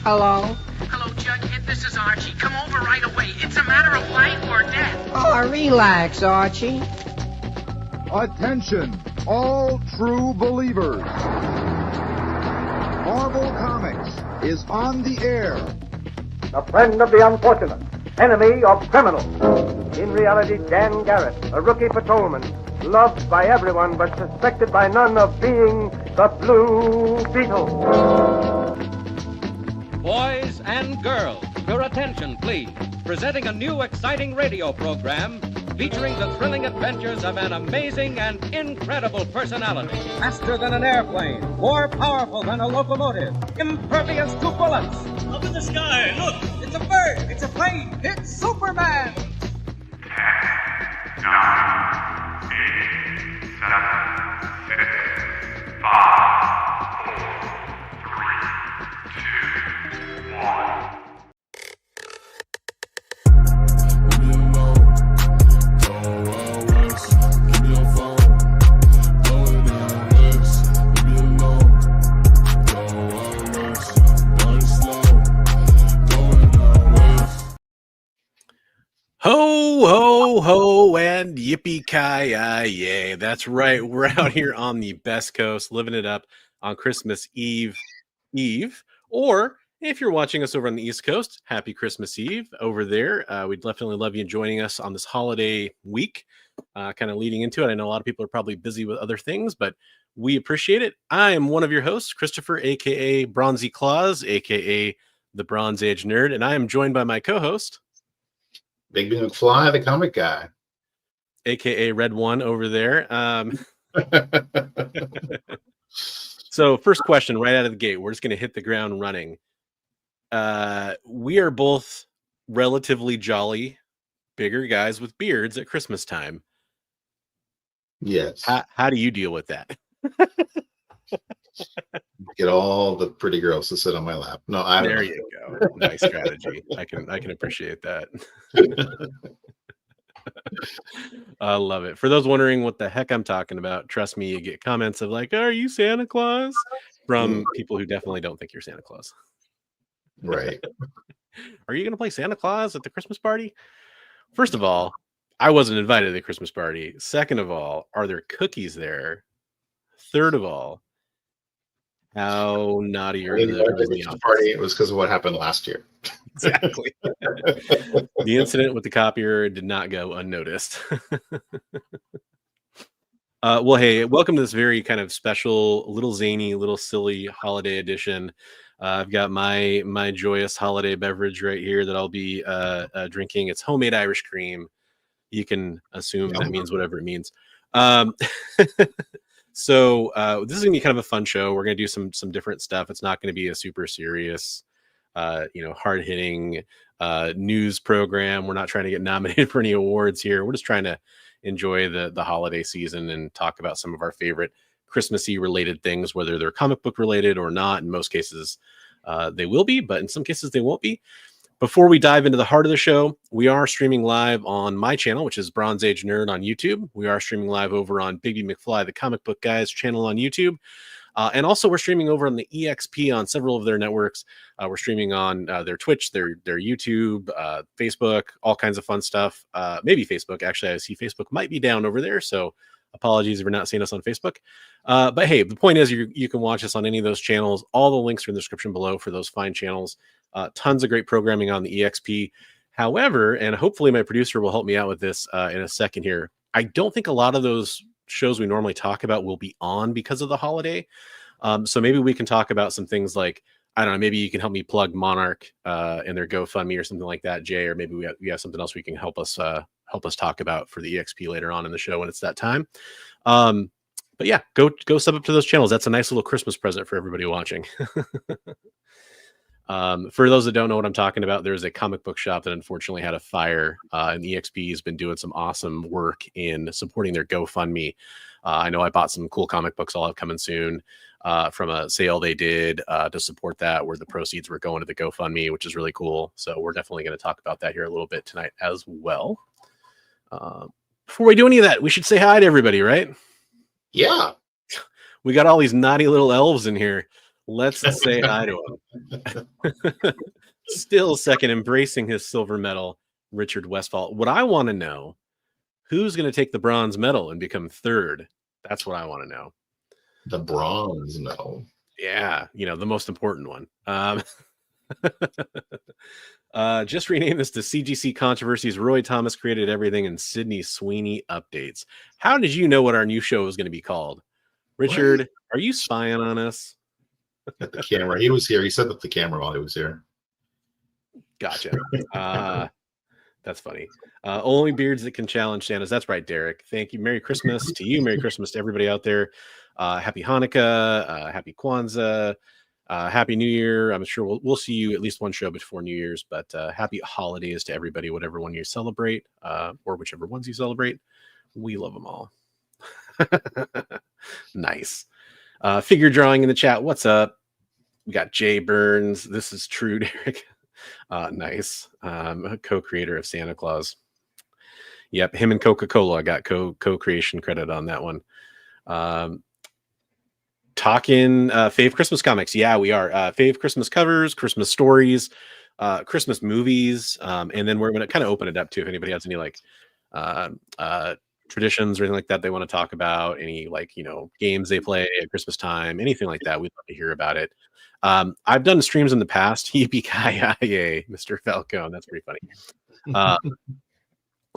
Hello? Hello, Jughead. This is Archie. Come over right away. It's a matter of life or death. Oh, relax, Archie. Attention, all true believers. Marvel Comics is on the air. A friend of the unfortunate, enemy of criminals. In reality, Dan Garrett, a rookie patrolman, loved by everyone but suspected by none of being the Blue Beetle. Boys and girls, your attention, please. Presenting a new exciting radio program featuring the thrilling adventures of an amazing and incredible personality. Faster than an airplane, more powerful than a locomotive, impervious to bullets. Up in the sky, look! It's a bird, it's a plane, it's Superman! 10, 9, 8, 7, 6, 5, 4, 3, 2, 1. Ho, ho, ho, and yippee-ki-yay. That's right. We're out here on the best coast, living it up on Christmas Eve. Or if you're watching us over on the East Coast, happy Christmas Eve over there. We'd definitely love you joining us on this holiday week, kind of leading into it. I know a lot of people are probably busy with other things, but we appreciate it. I am one of your hosts, Christopher, a.k.a. Bronzy Claus, a.k.a. the Bronze Age Nerd, and I am joined by my co-host, Big B McFly, the comic guy, aka Red One over there. So, first question right out of the gate, we're just going to hit the ground running. We are both relatively jolly, bigger guys with beards at Christmas time. Yes. How do you deal with that? Get all the pretty girls to sit on my lap. No, I don't. There you go. Nice strategy. I can appreciate that. I love it. For those wondering what the heck I'm talking about, trust me, you get comments of like, "Are you Santa Claus?" from people who definitely don't think you're Santa Claus. Right. Are you going to play Santa Claus at the Christmas party? First of all, I wasn't invited to the Christmas party. Second of all, are there cookies there? Third of all, how naughty are the party? It was because of what happened last year. Exactly. The incident with the copier did not go unnoticed. Well, hey, welcome to this very kind of special, little zany, little silly holiday edition. I've got my joyous holiday beverage right here that I'll be drinking. It's homemade Irish cream. You can assume that means whatever it means. So this is gonna be kind of a fun show. We're gonna do some different stuff. It's not gonna be a super serious, hard-hitting news program. We're not trying to get nominated for any awards here. We're just trying to enjoy the holiday season and talk about some of our favorite Christmassy related things, whether they're comic book related or not. In most cases, they will be, but in some cases they won't be. Before we dive into the heart of the show, we are streaming live on my channel, which is Bronze Age Nerd on YouTube. We are streaming live over on Big B McFly, the Comic Book Guys channel on YouTube. And also we're streaming over on the EXP on several of their networks. We're streaming on their Twitch, their YouTube, Facebook, all kinds of fun stuff. Maybe Facebook. Actually, I see Facebook might be down over there. So apologies if you're not seeing us on Facebook. But hey, the point is you can watch us on any of those channels. All the links are in the description below for those fine channels. Tons of great programming on the EXP. However, and hopefully my producer will help me out with this in a second here, I don't think a lot of those shows we normally talk about will be on because of the holiday. So maybe we can talk about some things like, I don't know, maybe you can help me plug Monarch and their GoFundMe or something like that, Jay, or maybe we have something else we can help us talk about for the EXP later on in the show when it's that time. But yeah, go sub up to those channels. That's a nice little Christmas present for everybody watching. For those that don't know what I'm talking about, there's a comic book shop that unfortunately had a fire, and EXP has been doing some awesome work in supporting their GoFundMe. I know I bought some cool comic books I'll have coming soon from a sale they did to support that, where the proceeds were going to the GoFundMe, which is really cool. So we're definitely going to talk about that here a little bit tonight as well. Before we do any of that, we should say hi to everybody, right? Yeah. We got all these naughty little elves in here. Let's say hi to him. Still second, embracing his silver medal, Richard Westfall. What I want to know, who's going to take the bronze medal and become third? That's what I want to know. The bronze medal. Yeah, the most important one. Just rename this to CGC Controversies. Roy Thomas created everything, and Sydney Sweeney updates. How did you know what our new show was going to be called? Richard, what? Are you spying on us? At the camera. He was here. He set up the camera while he was here. Gotcha. That's funny. Only beards that can challenge Santas. That's right, Derek. Thank you. Merry Christmas to you. Merry Christmas to everybody out there. Happy Hanukkah. Happy Kwanzaa. Happy New Year. I'm sure we'll see you at least one show before New Year's, but happy holidays to everybody, whatever one you celebrate, or whichever ones you celebrate. We love them all. Nice. Figure drawing in the chat. What's up? We got Jay Burns. This is true, Derek. Nice. Co-creator of Santa Claus. Yep, him and Coca-Cola. I got co-creation credit on that one. Talking fave Christmas comics. Yeah, we are. Fave Christmas covers, Christmas stories, Christmas movies, and then we're going to kind of open it up to if anybody has any like traditions or anything like that they want to talk about, any games they play at Christmas time, anything like that. We'd love to hear about it. I've done streams in the past. Yippee-ki-yay, Mr. Falcone. That's pretty funny.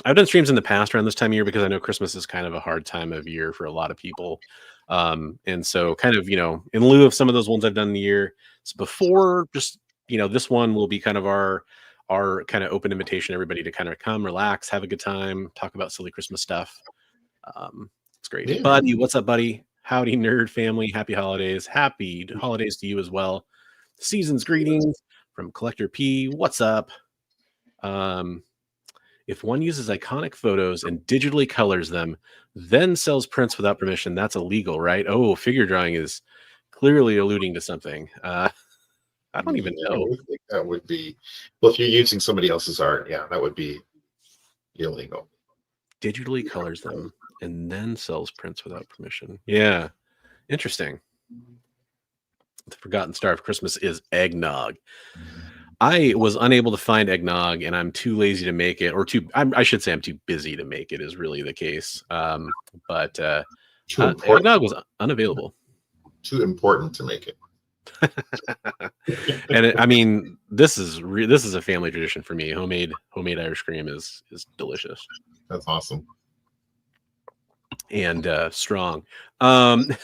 I've done streams in the past around this time of year because I know Christmas is kind of a hard time of year for a lot of people. And so kind of, in lieu of some of those ones I've done in the year, so before just, this one will be kind of our kind of open invitation, everybody to kind of come, relax, have a good time, talk about silly Christmas stuff. It's great. Yeah. Buddy, what's up, buddy? Howdy, nerd family. Happy holidays. Happy holidays to you as well. Season's greetings from Collector P. What's up? If one uses iconic photos and digitally colors them, then sells prints without permission, that's illegal, right? Oh, figure drawing is clearly alluding to something. I don't even know. I think that would be, well, if you're using somebody else's art, yeah, that would be illegal. Digitally colors them and then sells prints without permission. Yeah, interesting. The forgotten star of Christmas is eggnog. I was unable to find eggnog, and I'm too lazy to make it, or I should say I'm too busy to make it is really the case. But eggnog was unavailable. Too important to make it. And this is a family tradition for me. Homemade Irish cream is delicious. That's awesome. And strong. The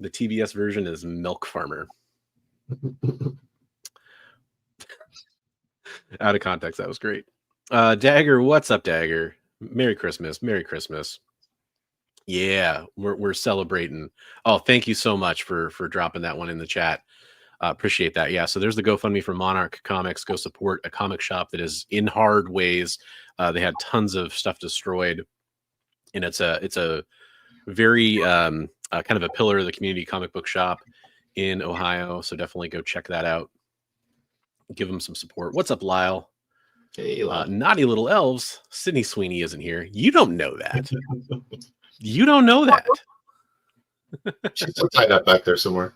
TBS version is Milk Farmer. Out of context, that was great. Dagger, what's up, Dagger? Merry Christmas. Merry Christmas. Yeah, we're celebrating. Oh, thank you so much for dropping that one in the chat. Appreciate that. Yeah, so there's the GoFundMe for Monarch Comics. Go support a comic shop that is in hard ways. They had tons of stuff destroyed, and it's a very kind of a pillar of the community comic book shop in Ohio. So definitely go check that out. Give them some support. What's up, Lyle? Hey, Lyle. Naughty little elves. Sydney Sweeney isn't here. You don't know that. You don't know that. She's so tied up back there somewhere.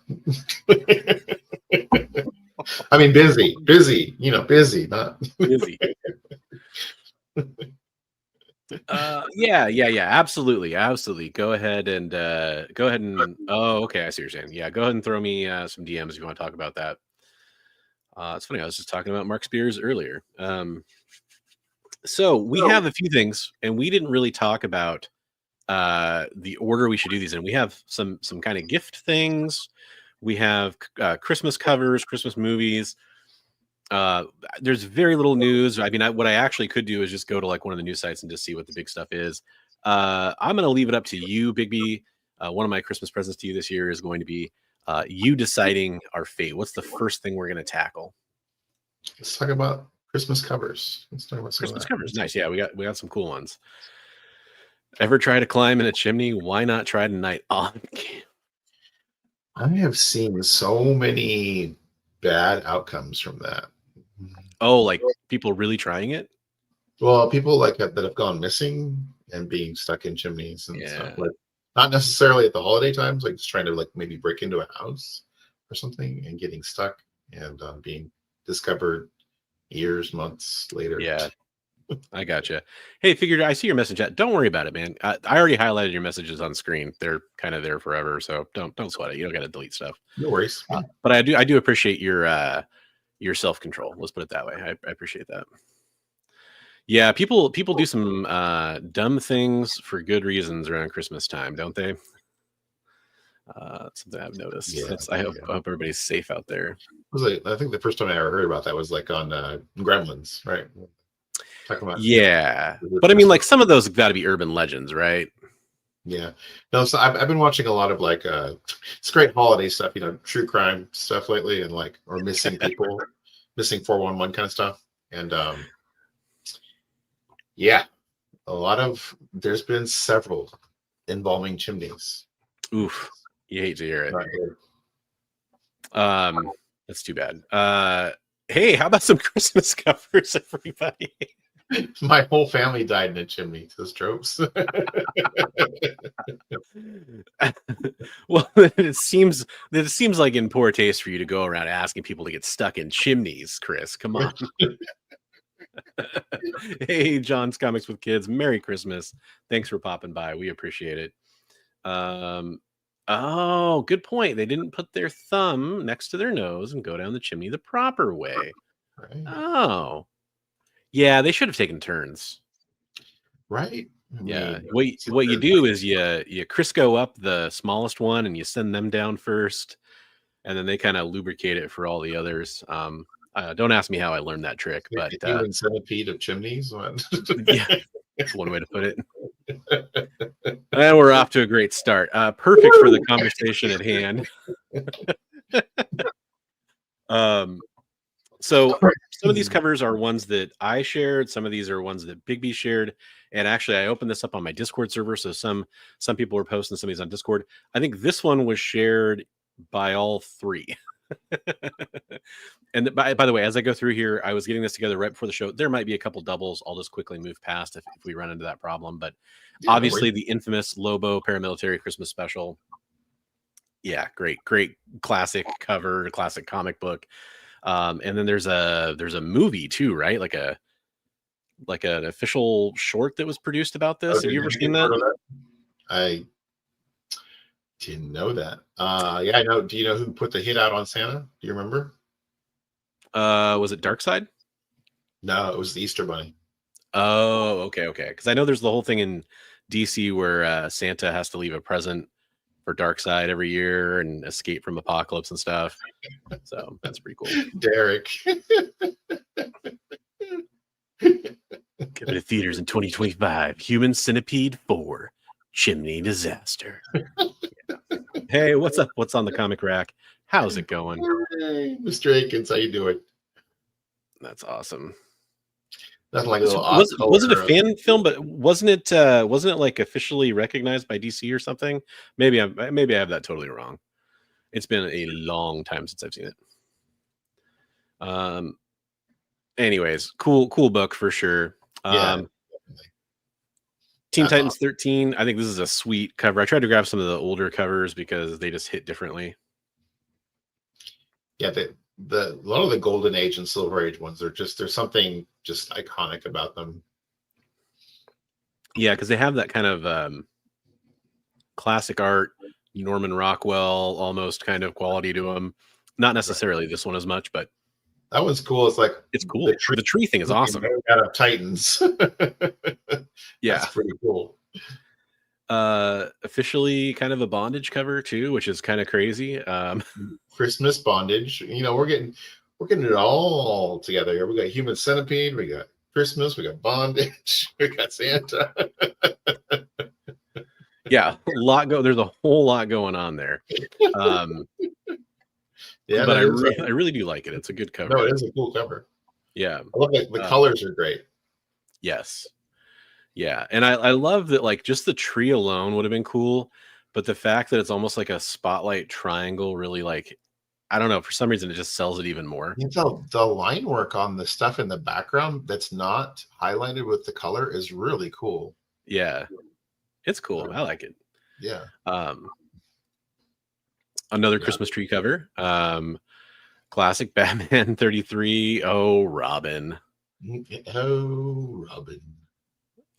I mean, busy, busy, not busy. Yeah, absolutely. Go ahead and oh, okay, I see what you're saying. Yeah, go ahead and throw me some DMs if you want to talk about that. It's funny, I was just talking about Mark Spears earlier. So we have a few things, and we didn't really talk about the order we should do these in. We have some kind of gift things. We have Christmas covers, Christmas movies. There's very little news. What I actually could do is just go to like one of the news sites and just see what the big stuff is. I'm going to leave it up to you, Bigby. One of my Christmas presents to you this year is going to be you deciding our fate. What's the first thing we're going to tackle? Let's talk about Christmas covers. Let's talk about Christmas covers. Nice. Yeah, we got some cool ones. Ever try to climb in a chimney? Why not try tonight on camp? I have seen so many bad outcomes from that. Oh, like people really trying it? Well, people like that have gone missing and being stuck in chimneys and stuff. Not necessarily at the holiday times, like just trying to like maybe break into a house or something and getting stuck and being discovered years, months later. Yeah, I gotcha. Hey, figured I see your message. Don't worry about it, man. I already highlighted your messages on screen. They're kind of there forever, so don't sweat it. You don't got to delete stuff. No worries. But I do appreciate your self control. Let's put it that way. I appreciate that. Yeah, people do some dumb things for good reasons around Christmas time, don't they? Something I've noticed. Yeah, I hope everybody's safe out there. It was like, I think the first time I ever heard about that was like on Gremlins, right? Talking about But I mean, like some of those got to be urban legends, right? Yeah. No, so I've been watching a lot of like it's great holiday stuff, true crime stuff lately, and like or missing people, missing 411 kind of stuff, and yeah, there's been several involving chimneys. Oof, you hate to hear it. That's too bad. Hey, how about some Christmas covers, everybody? My whole family died in a chimney. Those tropes. Well, it seems like in poor taste for you to go around asking people to get stuck in chimneys, Chris. Come on. Hey, John's Comics with Kids. Merry Christmas. Thanks for popping by. We appreciate it. Oh, good point. They didn't put their thumb next to their nose and go down the chimney the proper way. Right. Oh. Yeah, they should have taken turns. Right. Yeah. What you do is you Crisco up the smallest one and you send them down first, and then they kind of lubricate it for all the others. Don't ask me how I learned that trick, but human centipede of chimneys. Yeah, that's one way to put it. And we're off to a great start. Perfect for the conversation at hand. So some of these covers are ones that I shared. Some of these are ones that Bigby shared. And actually, I opened this up on my Discord server, so some people were posting some of these on Discord. I think this one was shared by all three. And by the way, as I go through here, I was getting this together right before the show. There might be a couple doubles. I'll just quickly move past if we run into that problem. But obviously, the infamous Lobo Paramilitary Christmas Special. Yeah, great classic cover, classic comic book. And then there's a movie too, right? Like an official short that was produced about this. Have you ever seen that? I didn't know that. Yeah, I know. Do you know who put the hit out on Santa? Do you remember? Was it Darkseid? No, it was the Easter Bunny. Oh, okay. Because I know there's the whole thing in DC where Santa has to leave a present for Darkseid every year and escape from apocalypse and stuff. So that's pretty cool. Derek. Coming to theaters in 2025. Human Centipede 4. Chimney Disaster. Yeah. Hey, what's up? What's on the comic rack? How's it going? Hey, Mr. Akins, how you doing? That's awesome. Nothing like a little was it a fan film? But wasn't it like officially recognized by DC or something? Maybe I have that totally wrong. It's been a long time since I've seen it. Anyways, cool book for sure. Yeah. Teen Titans 13. I think this is a sweet cover. I tried to grab some of the older covers because they just hit differently. Yeah, a lot of the Golden Age and Silver Age ones there's something just iconic about them. Yeah, because they have that kind of classic art, Norman Rockwell almost kind of quality to them. Not necessarily this one as much, but that one's cool. It's cool. The tree thing is awesome. Out of Titans. Yeah, that's pretty cool. Officially kind of a bondage cover too, which is kind of crazy. Christmas bondage. We're getting it all together here. We got Human Centipede, we got Christmas, we got bondage, we got Santa. Yeah, there's a whole lot going on there. Yeah, but I really do like it. It's a good cover. No, it is a cool cover. Yeah, I love it. The colors are great. Yes. Yeah, and I love that, like, just the tree alone would have been cool, but the fact that it's almost like a spotlight triangle really, like, I don't know, for some reason it just sells it even more. The line work on the stuff in the background that's not highlighted with the color is really cool. Yeah, it's cool. I like it. Yeah. Another Christmas tree cover. Classic Batman 33. Oh, Robin. Oh, Robin.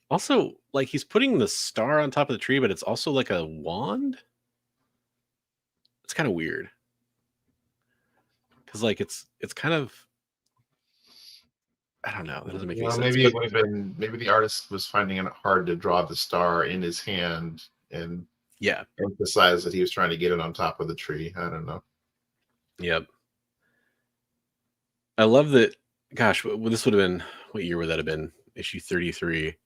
Also, like he's putting the star on top of the tree, but it's also like a wand. It's kind of weird. Because like it's kind of, I don't know. That doesn't make any sense. Maybe it would have been, maybe the artist was finding it hard to draw the star in his hand and emphasize that he was trying to get it on top of the tree. I don't know. Yep. I love that. Gosh, this would have been, what year would that have been? Issue 33.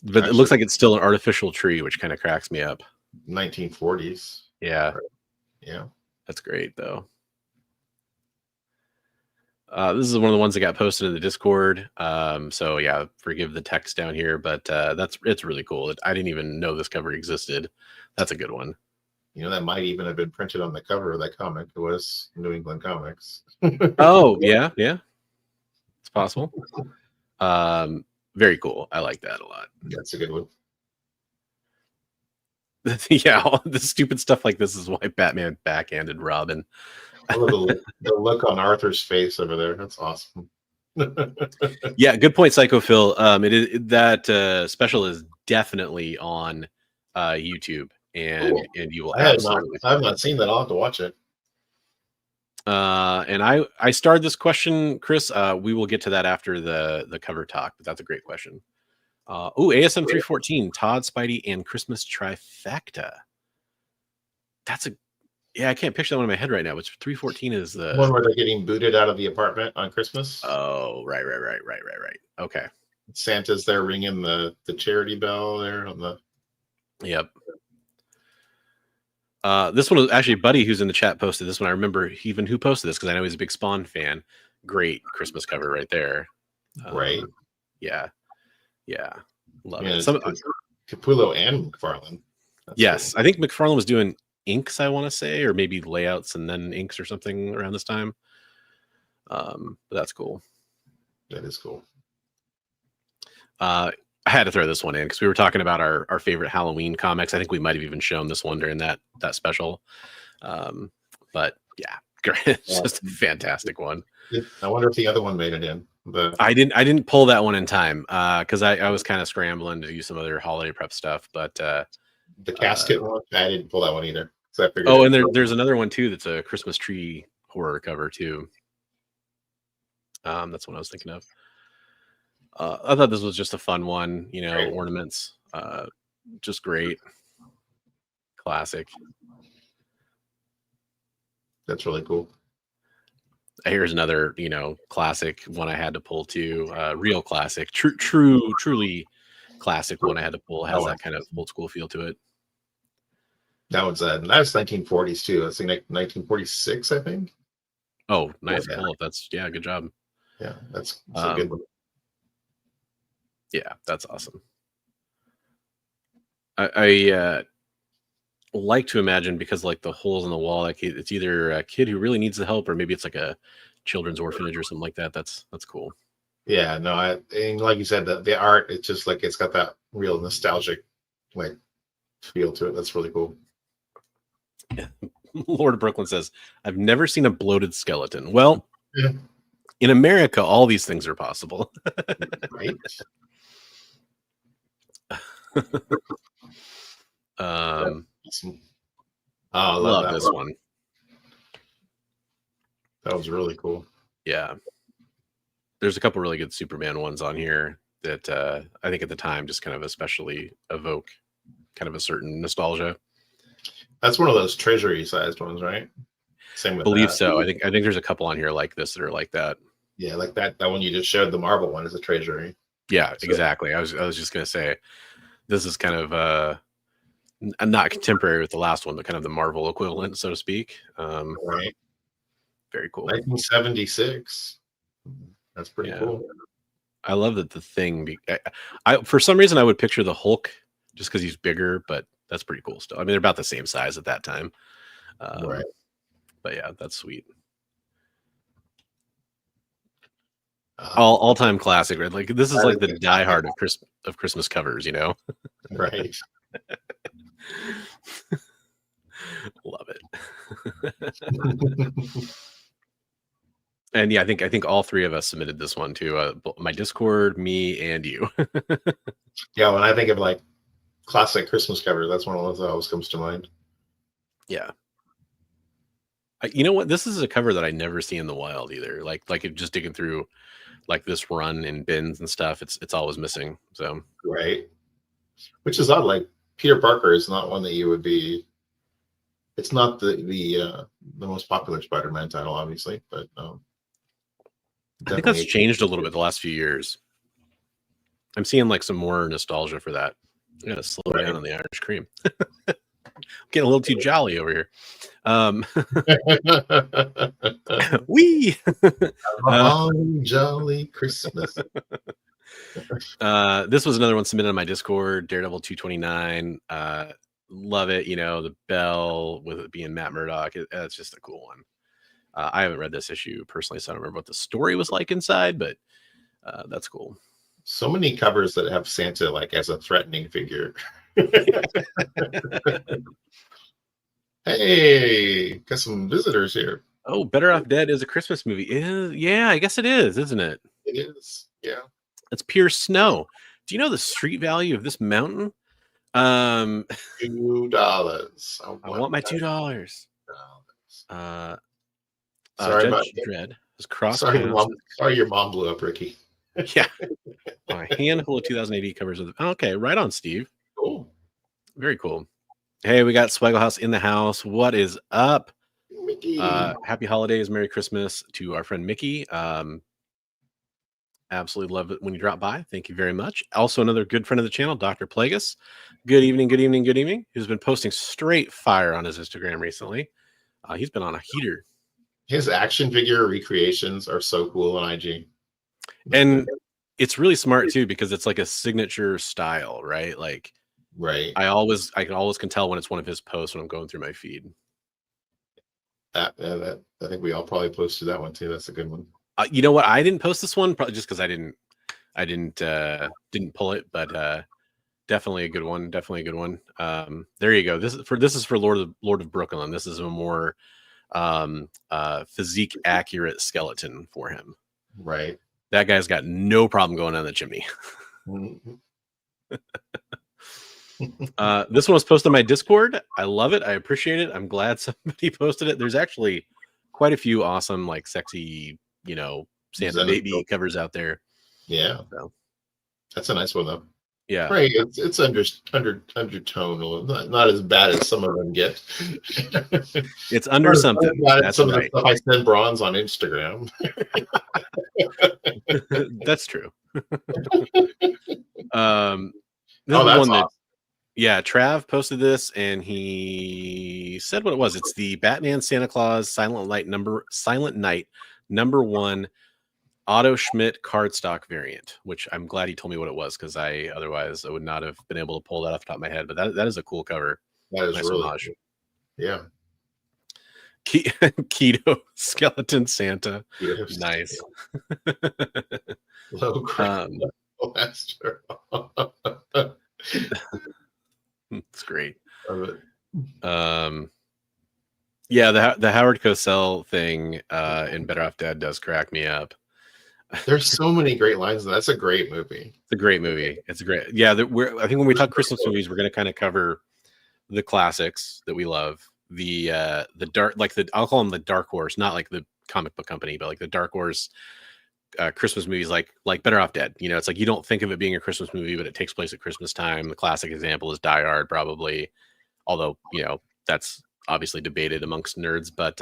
But it looks like it's still an artificial tree, which kind of cracks me up. 1940s. Yeah. Right. Yeah. That's great, though. This is one of the ones that got posted in the Discord. So yeah, forgive the text down here, but it's really cool. I didn't even know this cover existed. That's a good one. You know, that might even have been printed on the cover of that comic. It was New England Comics. Oh, yeah. It's possible. Very cool. I like that a lot. That's a good one. Yeah, all the stupid stuff like this is why Batman backhanded Robin. I love the look on Arthur's face over there. That's awesome. Yeah, good point, Psycho Phil. It is that special is definitely on YouTube, and you will absolutely. I have not seen that. I'll have to watch it. And I starred this question, Chris. We will get to that after the cover talk, but that's a great question. ASM 314, Todd, Spidey, and Christmas trifecta. That's I can't picture that one in my head right now. Which 314 is the one where they're getting booted out of the apartment on Christmas. Oh, right. Okay. Santa's there ringing the charity bell there on the. Yep. This one was actually Buddy, who's in the chat, posted this one. I remember even who posted this because I know he's a big Spawn fan. Great Christmas cover right there. Right. Yeah. Love it. Capullo and McFarlane. Yes, cool. I think McFarlane was doing inks, I want to say, or maybe layouts and then inks or something around this time. But that's cool. That is cool. I had to throw this one in because we were talking about our favorite Halloween comics. I think we might have even shown this one during that special. But yeah, it's just a fantastic one. I wonder if the other one made it in. I didn't pull that one in time because I was kind of scrambling to do some other holiday prep stuff. But the casket one, I didn't pull that one either. So and there's another one too that's a Christmas tree horror cover too. That's what I was thinking of. I thought this was just a fun one, great. Ornaments, just great, classic. That's really cool. Here's another, classic one I had to pull too. Real classic, truly classic one I had to pull. Has that kind of old school feel to it. That was 1940s too. That's like 1946, I think. Oh, nice pull. That's good job. Yeah, that's a good one. Yeah, that's awesome. I like to imagine because like the holes in the wall, like it's either a kid who really needs the help, or maybe it's like a children's orphanage or something like that. That's cool. Yeah, no, and like you said, the art, it's just like it's got that real nostalgic like feel to it. That's really cool. Yeah. Lord of Brooklyn says, "I've never seen a bloated skeleton." Well, in America, all these things are possible. Right. Awesome. I love this one. That was really cool. Yeah. There's a couple really good Superman ones on here that I think at the time just kind of especially evoke kind of a certain nostalgia. That's one of those treasury sized ones, right? Same with believe that. So. I think there's a couple on here like this that are like that. Yeah, like that one you just showed, the Marvel one, is a treasury. Yeah, exactly. I was just gonna say this is kind of not contemporary with the last one, but kind of the Marvel equivalent, so to speak. Right. Very cool. 1976. That's pretty cool. I love that the Thing. I for some reason I would picture the Hulk just because he's bigger, but that's pretty cool still. I mean, they're about the same size at that time. Right. But yeah, that's sweet. All time classic, right? Like this is like the diehard of Christmas covers, Right. Love it. And yeah, I think all three of us submitted this one to my Discord, me and you. Yeah, when I think of like classic Christmas covers, that's one of the ones that always comes to mind. Yeah. You know what? This is a cover that I never see in the wild either. Like just digging through like this run in bins and stuff, it's always missing. So right, which is odd. Like Peter Parker is not one that you would be. It's not the most popular Spider-Man title, obviously, but I think that's changed a little bit the last few years. I'm seeing like some more nostalgia for that. I gotta slow down on the Irish cream. Getting a little too jolly over here. Wee! Jolly Christmas. This was another one submitted on my Discord, Daredevil 229. Love it. You know, the bell with it being Matt Murdock. It's just a cool one. I haven't read this issue personally, so I don't remember what the story was like inside, but that's cool. So many covers that have Santa like as a threatening figure. Hey, got some visitors here. Oh, Better Off Dead is a Christmas movie. Yeah, I guess it is, isn't it? It is. Yeah. It's pure snow. Do you know the street value of this mountain? $2. I want my $2. Sorry Judge about Dredd is cross. Sorry, your mom blew up, Ricky. Yeah. A handful of 2080 covers of okay, right on, Steve. Cool. Very cool. Hey, we got Swaggle House in the house. What is up? Mickey. Happy holidays, Merry Christmas to our friend Mickey. Absolutely love it when you drop by. Thank you very much. Also, another good friend of the channel, Dr. Plagueis. Good evening, good evening, good evening. Who's been posting straight fire on his Instagram recently. He's been on a heater. His action figure recreations are so cool on IG. And it's really smart too, because it's like a signature style, right? Like, right. I can always tell when it's one of his posts when I'm going through my feed. I think we all probably posted that one too. That's a good one. You know what? I didn't post this one probably just because I didn't pull it, but definitely a good one. Definitely a good one. There you go. This is for Lord of Brooklyn. This is a more physique accurate skeleton for him. Right. That guy's got no problem going down the chimney. This one was posted on my Discord. I love it. I appreciate it. I'm glad somebody posted it. There's actually quite a few awesome, like sexy, Santa baby covers out there. Yeah. So. That's a nice one though. Yeah. Right. It's undertone, not as bad as some of them get. It's under something. That's some right. Of the stuff I send Bronze on Instagram. That's true. That's awesome. Yeah, Trav posted this and he said what it was. It's the Batman Santa Claus Silent Night #1 Otto Schmidt cardstock variant, which I'm glad he told me what it was, because otherwise I would not have been able to pull that off the top of my head. But that is a cool cover. That is nice, really cool. Yeah. Keto skeleton Santa. Yes. Nice. Low crap. That's true. It's great. Love it. Yeah, the Howard Cosell thing in Better Off Dead does crack me up. There's so many great lines. That's a great movie. It's a great movie. It's great. Yeah, I think when we talk Christmas movies, we're going to kind of cover the classics that we love. The dark, like I'll call them the dark horse, not like the comic book company, but like the dark horse Christmas movies, like Better Off Dead. It's like you don't think of it being a Christmas movie, but it takes place at Christmas time. The classic example is Die Hard, probably, although that's obviously debated amongst nerds. But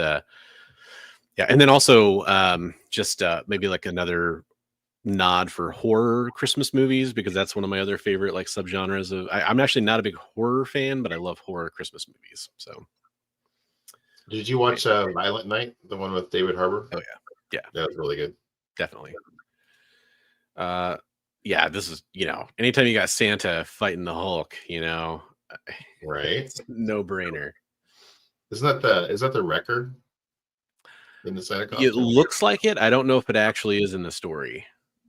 yeah, and then also just maybe like another nod for horror Christmas movies, because that's one of my other favorite like subgenres of. I'm actually not a big horror fan, but I love horror Christmas movies. So, did you watch Violent Night, the one with David Harbour? Oh yeah, that was really good. Definitely. Yeah, this is anytime you got Santa fighting the Hulk, right? No brainer. Is that the record in the Santa costume? It looks like it. I don't know if it actually is in the story.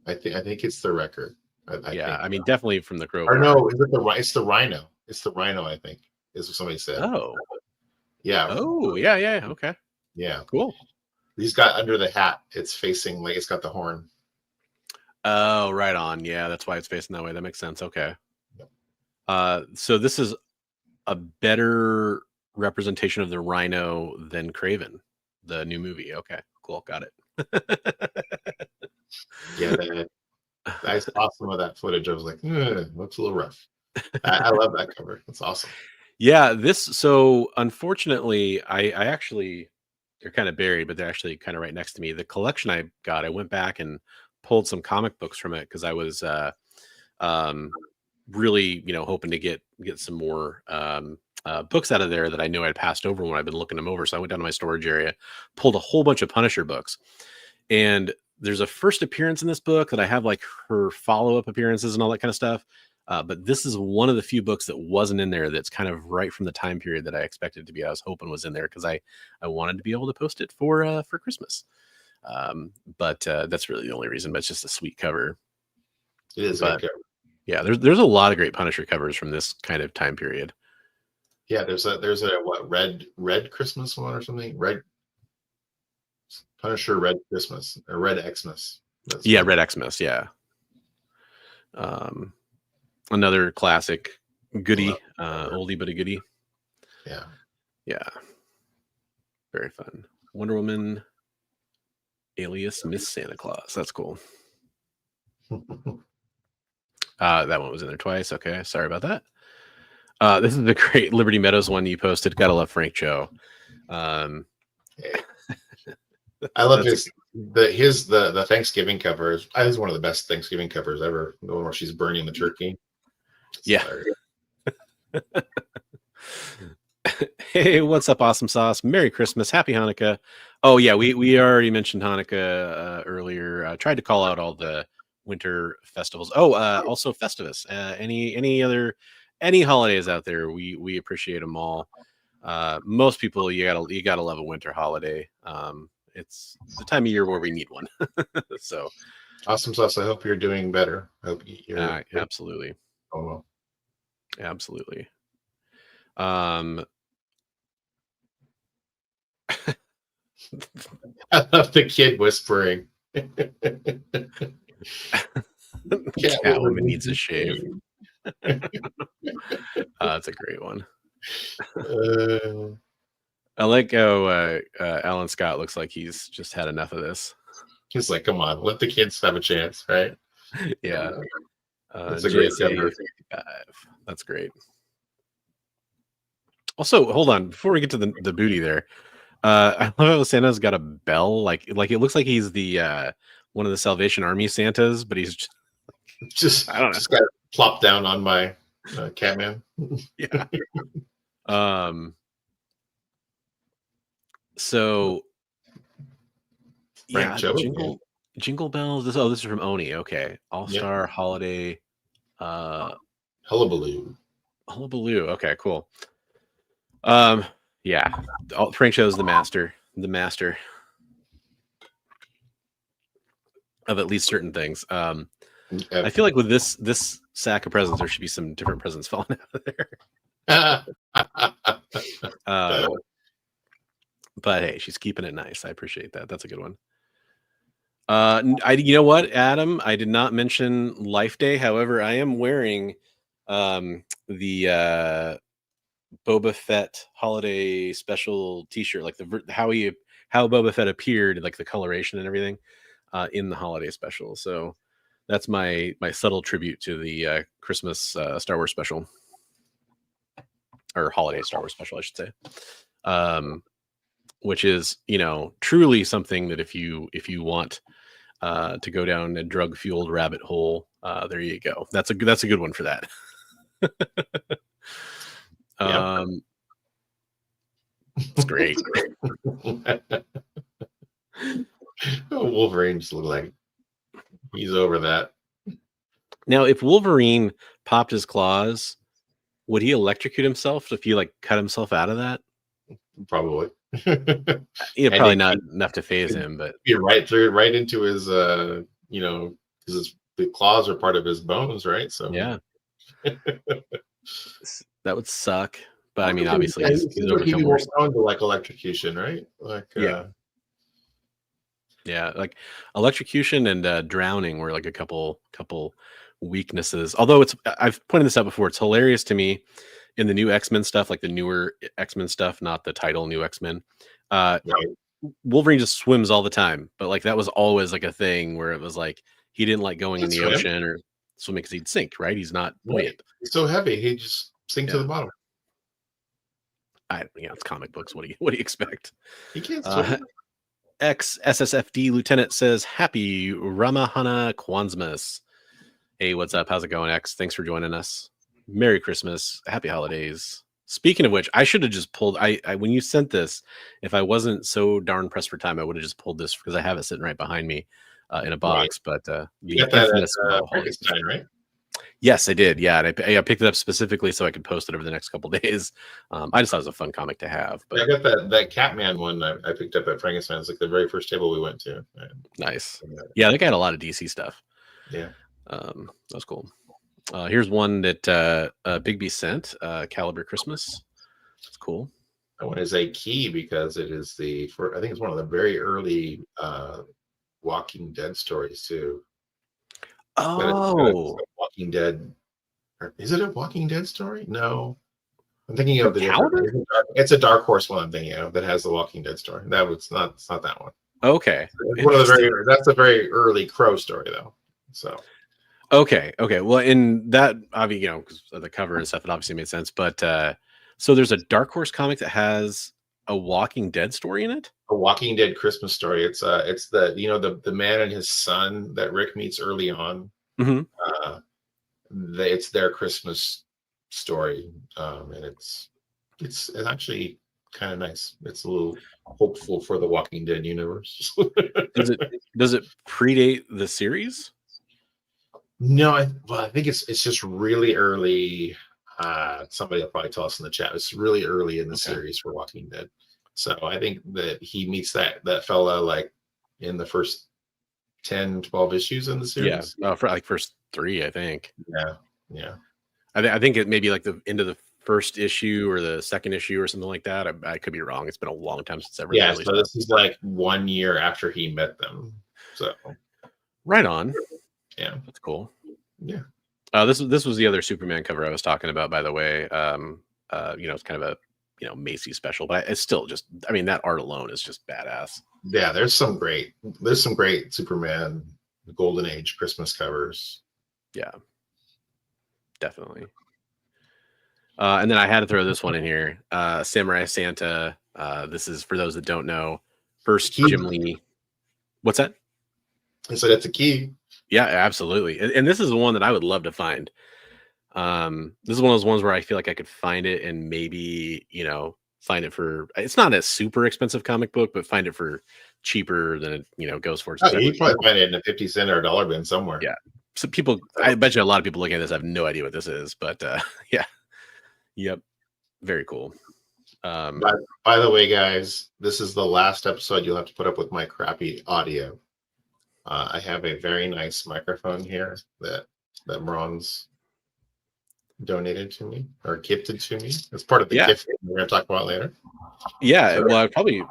I think it's the record. I mean, definitely from the Crow. Or no, it's the Rhino. It's the Rhino, I think. is what somebody said. Oh. Yeah. Oh, yeah. Okay. Yeah. Cool. He's got under the hat. It's facing like it's got the horn. Oh, right on. Yeah, that's why it's facing that way. That makes sense. Okay. So this is a better representation of the rhino than Craven, the new movie. Okay, cool. Got it. Yeah, I saw some of that footage. I was like, looks a little rough. I love that cover. It's awesome. Yeah, so unfortunately, I actually, they're kind of buried, but they're actually kind of right next to me. The collection I got, I went back and pulled some comic books from it because I was really, hoping to get some more books out of there that I knew I'd passed over when I've been looking them over. So I went down to my storage area, pulled a whole bunch of Punisher books, and there's a first appearance in this book that I have like her follow-up appearances and all that kind of stuff. But this is one of the few books that wasn't in there that's kind of right from the time period that I expected to be. I was hoping was in there because I wanted to be able to post it for Christmas. But that's really the only reason. But it's just a sweet cover. It is a good cover. Yeah, there's a lot of great Punisher covers from this kind of time period. Yeah, there's a what red Christmas one or something? Red Punisher Red Christmas or Red Xmas. Yeah, Red Xmas, yeah. Another classic goodie, oldie but a goodie. Yeah. Yeah. Very fun. Wonder Woman alias Miss Santa Claus. That's cool. That one was in there twice. Okay, sorry about that. This is the great Liberty Meadows one you posted. Gotta love Frank Cho. I love the Thanksgiving cover is one of the best Thanksgiving covers ever. The one where she's burning the turkey. Yeah. Hey, what's up, Awesome Sauce? Merry Christmas, Happy Hanukkah. Oh yeah, we already mentioned Hanukkah earlier. I tried to call out all the winter festivals. Also Festivus. Any holidays out there, we appreciate them all. Most people, you gotta love a winter holiday. It's the time of year where we need one. So Awesome Sauce, I hope you're doing better. I hope you're absolutely. Oh well. Absolutely. I love the kid whispering. Catwoman needs a shave. That's a great one. I like how Alan Scott looks like he's just had enough of this. He's like, come on, let the kids have a chance, right? Yeah. That's a great cover. That's great. Also, hold on, before we get to the booty there, I love how Santa's got a bell, like it looks like he's the one of the Salvation Army Santas, but he's just I don't know, just got plopped down on my Catman. Yeah. So Frank Cho, Jingle Bells. This is from Oni. Okay, All-Star Holiday. Hullabaloo. Okay, cool. Yeah, Frank Cho's the master of at least certain things. I feel like with this sack of presents, there should be some different presents falling out of there. But hey, she's keeping it nice. I appreciate that. That's a good one. You know what, Adam? I did not mention Life Day. However, I am wearing the Boba Fett holiday special T-shirt, like how Boba Fett appeared, like the coloration and everything, in the holiday special. So that's my subtle tribute to the Christmas Star Wars special, or holiday Star Wars special, I should say. Which is, truly something that if you want to go down a drug fueled rabbit hole, there you go. That's a good one for that. It's great. Wolverine just looked like he's over that. Now, if Wolverine popped his claws, would he electrocute himself if he cut himself out of that? Probably. Probably not enough to phase him, but be right into his because the claws are part of his bones, right? So yeah. That would suck, But I mean, obviously, Yeah, he's seems like he'd overcome be more worse. prone to like electrocution, right? Like, Yeah, like electrocution and drowning were like a couple weaknesses. Although I've pointed this out before. It's hilarious to me in the new X-Men stuff, like the newer X-Men stuff, not the title new X-Men. right. Wolverine just swims all the time, but like that was always like a thing where it was like he didn't like going in He'd the swim. ocean or swimming because he'd sink. Right? He's not buoyant. He's so heavy, he just sink to Yeah. the bottom. It's comic books. What do you expect? He can't swim. Ex-SSFD lieutenant says, "Happy Ramahana Kwanzmas." Hey, what's up? How's it going, X? Thanks for joining us. Merry Christmas. Happy holidays. Speaking of which, I should have just pulled. I when you sent this, if I wasn't so darn pressed for time, I would have just pulled this because I have it sitting right behind me in a box. Right. But You got that at Frankenstein, right? Yes, I did. Yeah, and I picked it up specifically so I could post it over the next couple days. I just thought it was a fun comic to have. But I got that Catman one I picked up at Frankenstein. It's like the very first table we went to. nice. Yeah, they got a lot of DC stuff. Yeah. That was cool. Here's one that Bigby sent, Caliber Christmas. It's cool. That one is a key because it is I think it's one of the very early Walking Dead stories too. Oh, Walking Dead. Is it a Walking Dead story? No. I'm thinking of the Caliber? It's a Dark Horse one I'm thinking of that has the Walking Dead story. It's not that one. Okay. It's one of the that's a very early Crow story though. So Okay. Well, in that, obviously, because of the cover and stuff, it obviously made sense. But so there's a Dark Horse comic that has a Walking Dead story in it. A Walking Dead Christmas story. It's the man and his son that Rick meets early on. Mm-hmm. It's their Christmas story, and it's actually kind of nice. It's a little hopeful for the Walking Dead universe. Does it predate the series? No, I think it's just really early. Somebody will probably tell us in the chat. It's really early in the series for Walking Dead. So I think that he meets that fella like in the first 10, 12 issues in the series. Yeah, for like first 3, I think. Yeah. I think it may be like the end of the first issue or the second issue or something like that. I could be wrong. It's been a long time since ever. Yeah, so this is like 1 year after he met them. So right on. Yeah, that's cool. Yeah. This was the other Superman cover I was talking about, by the way. It's kind of a Macy's special, but it's still just, I mean, that art alone is just badass. Yeah, there's some great Superman Golden Age Christmas covers. Yeah, definitely. And then I had to throw this one in here. Samurai Santa. This is, for those that don't know, first Jim Lee. What's that? I said it's a key. Yeah, absolutely. And this is the one that I would love to find. This is one of those ones where I feel like I could find it and maybe, find it for, it's not a super expensive comic book, but find it for cheaper than it, goes for. You probably find it in a 50 cent or a dollar bin somewhere. Yeah. So I bet you a lot of people looking at this have no idea what this is, but yeah. Yep. Very cool. By the way, guys, this is the last episode you'll have to put up with my crappy audio. I have a very nice microphone here that Ron's donated to me or gifted to me. It's part of the gift we're going to talk about later. Yeah, so, well, probably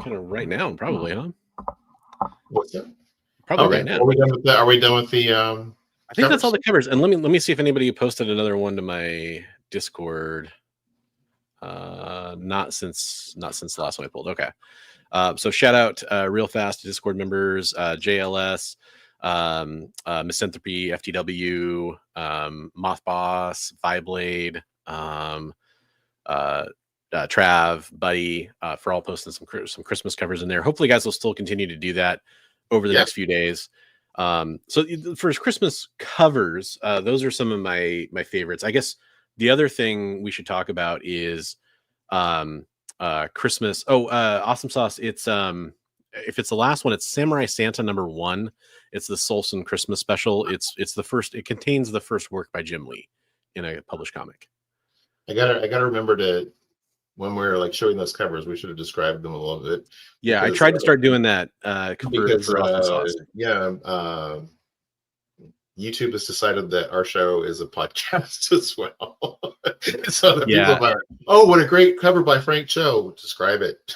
kind of right now, probably, huh? What's that? Probably right now. Are we done with the? I think that's all the covers. And let me see if anybody posted another one to my Discord. Not since the last one I pulled. Okay. So shout out real fast to Discord members, JLS, Misanthropy, FTW, Moth Boss, Viblade, Trav, Buddy, for all posting some Christmas covers in there. Hopefully you guys will still continue to do that over the next few days. So for Christmas covers, those are some of my favorites. I guess the other thing we should talk about is Christmas. Awesome Sauce. It's if it's the last one, it's Samurai Santa #1. It's the Solson Christmas special. It's the first. It contains the first work by Jim Lee in a published comic. I gotta remember to, when we're like showing those covers, we should have described them a little bit. Yeah, I tried to start doing that. For Awesome Sauce. YouTube has decided that our show is a podcast as well. So the Yeah. people are, oh, what a great cover by Frank Cho. Describe it.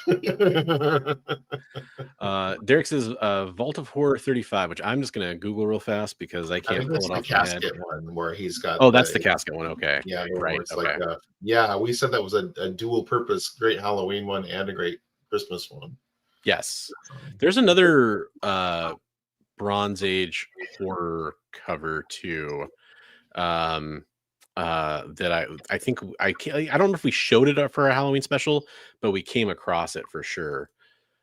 Derek says Vault of Horror 35, which I'm just gonna Google real fast because I I can't think pull that's it the off my head. casket one where he's got. Oh, that's the casket one. Okay. Yeah, Right. where it's Okay. like yeah, we said that was a dual purpose, great Halloween one and a great Christmas one. Yes. There's another Bronze Age horror cover too. That I think I don't know if we showed it for a Halloween special, but we came across it for sure.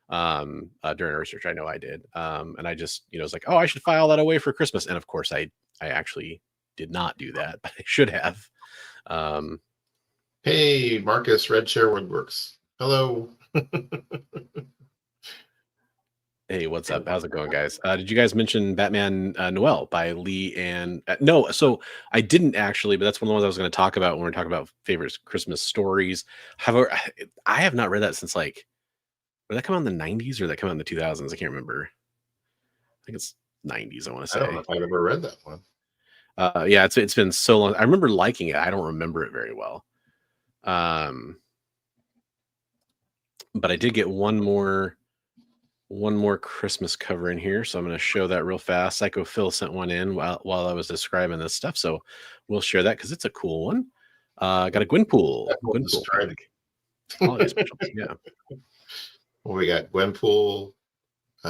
During our research, I know I did. And I just, was like, oh, I should file that away for Christmas. And of course I actually did not do that, but I should have. Hey, Marcus, Red Chair Woodworks. Hello. Hey, what's up? How's it going, guys? Did you guys mention Batman Noel by Lee and no? So I didn't actually, but that's one of the ones I was going to talk about when we're talking about favorite Christmas stories. However, I have not read that since did that come out in the 90s or did that come out in the 2000s? I can't remember. I think it's 90s. I want to say. I don't know if I've ever read that one. Yeah, it's been so long. I remember liking it. I don't remember it very well. But I did get one more Christmas cover in here, so I'm going to show that real fast. Psycho Phil sent one in while I was describing this stuff, so we'll share that because it's a cool one. Got a Gwenpool. Holiday special. Yeah. Well, we got Gwenpool. We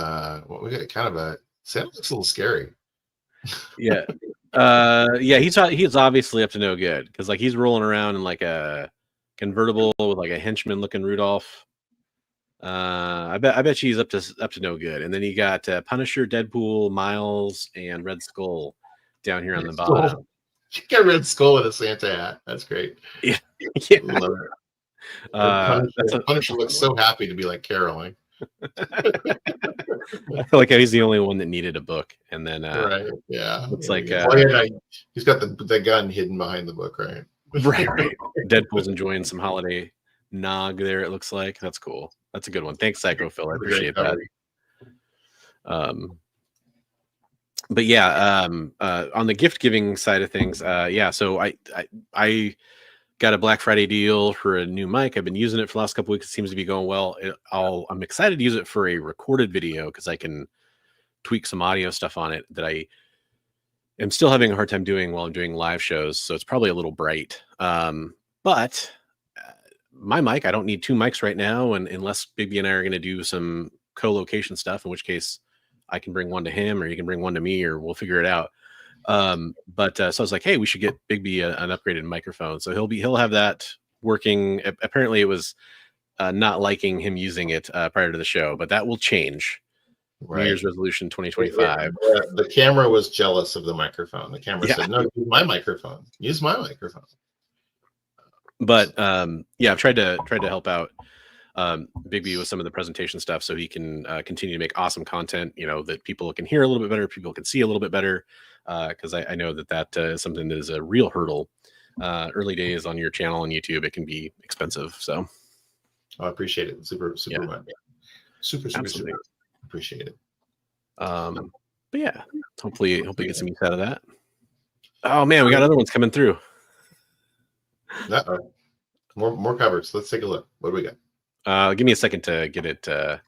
got kind of a Santa looks a little scary. Yeah. Yeah, he's obviously up to no good because he's rolling around in a convertible with a henchman looking Rudolph. I bet she's up to no good. And then you got Punisher, Deadpool, Miles, and Red Skull down here on the bottom. You got Red Skull with a Santa hat. That's great. Yeah. Love it. Punisher looks so happy to be caroling. I feel like he's the only one that needed a book, and then right, yeah, it's he's got the gun hidden behind the book, right? right. Deadpool's enjoying some holiday nog there. It looks like that's cool. That's a good one. Thanks, Psycho Phil. I appreciate that. But yeah, on the gift giving side of things, yeah. So I got a Black Friday deal for a new mic. I've been using it for the last couple weeks. It seems to be going well. I'm excited to use it for a recorded video because I can tweak some audio stuff on it that I am still having a hard time doing while I'm doing live shows. So it's probably a little bright. But my mic, I don't need two mics right now. And unless Bigby and I are going to do some co-location stuff, in which case I can bring one to him or he can bring one to me or we'll figure it out. So I was like, hey, we should get Bigby an upgraded microphone. So he'll have that working. Apparently it was not liking him using it prior to the show, but that will change. Right. New Year's resolution 2025. The camera was jealous of the microphone. The camera said, no, use my microphone. Use my microphone. But yeah, I've tried to help out Bigby with some of the presentation stuff so he can continue to make awesome content, that people can hear a little bit better, people can see a little bit better. Because I know that is something that is a real hurdle. Early days on your channel on YouTube, it can be expensive. So I appreciate it. Super much. Super appreciate it. But yeah, hopefully get some use out of that. Oh man, we got other ones coming through. More covers. Let's take a look. What do we got? Give me a second to get it. Get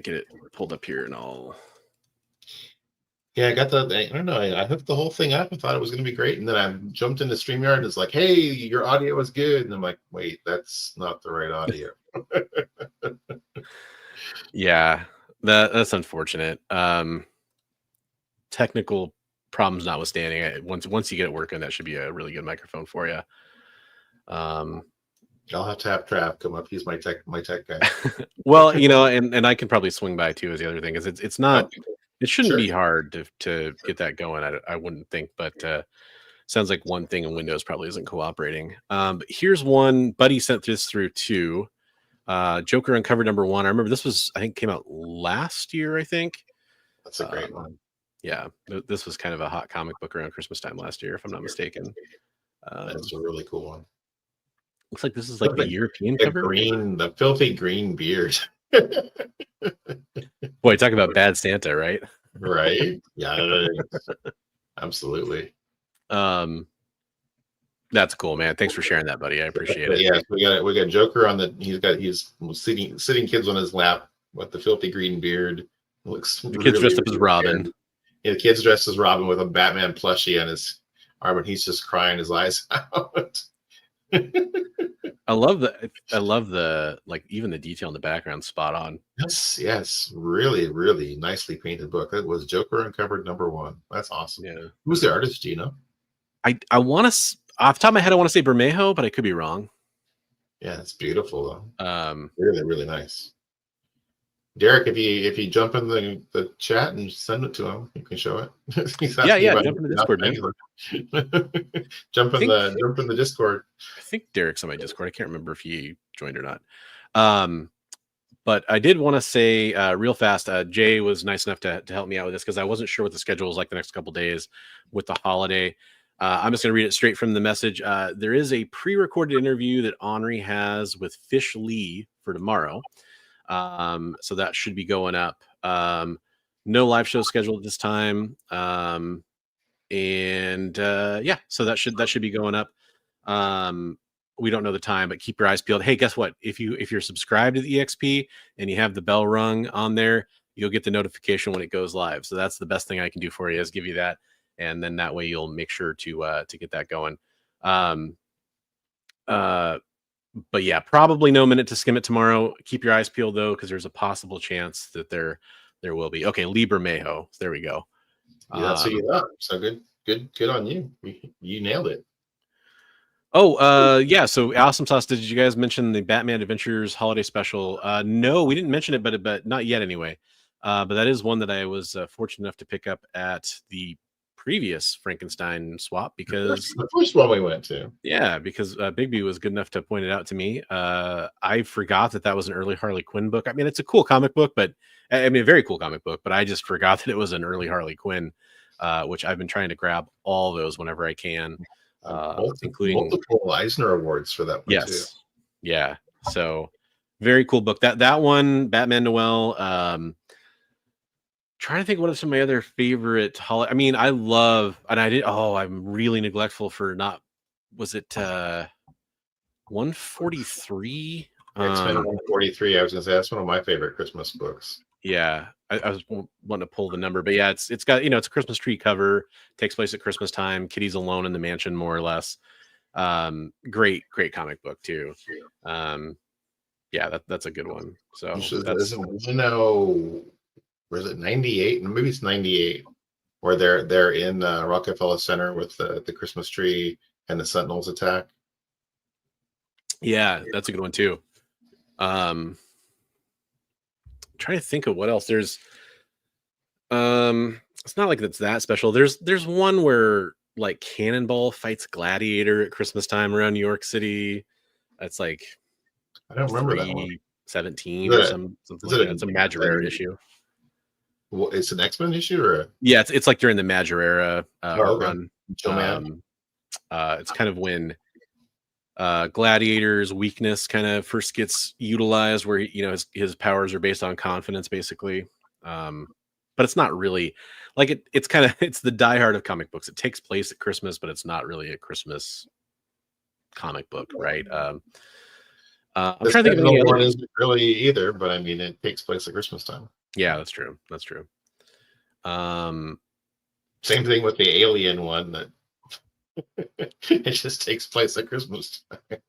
it pulled up here, and I'll. Yeah, I got I don't know. I hooked the whole thing up and thought it was going to be great, and then I jumped into StreamYard and it's like, "Hey, your audio is good," and I'm like, "Wait, that's not the right audio." Yeah, that's unfortunate. Technical problems notwithstanding, once you get it working, that should be a really good microphone for you. I'll have to have Trav come up. He's my tech guy. Well, and I can probably swing by too. Is the other thing is it's not. It shouldn't be hard to get that going. I wouldn't think, but sounds like one thing in Windows probably isn't cooperating. But here's one. Buddy sent this through too. Joker Uncovered #1. I remember this was, I think, came out last year. I think that's a great one. Yeah, this was kind of a hot comic book around Christmas time last year, if I'm not mistaken. That's a really cool one. Looks like this is the European cover. The filthy green beard. Boy, talk about bad Santa, right? Right? Yeah, absolutely. That's cool, man. Thanks for sharing that, buddy. I appreciate But it. yeah, we got Joker on the. He's sitting kids on his lap with the filthy green beard. Looks The kid's dressed up as really Robin. weird. Yeah, the kid's dressed as Robin with a Batman plushie on his arm, and he's just crying his eyes out. I love the like even the detail in the background spot on. Yes, really, really nicely painted book. That was Joker Uncovered #1. That's awesome. Yeah. Who's the artist? Do you know? I want to off the top of my head I want to say Bermejo, but I could be wrong. Yeah, it's beautiful though. Really, really nice. Derek, if you jump in the chat and send it to him, you can show it. Yeah, jump in the Discord, man. jump in the Discord. I think Derek's on my Discord. I can't remember if he joined or not. But I did want to say real fast, Jay was nice enough to help me out with this because I wasn't sure what the schedule was like the next couple days with the holiday. I'm just going to read it straight from the message. There is a pre-recorded interview that Henri has with Fish Lee for tomorrow. So that should be going up. No live show scheduled at this time. Yeah, so that should be going up. We don't know the time, but keep your eyes peeled. Hey, guess what? If you're subscribed to the EXP and you have the bell rung on there, you'll get the notification when it goes live. So that's the best thing I can do for you is give you that. And then that way you'll make sure to get that going. But yeah, probably no Minute to Skim It tomorrow. Keep your eyes peeled though, because there's a possible chance that there will be. Okay, Lee Bermejo. There we go. Yeah, that's what you got. So good on you. You nailed it. Oh, yeah. So Awesome Sauce, did you guys mention the Batman Adventures holiday special? No, we didn't mention it, but not yet anyway. But that is one that I was fortunate enough to pick up at the previous Frankenstein swap because the first one we went to. Yeah, because Bigby was good enough to point it out to me. I forgot that was an early Harley Quinn book. I mean, it's a cool comic book, but I mean, a very cool comic book, but I just forgot that it was an early Harley Quinn, which I've been trying to grab all those whenever I can, including multiple Eisner Awards for that book. Yes. Too. Yeah. So very cool book. That one, Batman Noel, trying to think what are some of my other favorite holiday. I mean, I love, and I did. Oh, I'm really neglectful for not. Was it 143? X-Men 143. I was gonna say that's one of my favorite Christmas books. Yeah, I was wanting to pull the number, but yeah, it's got it's a Christmas tree cover. Takes place at Christmas time. Kitty's alone in the mansion, more or less. Great comic book too. Yeah, that's a good one. So that's was it 98? Maybe it's 98, where they're in Rockefeller Center with the Christmas tree and the Sentinels attack. Yeah, that's a good one too. Trying to think of what else. There's it's not like it's that special. There's one where like Cannonball fights Gladiator at Christmas time around New York City. That's like I don't remember that one. 17 or something like that. It's a Majorera issue. Well, it's an X-Men issue, or yeah, it's like during the Majorera run. Man. It's kind of when Gladiator's weakness kind of first gets utilized, where his powers are based on confidence, basically. But it's not really like it's kind of it's the diehard of comic books. It takes place at Christmas, but it's not really a Christmas comic book, right? I'm trying to think of any other. Isn't really either, but I mean, it takes place at Christmas time. Yeah, that's true. Same thing with the Alien one that it just takes place at Christmas time.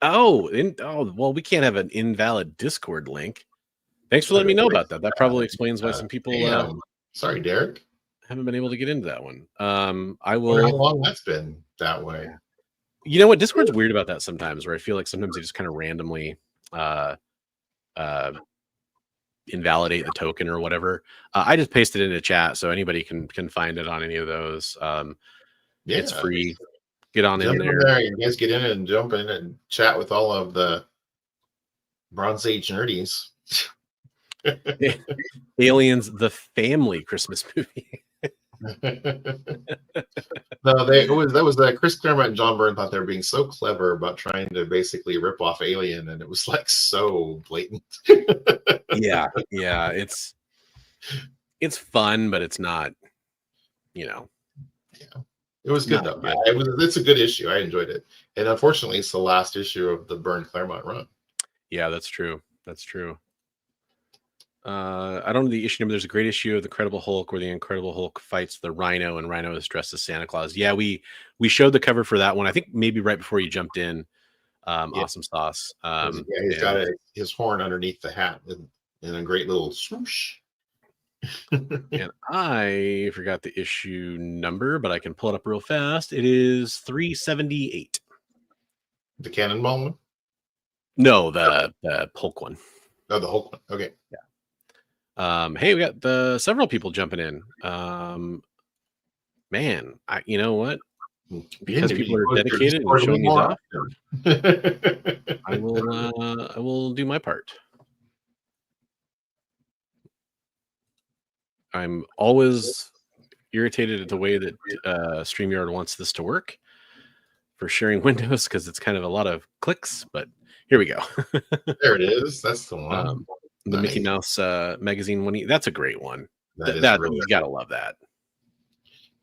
Well, we can't have an invalid Discord link. Thanks for letting me know about that. That probably explains why some people sorry, Derek, haven't been able to get into that one. I will. How long that's been that way? You know what? Discord's weird about that sometimes, where I feel like sometimes they just kind of randomly invalidate the token or whatever. I just pasted it in the chat, so anybody can find it on any of those. It's free. Get on in there. You guys get in and jump in and chat with all of the Bronze Age nerdies. Aliens, the family Christmas movie. No, that was Chris Claremont and John Byrne thought they were being so clever about trying to basically rip off Alien, and it was like so blatant. yeah, it's It's fun, but it's not, you know. Yeah. It was good, though. It's a good issue. I enjoyed it. And unfortunately, it's the last issue of the Byrne Claremont run. Yeah, that's true. That's true. I don't know the issue number. There's a great issue of the Incredible Hulk where the Incredible Hulk fights the Rhino, and Rhino is dressed as Santa Claus. Yeah, we showed the cover for that one. I think maybe right before you jumped in. Awesome sauce. He's got his horn underneath the hat in a great little swoosh. And I forgot the issue number, but I can pull it up real fast. It is 378. The Cannonball one? No, the Hulk one. Oh, the Hulk one. Okay. Yeah. Hey, we got several people jumping in. Man, you know what? Because people are dedicated and showing these off, I will do my part. I'm always irritated at the way that StreamYard wants this to work for sharing windows because it's kind of a lot of clicks, but here we go. There it is. That's the one. The nice. Mickey Mouse magazine one. That's a great one. Really you gotta love that.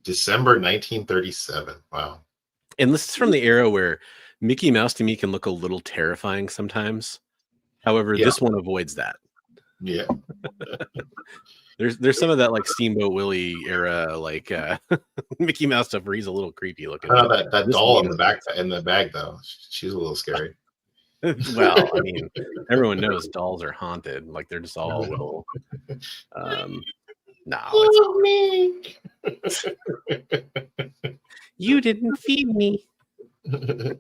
December 1937. Wow. And this is from the era where Mickey Mouse to me can look a little terrifying sometimes. However, this one avoids that. Yeah. There's some of that like Steamboat Willie era, like Mickey Mouse stuff where he's a little creepy looking. That doll in the bag though, she's a little scary. Well, I mean, everyone knows dolls are haunted. Like they're just all little. No, me. You didn't feed me. No,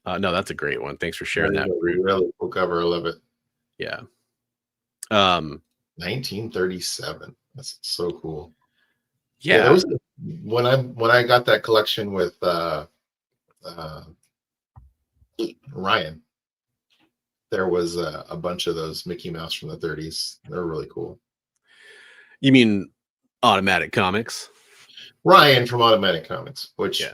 that's a great one. Thanks for sharing that. Really cool cover. I love it. Yeah. 1937. That's so cool. Yeah. That was when I got that collection with Ryan. There was a bunch of those Mickey Mouse from the 30s. They're really cool. You mean Automatic Comics? Ryan from Automatic Comics, which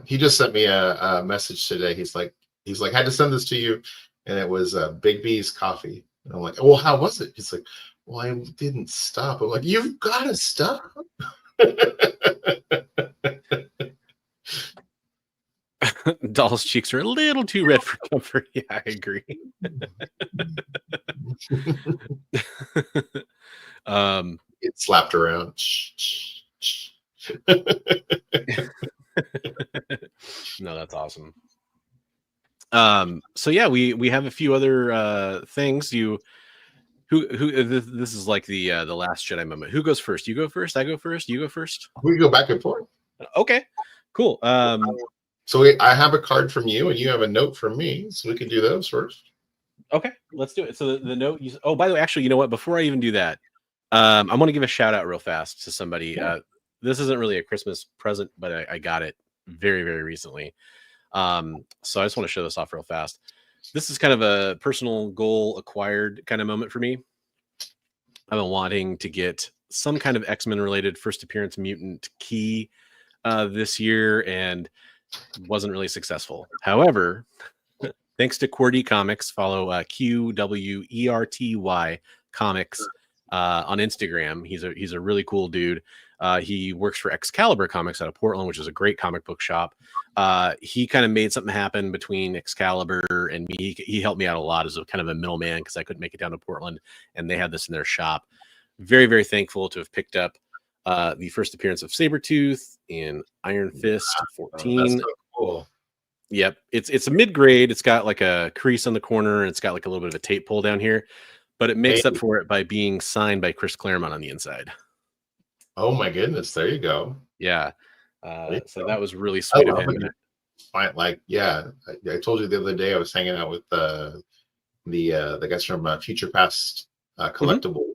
he just sent me a message today. He's like, I had to send this to you, and it was Big B's coffee. And I'm like, well, how was it? He's like, well, I didn't stop. I'm like, you've got to stop. Doll's cheeks are a little too red for comfort. Yeah, I agree. It slapped around. No, that's awesome. So yeah, we have a few other things. This is like the Last Jedi moment. Who goes first? You go first. I go first. You go first. We go back and forth. Okay, cool. So I have a card from you, and you have a note from me. So we can do those first. Okay, let's do it. So the note. Oh, by the way, actually, you know what? Before I even do that, I want to give a shout out real fast to somebody. Yeah. This isn't really a Christmas present, but I got it very, very recently. So I just want to show this off real fast. This is kind of a personal goal acquired kind of moment for me. I've been wanting to get some kind of X-Men related first appearance mutant key this year and wasn't really successful. However, thanks to QWERTY Comics, follow QWERTY Comics on Instagram. He's a really cool dude. He works for Excalibur Comics out of Portland, which is a great comic book shop. He kind of made something happen between Excalibur and me. He helped me out a lot as a kind of a middleman because I couldn't make it down to Portland, and they had this in their shop. Very, very thankful to have picked up the first appearance of Sabretooth in Iron Fist 14. That's so cool. Yep. It's a mid-grade. It's got like a crease on the corner, and it's got like a little bit of a tape pull down here, but it makes up for it by being signed by Chris Claremont on the inside. Oh my goodness. There you go. Yeah. So that was really sweet of him. I told you the other day I was hanging out with the guys from Future Past Collectibles,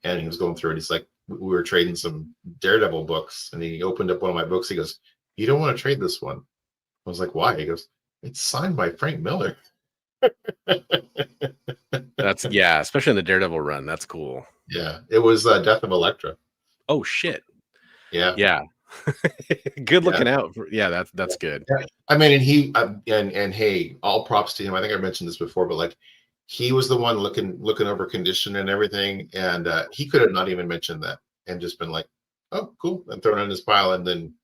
and he was going through it. He's like, we were trading some Daredevil books, and he opened up one of my books. He goes, "You don't want to trade this one?" I was like, "Why?" He goes, "It's signed by Frank Miller." That's especially in the Daredevil run. That's cool. Yeah, it was Death of Elektra. Oh shit. Yeah. Good looking out. That's good. Yeah. I mean, and he and hey, all props to him. I think I mentioned this before, but like he was the one looking over condition and everything, and he could have not even mentioned that and just been like, "Oh, cool," and thrown it in his pile, and then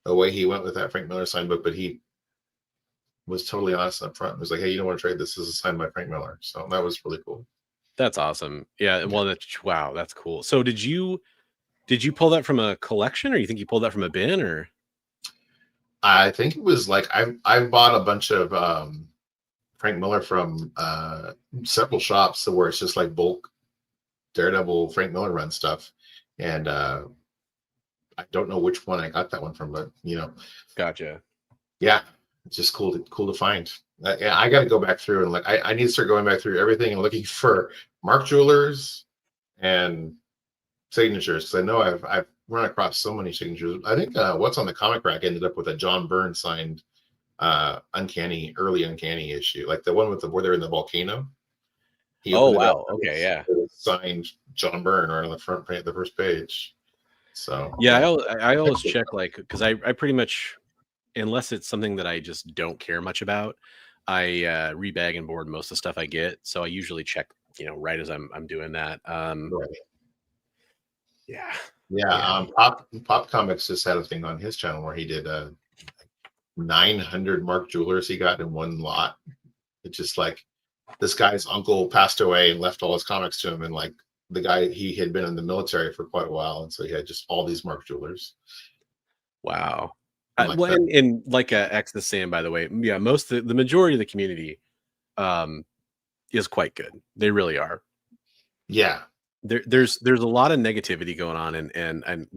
away he went with that Frank Miller signed book. But he was totally honest up front. He was like, "Hey, you don't want to trade this? This is signed by Frank Miller." So that was really cool. That's awesome. Yeah. Well, wow, that's cool. So did you pull that from a collection, or you think you pulled that from a bin, or? I think it was like I bought a bunch of Frank Miller from several shops where it's just like bulk Daredevil Frank Miller run stuff, and I don't know which one I got that one from, but Gotcha. Yeah, it's just cool to find. I got to go back through and I need to start going back through everything and looking for Mark Jewelers and signatures, because I know I've run across so many signatures. I think What's on the Comic Rack ended up with a John Byrne signed early uncanny issue, like the one with where they're in the volcano. Oh wow, okay, yeah. Signed John Byrne right on the front page, the first page. So yeah, I always check, like, because I pretty much, unless it's something that I just don't care much about, I rebag and board most of the stuff I get. So I usually check, right as I'm doing that. right. Yeah. Pop Comics just had a thing on his channel where he did 900 Mark Jewelers he got in one lot. It's just like this guy's uncle passed away and left all his comics to him, and like the guy, he had been in the military for quite a while, and so he had just all these Mark Jewelers. Wow. And like X is saying, by the way, yeah, the majority of the community is quite good. They really are. Yeah. There's a lot of negativity going on, and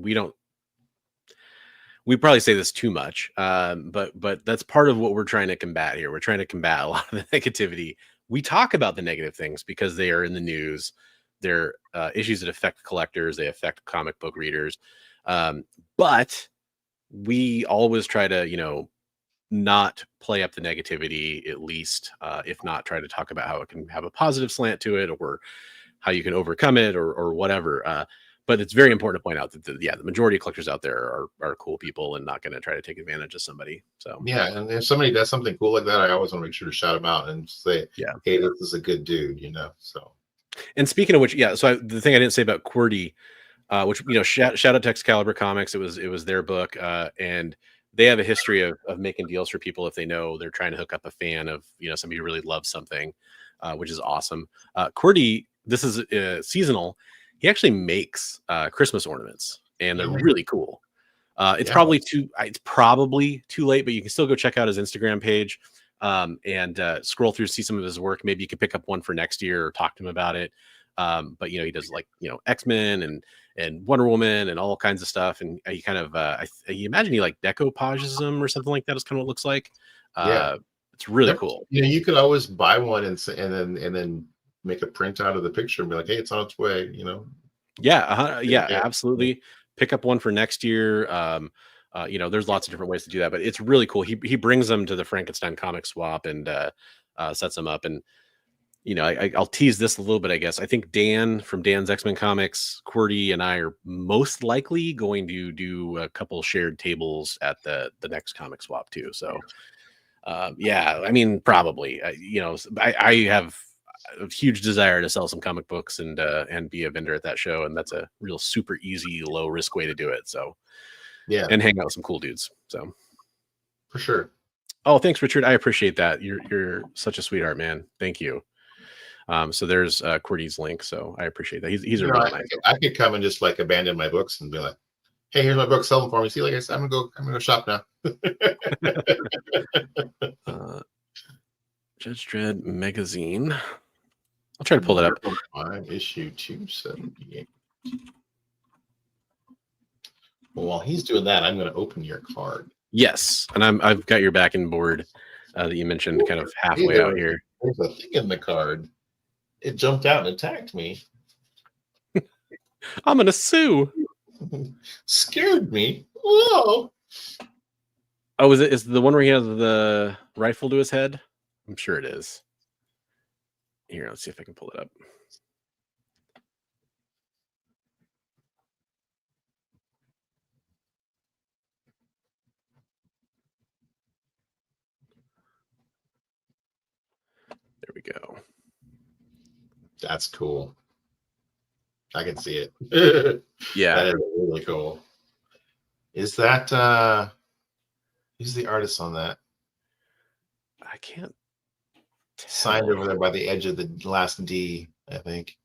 we probably say this too much, but that's part of what we're trying to combat here. We're trying to combat a lot of the negativity. We talk about the negative things because they are in the news. They're issues that affect collectors. They affect comic book readers. But we always try to, not play up the negativity, at least, if not try to talk about how it can have a positive slant to it, or how you can overcome it, or whatever. But it's very important to point out that the majority of collectors out there are cool people and not going to try to take advantage of somebody. So yeah, and if somebody does something cool like that, I always want to make sure to shout them out and say, "Hey, this is a good dude," So. And speaking of which, so the thing I didn't say about QWERTY, which shout out to Excalibur Comics, it was their book, and they have a history of making deals for people if they know they're trying to hook up a fan of somebody who really loves something, which is awesome. QWERTY, this is seasonal. He actually makes Christmas ornaments, and they're really cool. It's probably too late, but you can still go check out his Instagram page and scroll through, see some of his work. Maybe you could pick up one for next year or talk to him about it. But he does like X-Men and Wonder Woman and all kinds of stuff. And he kind of I imagine he like decoupages them or something like that. Is kind of what it looks like. It's really cool. You could always buy one and then make a print out of the picture and be like, "Hey, it's on its way." Absolutely. Pick up one for next year. There's lots of different ways to do that, but it's really cool. He brings them to the Frankenstein comic swap and sets them up. And I'll tease this a little bit, I guess. I think Dan from Dan's X-Men Comics, QWERTY, and I are most likely going to do a couple shared tables at the next comic swap too. So probably. I have a huge desire to sell some comic books and be a vendor at that show, and that's a real super easy, low risk way to do it. So and hang out with some cool dudes. So for sure. Oh, thanks, Richard. I appreciate that. You're such a sweetheart, man. Thank you. So there's QWERTY's link. So I appreciate that. He's a really nice. I could come and just like abandon my books and be like, "Hey, here's my book. Sell them for me." See, like I said, I'm gonna go shop now. Judge Dredd magazine. I'll try to pull that up. Issue 278. Well, while he's doing that, I'm going to open your card. Yes, and I've got your backing board that you mentioned, kind of halfway out here. There's a thing in the card. It jumped out and attacked me. I'm gonna sue. Scared me. Whoa. Oh, is the one where he has the rifle to his head? I'm sure it is. Here, let's see if I can pull it up. There we go. That's cool. I can see it. Yeah. That is really cool. Is that who's the artist on that? I can't Signed tell. over there by the edge of the last D, I think.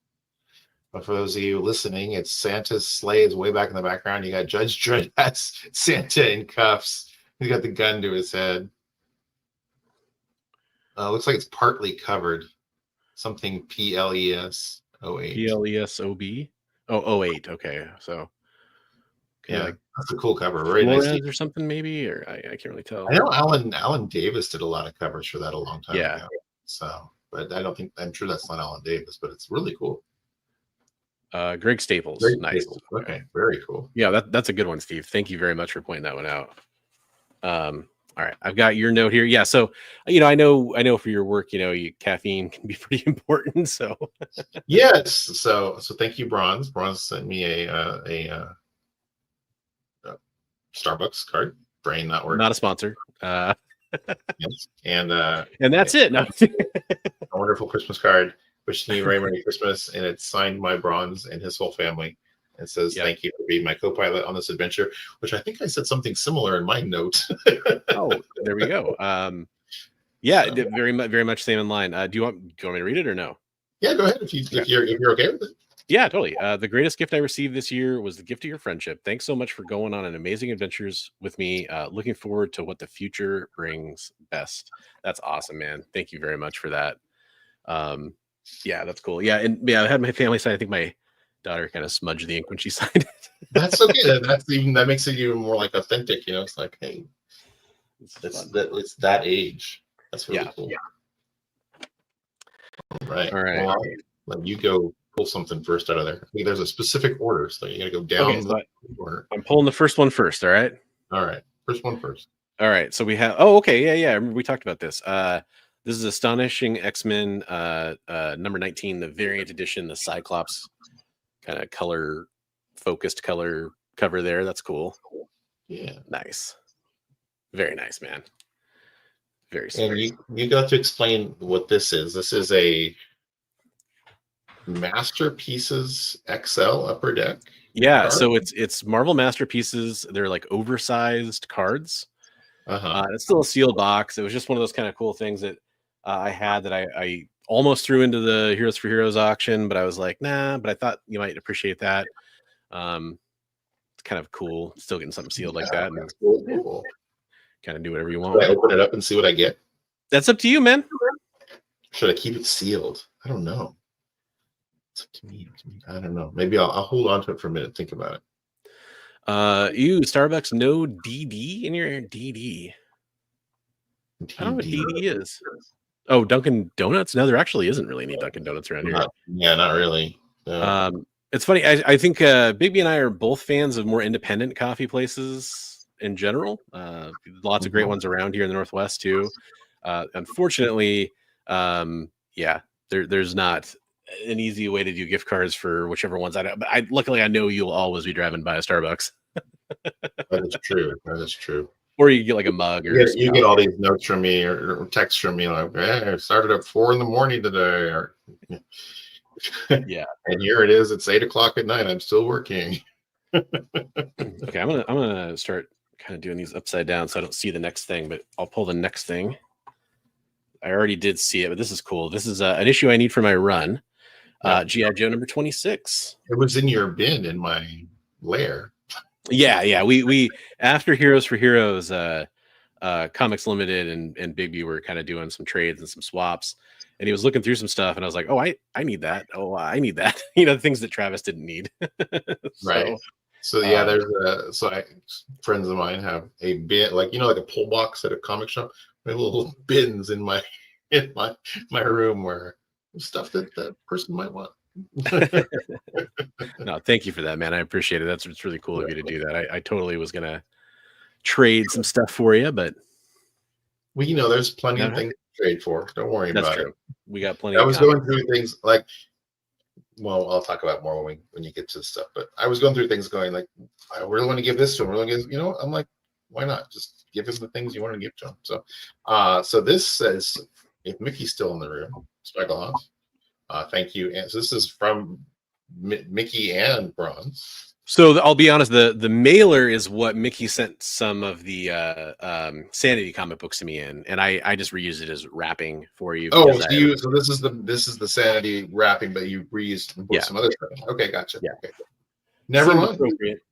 But for those of you listening, it's Santa's sleigh is way back in the background. You got Judge Dredd has Santa in cuffs. He's got the gun to his head. Looks like it's partly covered. Something PLES 08. PLESOB? Oh, 08. Okay. So Yeah, like that's a cool cover. Very nice. Flores or something, maybe, or I can't really tell. I know Alan Davis did a lot of covers for that a long time Yeah. ago. So, but I'm sure that's not Alan Davis, but it's really cool. Greg Staples. Nice. Staples. Okay, very cool. Yeah, that's a good one, Steve. Thank you very much for pointing that one out. All right, I've got your note here. Yeah, so I know for your work, caffeine can be pretty important. So yes, so thank you, Bronze. Bronze sent me a Starbucks card. Brain not working. Not a sponsor. Yes. And that's it. No. A wonderful Christmas card. Wishing you a very Merry Christmas, and it's signed by Bronze and his whole family. It says, "Thank you for being my co-pilot on this adventure," which I think I said something similar in my note. Oh, there we go. Yeah, very much same in line. Do you want me to read it or no? Yeah, go ahead if you're okay with it. Yeah, totally. The greatest gift I received this year was the gift of your friendship. Thanks so much for going on an amazing adventures with me. Looking forward to what the future brings best. That's awesome, man. Thank you very much for that. Yeah, that's cool. Yeah, and I had my family sign. I think my daughter kind of smudged the ink when she signed it. That's okay. That makes it even more like authentic. It's like, hey, it's that age. That's really cool. Yeah. Right. All right. Well, let you go pull something first out of there. I think there's a specific order, so you got to go down the order. I'm pulling the first one first. All right. All right. First one first. All right. So we have. Oh, okay. Yeah. We talked about this. This is Astonishing X-Men number 19, the variant edition, the Cyclops kind of focused color cover there. That's cool. Yeah. Nice. Very nice, man. Very sweet. And you got to explain what this is. This is a Masterpieces XL Upper Deck. Yeah, card? So it's Marvel Masterpieces. They're like oversized cards. It's still a sealed box. It was just one of those kind of cool things that I had that I almost threw into the Heroes for Heroes auction, but I was like, nah, but I thought you might appreciate that. It's kind of cool. Still getting something sealed like that. And cool. Kind of do whatever you want. Should I open it up and see what I get? That's up to you, man. Should I keep it sealed? I don't know. It's up to me. I don't know. Maybe I'll hold on to it for a minute. Think about it. Starbucks, no DD in your DD. I don't know what DD is. Oh, Dunkin' Donuts? No, there actually isn't really any Dunkin' Donuts around here. Not really. No. It's funny. I think Bigby and I are both fans of more independent coffee places in general. Lots of great ones around here in the Northwest too. Unfortunately, there's not an easy way to do gift cards for whichever ones I don't. But luckily I know you'll always be driving by a Starbucks. That is true. That is true. Or you get like a mug, or you get all these notes from me or texts from me like, "Hey, I started at 4 a.m. today." Or, yeah, and here it is. It's 8 o'clock at night. I'm still working. Okay, I'm gonna start kind of doing these upside down so I don't see the next thing. But I'll pull the next thing. I already did see it, but this is cool. This is an issue I need for my run. G.I. Joe number 26. It was in your bin in my lair. Yeah. We after Heroes for Heroes, Comics Limited and Bigby were kind of doing some trades and some swaps, and he was looking through some stuff, and I was like, "Oh, I need that. Oh, I need that." Things that Travis didn't need. Right. So yeah, there's friends of mine have a bin, like a pull box at a comic shop. They have little bins in my room where stuff that person might want. No, thank you for that, man. I appreciate it. It's really cool of you to do that. I totally was gonna trade some stuff for you, but there's plenty of things to trade for. Don't worry about it. We got plenty. I was going through things like, well, I'll talk about more when you get to the stuff. But I was going through things going like, I really want to give this to him. I'm like, why not? Just give him the things you want to give to him. So, so this says, if Mickey's still in the room, Specklehawks, Thank you. And so this is from Mickey and Bronze. So I'll be honest, the mailer is what Mickey sent some of the Sanity comic books to me in, and I just reused it as wrapping for you. Oh, so this is the Sanity wrapping, but you reused some other stuff. Okay, gotcha. Yeah. Okay. Never Seems mind. appropriate.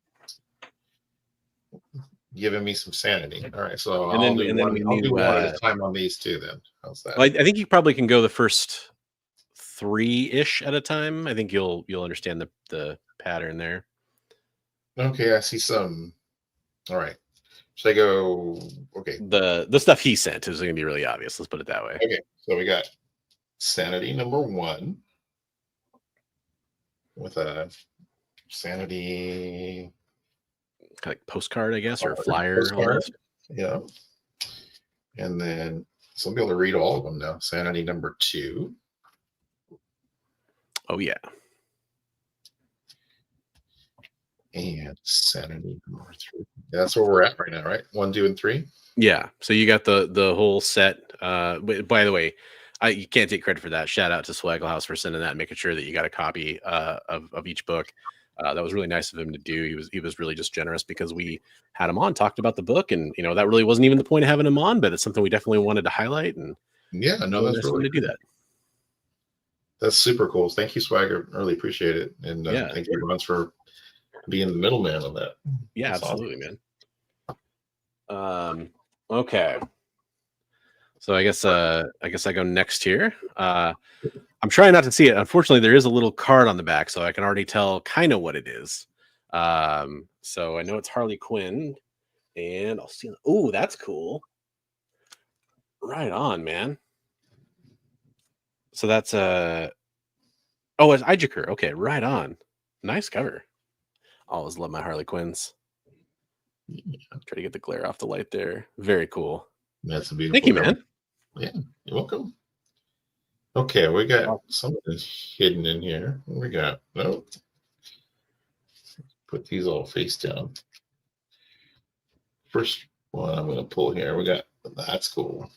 Giving me some sanity. All right, so And I'll then do one at a time on these two then. How's that? Well, I think you probably can go the first 3-ish at a time. I think you'll understand the pattern there. Okay, I see some. All right. Should I go? Okay. The stuff he sent is going to be really obvious. Let's put it that way. Okay, so we got Sanity number 1 with a Sanity kind of like postcard, I guess, or a flyer. Postcard. Yeah. And then so I'll be able to read all of them now. Sanity number 2. Oh yeah. And Sanity number 3. Yeah, that's where we're at right now, right? 1, 2, and 3. Yeah. So you got the whole set. By the way, you can't take credit for that. Shout out to Swaggle House for sending that and making sure that you got a copy of each book. That was really nice of him to do. He was really just generous because we had him on, talked about the book, and that really wasn't even the point of having him on, but it's something we definitely wanted to highlight. And yeah, no, that's really to do that. That's super cool. Thank you, Swagger. Really appreciate it, and thank you, everyone, for being the middleman on that. Yeah, that's absolutely, awesome. Man. Okay. So I guess I go next here. I'm trying not to see it. Unfortunately, there is a little card on the back, so I can already tell kind of what it is. So I know it's Harley Quinn, and I'll see. Oh, that's cool. Right on, man. So that's it's Ijaker. Okay, right on. Nice cover. Always love my Harley Quinns. Try to get the glare off the light there. Very cool. That's a beautiful. Thank you, man. Yeah, you're welcome. Okay, we got something hidden in here. What we got? No. Put these all face down. First one I'm going to pull here. We got, that's cool.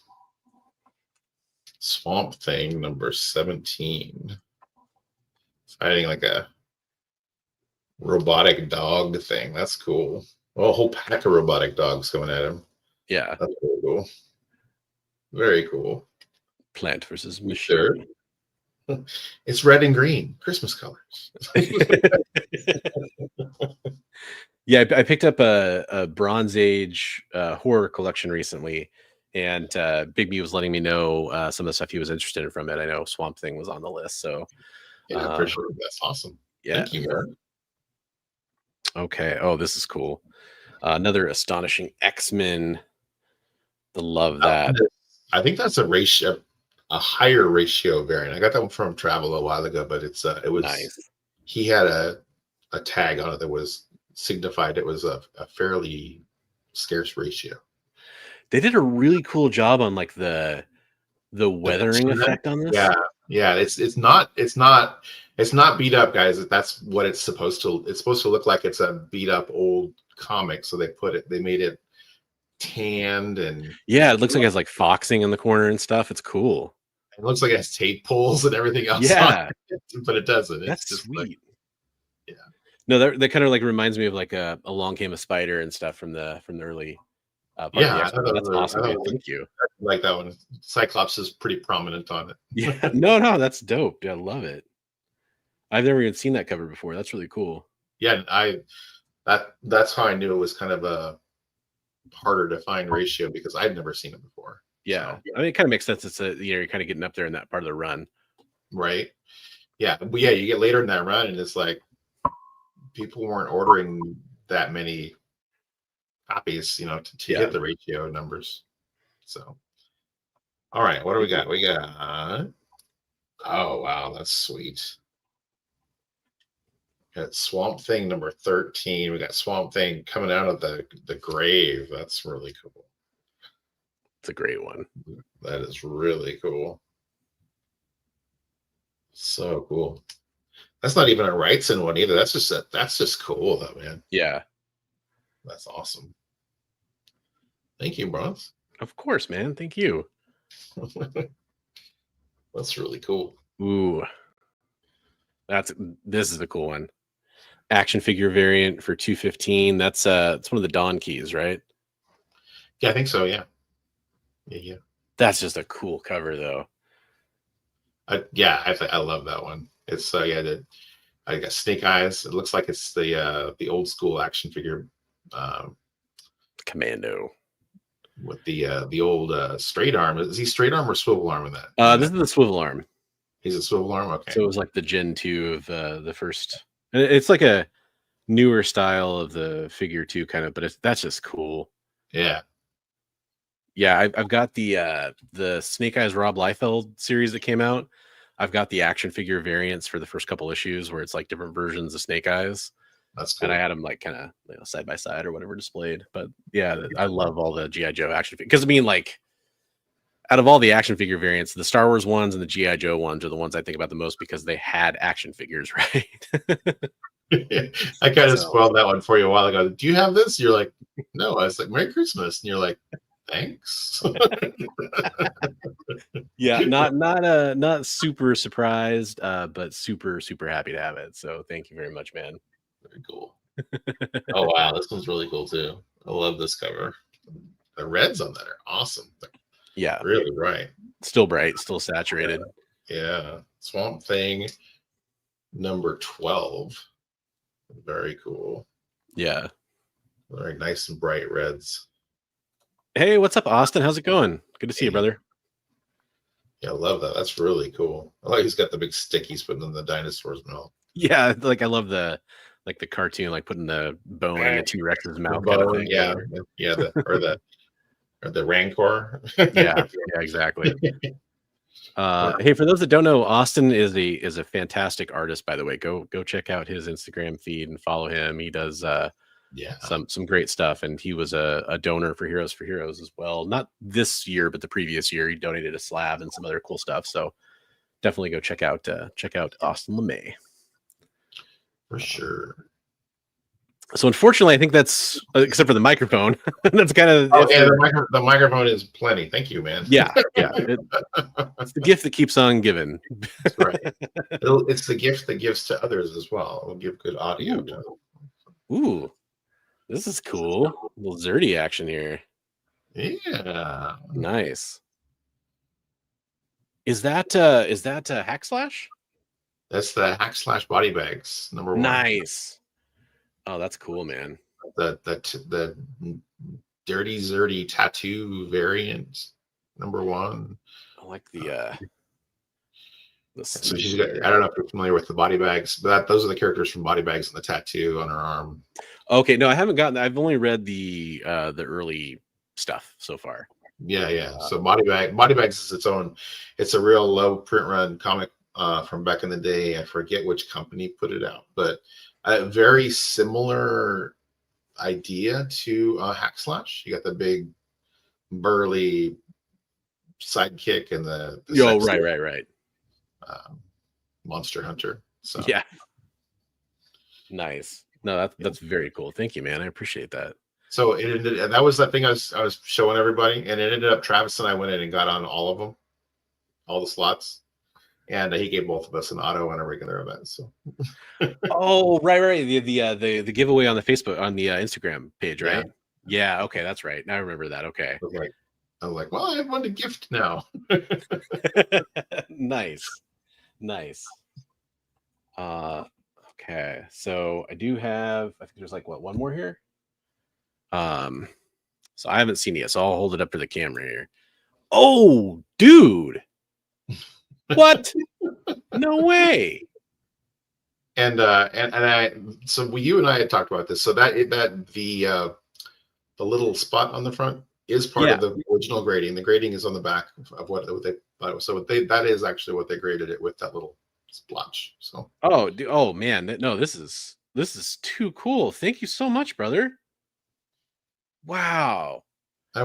Swamp Thing number 17. Fighting like a robotic dog thing. That's cool. Well, a whole pack of robotic dogs coming at him. Yeah. That's really cool. Very cool. Plant versus machine. Sure. It's red and green. Christmas colors. Yeah, I picked up a Bronze Age horror collection recently, and Big B was letting me know some of the stuff he was interested in from it. I know Swamp Thing was on the list, so yeah, for sure. That's awesome. Yeah. Thank you, man. Okay. Oh, this is cool. Another astonishing X-Men. Love that. I think that's a higher ratio variant. I got that one from Travel a while ago, but it was nice. He had a tag on it that was signified it was a fairly scarce ratio. They did a really cool job on like the weathering effect on this. Yeah. It's not beat up, guys. That's what it's supposed to. It's supposed to look like it's a beat up old comic. So they made it tanned, and yeah, it looks like it has like foxing in the corner and stuff. It's cool. It looks like it has tape pulls and everything else. Yeah, but it doesn't. That's it's just sweet. Like, yeah. No, that kind of like reminds me of like a Along Came a Spider and stuff from the early. Yeah, that's awesome. Thank you. I like that one. Cyclops is pretty prominent on it. Yeah, no, that's dope. I love it. I've never even seen that cover before. That's really cool. Yeah, that's how I knew it was kind of a harder to find ratio, because I'd never seen it before. Yeah, so. I mean, it kind of makes sense. It's you're kind of getting up there in that part of the run, right? Yeah, but yeah, you get later in that run, and it's like people weren't ordering that many copies, to hit the ratio numbers. So, all right, what do we got? We got, oh wow, that's sweet. We got Swamp Thing number 13. We got Swamp Thing coming out of the grave. That's really cool. It's a great one. That is really cool. So cool. That's not even a Wrightson one either. That's just cool though, man. Yeah. That's awesome. Thank you, Bronze. Of course, man. Thank you. That's really cool. Ooh. This is a cool one. Action figure variant for 215. That's it's one of the Dawn keys, right? Yeah, I think so. Yeah. Yeah. That's just a cool cover, though. I love that one. It's I got Snake Eyes. It looks like it's the old school action figure Commando with the old straight arm. Is he straight arm or swivel arm in that? This is the swivel arm. He's a swivel arm. Okay. So it was like the Gen 2 of the first. And it's like a newer style of the figure too, kind of. But that's just cool. Yeah. Yeah, I've got the Snake Eyes Rob Liefeld series that came out. I've got the action figure variants for the first couple issues where it's like different versions of Snake Eyes. That's cool. And I had them like kind of side by side or whatever displayed. But yeah, I love all the G.I. Joe action figures. Because I mean, like, out of all the action figure variants, the Star Wars ones and the G.I. Joe ones are the ones I think about the most because they had action figures, right? I kind of spoiled that one for you a while ago. Do you have this? You're like, no. I was like, Merry Christmas. And you're like, thanks. Yeah, not super surprised, but super happy to have it. So thank you very much, man. Very cool. Oh wow, this one's really cool too. I love this cover. The reds on that are awesome. Yeah, really bright. Still bright, still saturated. Yeah. Swamp Thing number 12. Very cool. Yeah. Very nice and bright reds. Hey, what's up, Austin? How's it going? Good to see you, brother. Yeah, I love that. That's really cool. I like he's got the big stick he's putting in the dinosaur's mouth. Yeah, like I love the cartoon, like putting the bone in the T-Rex's mouth. Kind of thing. Yeah. Or the Rancor. yeah, exactly. Hey, for those that don't know, Austin is a fantastic artist, by the way. Go check out his Instagram feed and follow him. He does some great stuff, and he was a donor for Heroes for Heroes as well. Not this year, but the previous year, he donated a slab and some other cool stuff. So definitely go check out Austin LeMay for sure. So unfortunately, I think that's except for the microphone. That's kind of the microphone is plenty. Thank you, man. Yeah. It's the gift that keeps on giving. That's right. It's the gift that gives to others as well. It'll give good audio. Ooh, this is cool. A little Zerdy action here. Yeah. Nice. Is that Hack Slash? That's the Hack Slash body bags number 1. Nice. Oh, that's cool, man. The Dirty Zerdy tattoo variant number 1. I like the so she's got, I don't know if you're familiar with the body bags, but those are the characters from body bags and the tattoo on her arm. Okay, no, I haven't gotten. I've only read the early stuff so far. Yeah. So body bags is its own. It's a real low print run comic from back in the day. I forget which company put it out, but a very similar idea to Hack Slash. You got the big burly sidekick and the right. Monster Hunter. So yeah, nice. No, that's very cool. Thank you, man. I appreciate that. So that was that thing I was showing everybody, and it ended up Travis and I went in and got on all of them, all the slots, and he gave both of us an auto and a regular event. So oh right, the giveaway on the Facebook on the Instagram page, right? Yeah, okay, that's right. Now I remember that. Okay, I was like, well, I have one to gift now. Nice. Okay, so I do have. I think there's like one more here. So I haven't seen it yet, so I'll hold it up for the camera here. Oh, dude, what? No way. And so you and I had talked about this. So the little spot on the front is part of the original grading. The grading is on the back of what they thought it was. So that is actually what they graded it with, that little splotch. So oh man, no, this is too cool. Thank you so much, brother. Wow. I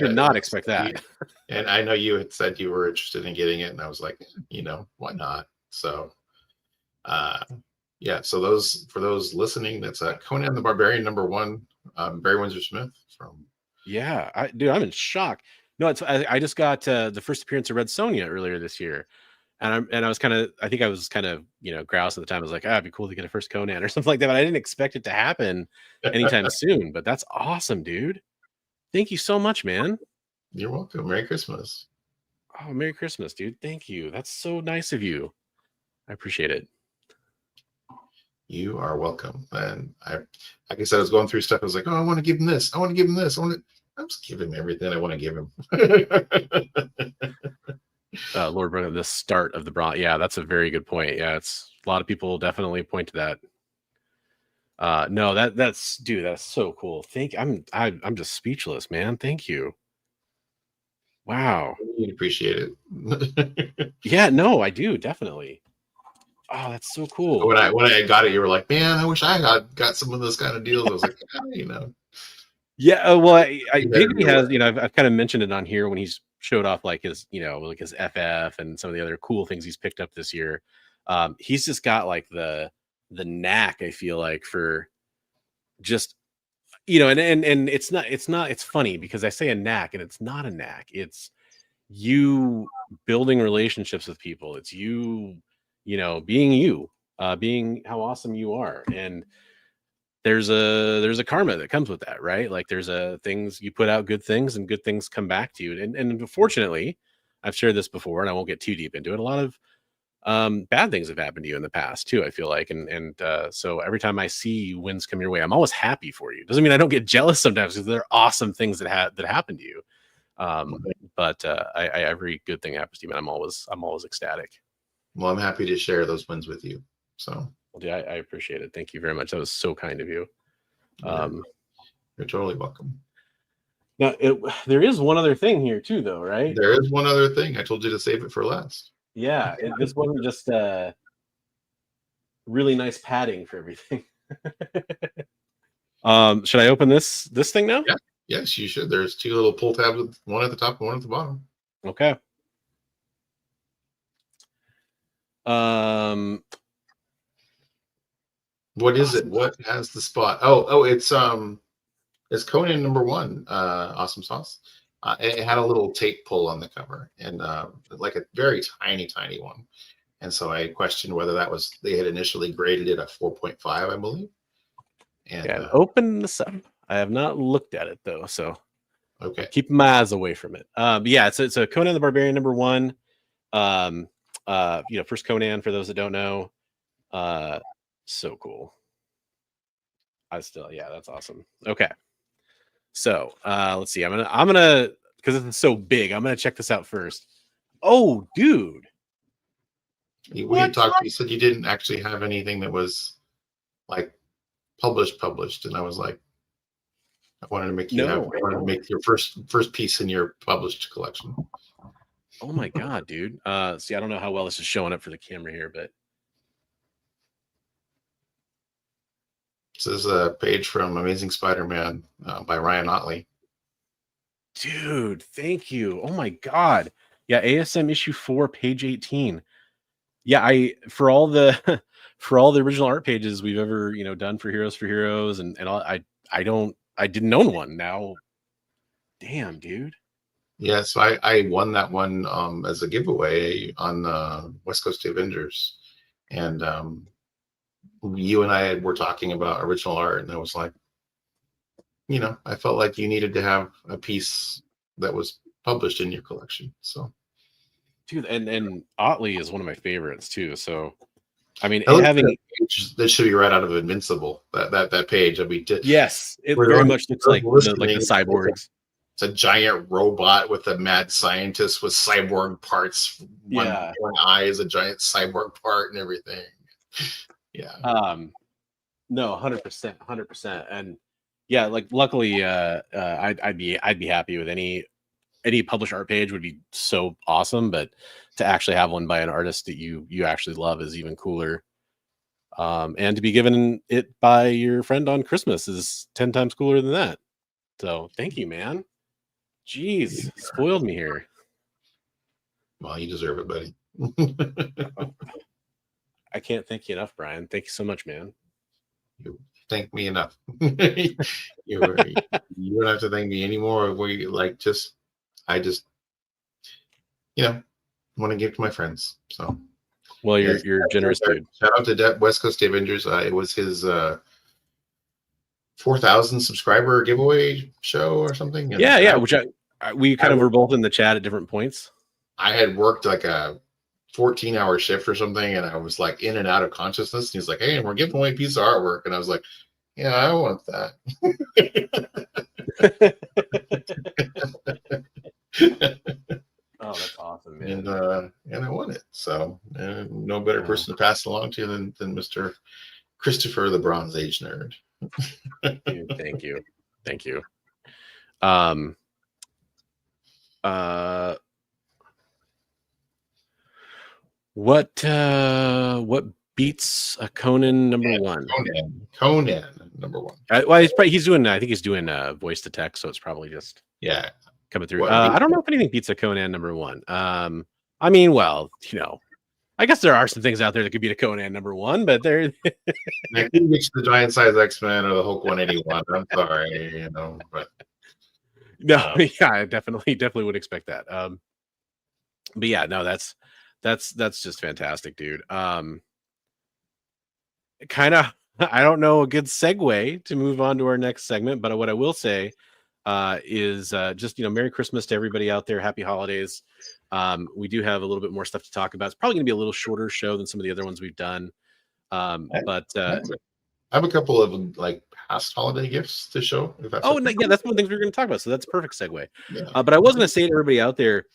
did not expect that. And I know you had said you were interested in getting it, and I was like, why not? So so those, for those listening, that's Conan the Barbarian number 1, Barry Windsor Smith from. Yeah, I'm in shock. No, I just got the first appearance of Red Sonja earlier this year, And I was kind of, I think I was kind of, grouse at the time. I was like, it'd be cool to get a first Conan or something like that. But I didn't expect it to happen anytime soon. But that's awesome, dude. Thank you so much, man. You're welcome. Merry Christmas. Oh, Merry Christmas, dude. Thank you. That's so nice of you. I appreciate it. You are welcome. And like I said, I was going through stuff. I was like, oh, I want to give him this. I want to give him this. I'm just giving him everything I want to give him. Lord Brother, the start of the Bronx. Yeah, that's a very good point. Yeah, it's a lot of people definitely point to that. No, that's dude, that's so cool. I'm just speechless, man. Thank you. Wow. You'd appreciate it. Yeah, no, I do definitely. Oh, that's so cool. When I got it, you were like, man, I wish I had got some of those kind of deals. I was like, Yeah, well, Digby has, I've kind of mentioned it on here when he's showed off like his, like his FF and some of the other cool things he's picked up this year. He's just got like the knack, I feel like, for just, and it's funny because I say a knack and it's not a knack. It's you building relationships with people. It's you, being being how awesome you are. And there's a karma that comes with that, right? Like there's things you put out, good things, and good things come back to you. And unfortunately, I've shared this before, and I won't get too deep into it. A lot of bad things have happened to you in the past too, I feel like, and so every time I see wins come your way, I'm always happy for you. Doesn't mean I don't get jealous sometimes, because there are awesome things that happen to you. But every good thing happens to you, and I'm always ecstatic. Well, I'm happy to share those wins with you. So. Yeah, I appreciate it. Thank you very much. That was so kind of you. You're totally welcome. Now, there is one other thing here too, though, right? There is one other thing. I told you to save it for last. Yeah, this wasn't just really nice padding for everything. Should I open this thing now? Yeah. Yes, you should. There's two little pull tabs, one at the top and one at the bottom. Okay. What is it? What has the spot? Oh, it's Conan #1, Awesome Sauce. It had a little tape pull on the cover, and like a very tiny one. And so I questioned whether they had initially graded it a 4.5, I believe. And yeah, open this up. I have not looked at it though, so okay, keep my eyes away from it. Yeah, it's a Conan the Barbarian #1. First Conan, for those that don't know. So cool. That's awesome. Okay. So let's see. I'm gonna because it's so big, I'm gonna check this out first. Oh, dude. You said you didn't actually have anything that was like published, and I was like, I wanted to make make your first piece in your published collection. Oh my god, dude. See, I don't know how well this is showing up for the camera here, but this is a page from Amazing Spider-Man by Ryan Otley. Dude, thank you. Oh my god. Yeah, ASM issue 4, page 18. Yeah, for all the original art pages we've ever done for Heroes and all, I didn't own one. Now, damn, dude. Yeah, so I won that one as a giveaway on West Coast Avengers, and you and I were talking about original art, and I was like, I felt like you needed to have a piece that was published in your collection. So, dude, and Otley is one of my favorites too. So, I mean, that should be right out of Invincible. That page. I mean, yes, it very much looks like the cyborgs. It's a giant robot with a mad scientist with cyborg parts. One eye is a giant cyborg part and everything. Yeah. No, 100%. And yeah, like luckily, I'd be happy with any published art page would be so awesome, but to actually have one by an artist that you actually love is even cooler. And to be given it by your friend on Christmas is 10 times cooler than that. So thank you, man. Jeez, spoiled me here. Well, you deserve it, buddy. I can't thank you enough, Brian. Thank you so much, man. You thank me enough. You don't have to thank me anymore. I just want to give to my friends. So, Well, yes, you're generous, dude. Shout out to West Coast Avengers. It was his 4,000 subscriber giveaway show or something. And Yeah. Which we kind of were both in the chat at different points. I had worked like a 14-hour shift or something, and I was like in and out of consciousness. And he's like, "Hey, and we're giving away a piece of artwork," and I was like, "Yeah, I want that." Oh, that's awesome, man. And I won it. So no better person to pass it along to than Mr. Christopher the Bronze Age Nerd. Dude, thank you. What beats a Conan number one? Conan number one. Well, he's doing. I think he's doing voice to text, so it's probably just coming through. I don't know if anything beats a Conan number one. I mean, well, I guess there are some things out there that could beat a Conan number one, but they're I think it's the Giant Size X-Men or the Hulk 181. I'm sorry, but no, yeah, I definitely would expect that. But yeah, no, that's just fantastic, dude. Kind of, I don't know a good segue to move on to our next segment, but what I will say is just Merry Christmas to everybody out there. Happy holidays. We do have a little bit more stuff to talk about. It's probably going to be a little shorter show than some of the other ones we've done. But I have a couple of like past holiday gifts to show. If that's that's one of the things we're going to talk about. So that's a perfect segue. Yeah. But I was going to say to everybody out there,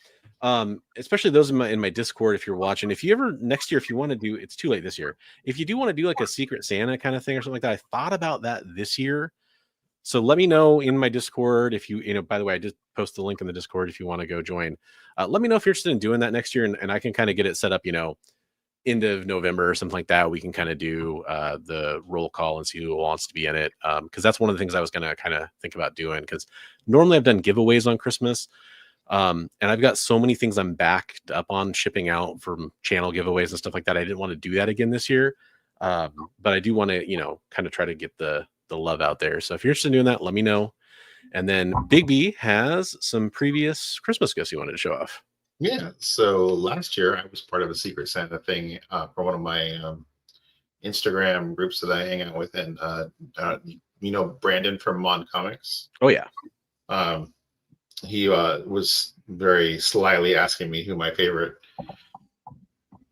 especially those in my Discord, if you're watching, if you ever next year, if you want to do, it's too late this year. If you do want to do like a Secret Santa kind of thing or something like that, I thought about that this year. So let me know in my Discord if by the way, I just post the link in the Discord if you want to go join. Let me know if you're interested in doing that next year, and I can kind of get it set up, end of November or something like that. We can kind of do the roll call and see who wants to be in it. Because that's one of the things I was going to kind of think about doing, because normally I've done giveaways on Christmas. And I've got so many things I'm backed up on shipping out from channel giveaways and stuff like that. I didn't want to do that again this year. But I do want to, kind of try to get the love out there. So if you're interested in doing that, let me know. And then Big B has some previous Christmas gifts he wanted to show off. Yeah. So last year I was part of a Secret Santa thing for one of my Instagram groups that I hang out with. And, Brandon from Mon Comics. Oh, yeah. He was very slyly asking me who my favorite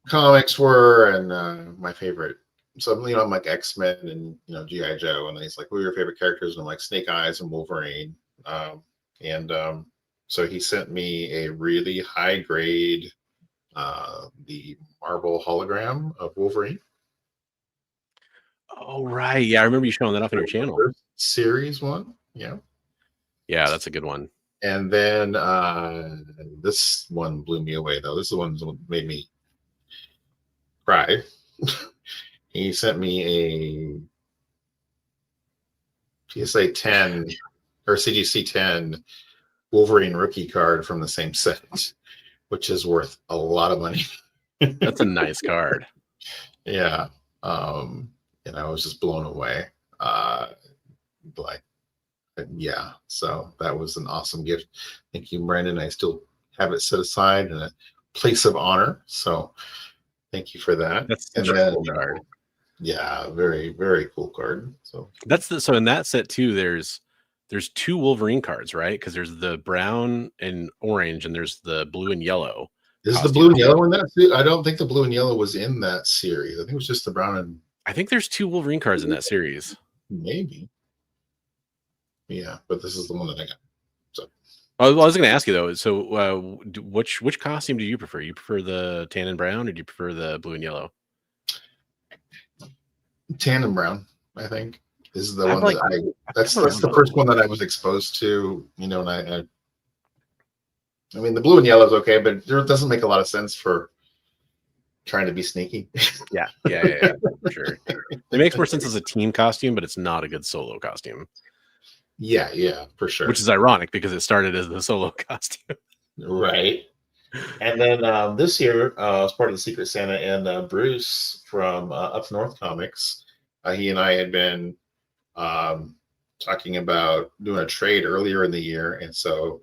comics were and my favorite. So, I'm like X-Men and, G.I. Joe. And he's like, who are your favorite characters? And I'm like Snake Eyes and Wolverine. So he sent me a really high grade, the Marvel hologram of Wolverine. Oh, right. Yeah, I remember you showing that off on your channel. Series one. Yeah. Yeah, that's a good one. And then this one blew me away, though. This is the one that made me cry. He sent me a PSA 10 or CGC 10 Wolverine rookie card from the same set, which is worth a lot of money. That's a nice card. Yeah. And I was just blown away. Yeah, so that was an awesome gift. Thank you, Brandon. I still have it set aside in a place of honor. So thank you for that. That's such a cool card. Yeah, very, very cool card. So so in that set too, there's two Wolverine cards, right? Because there's the brown and orange, and there's the blue and yellow. Is the blue and yellow in that? I don't think the blue and yellow was in that series. I think it was just the brown and. I think there's two Wolverine cards in that series. Maybe. Yeah, but this is the one that I got. So I was going to ask you though. So, which costume do you prefer? You prefer the tan and brown, or do you prefer the blue and yellow? Tan and brown, I think. This is the one that that's the first one that I was exposed to. And I mean, the blue and yellow is okay, but it doesn't make a lot of sense for trying to be sneaky. Yeah, for sure. It makes more sense as a team costume, but it's not a good solo costume. Yeah, for sure. Which is ironic because it started as the solo costume. Right. And then this year, as part of the Secret Santa, and Bruce from Up North Comics, he and I had been talking about doing a trade earlier in the year, and so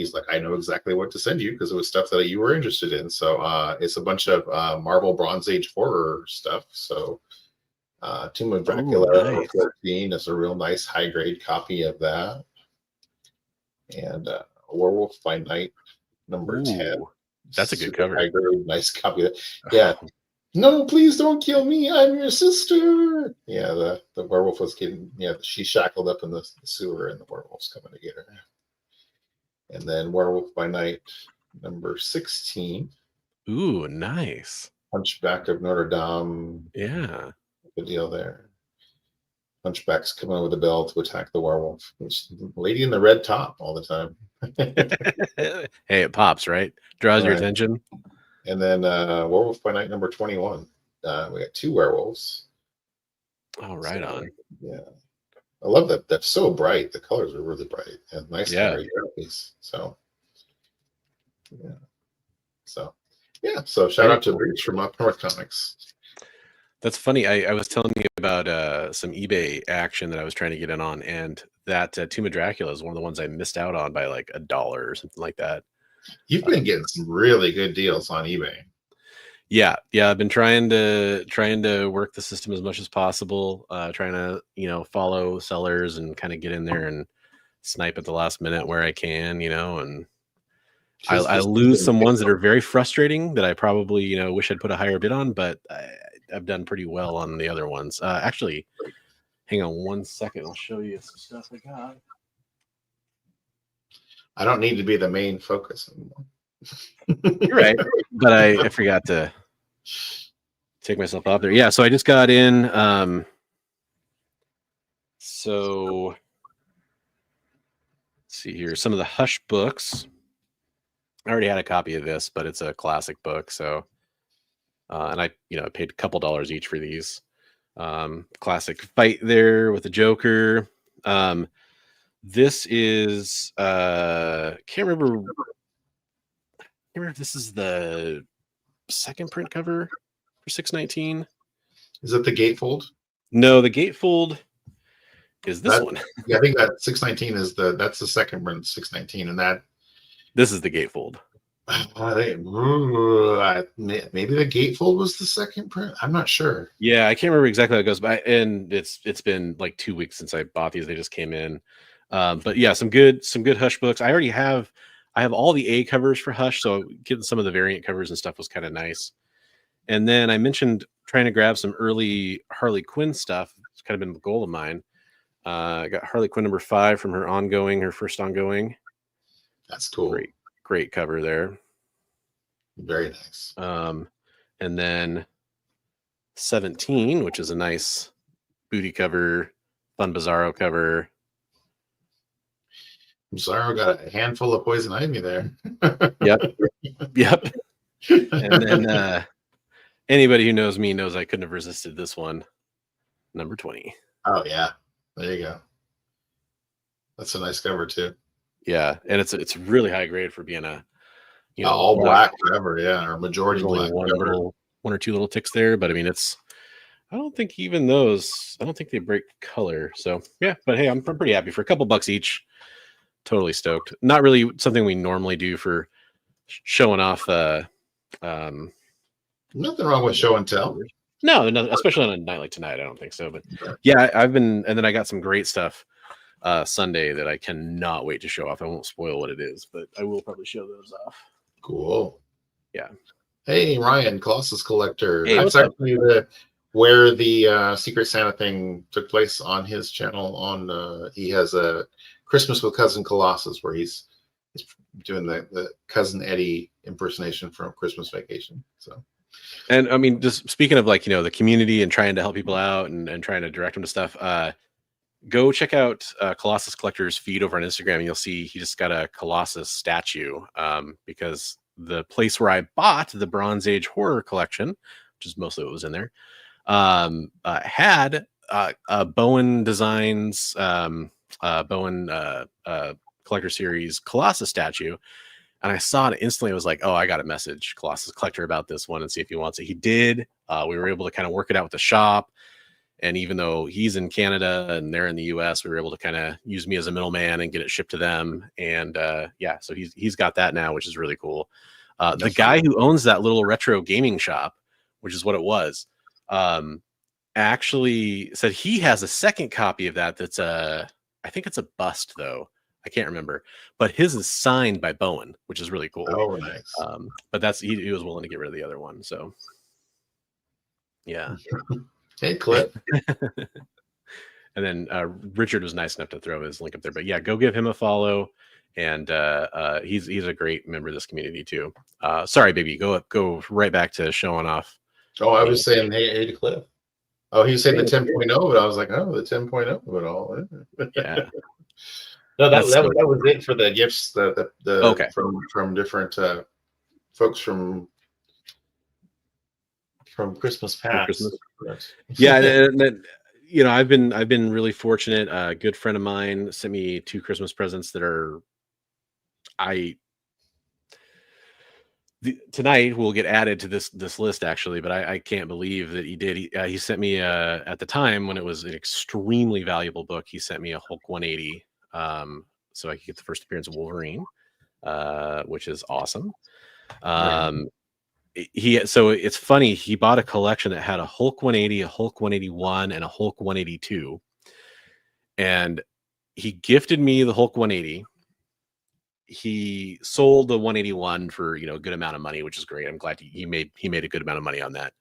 he's like, I know exactly what to send you because it was stuff that you were interested in. So it's a bunch of Marvel Bronze Age horror stuff. So Tomb of Dracula nice. 14 is a real nice high grade copy of that. And Werewolf by Night number 10. That's a good cover. High grade, nice copy of that. Yeah. No, please don't kill me. I'm your sister. Yeah, the werewolf was getting, she's shackled up in the sewer and the werewolf's coming to get her. And then Werewolf by Night number 16. Ooh, nice. Hunchback of Notre Dame. Yeah. Good deal there. Hunchback's coming with a bell to attack the werewolf. It's lady in the red top all the time. Hey, it pops, right? Draws your attention. And then Werewolf by Night number 21. We got 2 werewolves. Oh, right on. Yeah. I love that. That's so bright. The colors are really bright and nice. Yeah. Piece. So, yeah. So, yeah. So, shout out to Breach from Up North Comics. That's funny. I was telling you about some eBay action that I was trying to get in on, and that Tomb of Dracula is one of the ones I missed out on by like $1 or something like that. You've been getting some really good deals on eBay. Yeah. I've been trying to work the system as much as possible. Trying to follow sellers and kind of get in there and snipe at the last minute where I can. And I lose some ones that are very frustrating that I probably wish I'd put a higher bid on, but I've done pretty well on the other ones. Actually, hang on 1 second. I'll show you some stuff I got. I don't need to be the main focus anymore. You're right, but I forgot to take myself off there. Yeah, so I just got in. So let's see here. Some of the Hush books. I already had a copy of this, but it's a classic book. So, and I paid a couple dollars each for these. Classic fight there with the Joker. This is can't remember if this is the second print cover for 619. Is it the gatefold? No, the gatefold is this one. Yeah, I think that 619 is that's the second print 619, and this is the gatefold. Maybe the gatefold was the second print. I'm not sure. Yeah, I can't remember exactly how it goes, but and it's been like 2 weeks since I bought these. They just came in. But yeah, some good Hush books. I have all the A covers for Hush, so getting some of the variant covers and stuff was kind of nice. And then I mentioned trying to grab some early Harley Quinn stuff. It's kind of been the goal of mine. I got Harley Quinn number 5 from her first ongoing. That's cool. Great cover there. Very nice. And then 17, which is a nice booty cover, fun Bizarro cover. Bizarro got a handful of poison ivy there. Yep. And then anybody who knows me knows I couldn't have resisted this one. Number 20. Oh yeah. There you go. That's a nice cover too. Yeah, and it's really high grade for being a all black cover, yeah, or majority black. One or two little ticks there, but I mean I don't think even those, I don't think they break color. So yeah, but hey, I'm pretty happy for a couple bucks each. Totally stoked. Not really something we normally do for showing off. Nothing wrong with show and tell. No, especially on a night like tonight. I don't think so. But yeah, I've been, and then I got some great stuff Sunday that I cannot wait to show off. I won't spoil what it is, but I will probably show those off. Cool. Yeah. Hey, Ryan, Colossus Collector. Hey, that's actually where the Secret Santa thing took place on his channel. He has a Christmas with Cousin Colossus where he's doing the Cousin Eddie impersonation from Christmas Vacation. So. And I mean, just speaking of like, the community and trying to help people out and trying to direct them to stuff, go check out Colossus Collector's feed over on Instagram, and you'll see he just got a Colossus statue because the place where I bought the Bronze Age horror collection, which is mostly what was in there, had Bowen Designs, Bowen Collector Series Colossus statue. And I saw it instantly. I was like, oh, I got to message Colossus Collector about this one and see if he wants it. He did. We were able to kind of work it out with the shop. And even though he's in Canada and they're in the US, we were able to kind of use me as a middleman and get it shipped to them. And yeah, so he's got that now, which is really cool. The guy who owns that little retro gaming shop, which is what it was, actually said he has a second copy of that. That's I think it's a bust though. I can't remember, but his is signed by Bowen, which is really cool. Oh, nice. But that's he was willing to get rid of the other one. So yeah. Hey, Clip. And then Richard was nice enough to throw his link up there. But yeah, go give him a follow. And he's a great member of this community too. Sorry, baby, go right back to showing off. Oh, I was saying hey to Cliff. Oh, he was saying the 10.0, but I was like, oh, the 10.0 of it all. Yeah. No, that was it for the gifts. Okay. From different folks from Christmas past. Christmas. Yes. Yeah, and you know, I've been really fortunate. A good friend of mine sent me 2 Christmas presents that are tonight will get added to this list actually, but I can't believe that he did. He sent me at the time when it was an extremely valuable book. He sent me a Hulk 180, so I could get the first appearance of Wolverine, which is awesome. So it's funny. He bought a collection that had a Hulk 180, a Hulk 181, and a Hulk 182, and he gifted me the Hulk 180. He sold the 181 for a good amount of money, which is great. I'm glad he made a good amount of money on that.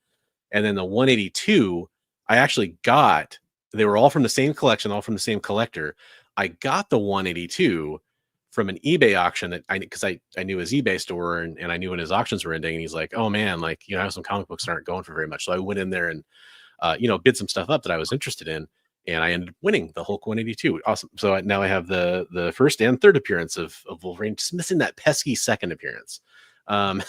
And then the 182, I actually got. They were all from the same collection, all from the same collector. I got the 182 from an eBay auction because I knew his eBay store and I knew when his auctions were ending. And he's like, "Oh man, I have some comic books that aren't going for very much." So I went in there and bid some stuff up that I was interested in. And I ended up winning the Hulk 182. Awesome. So now I have the first and third appearance of Wolverine, just missing that pesky second appearance. But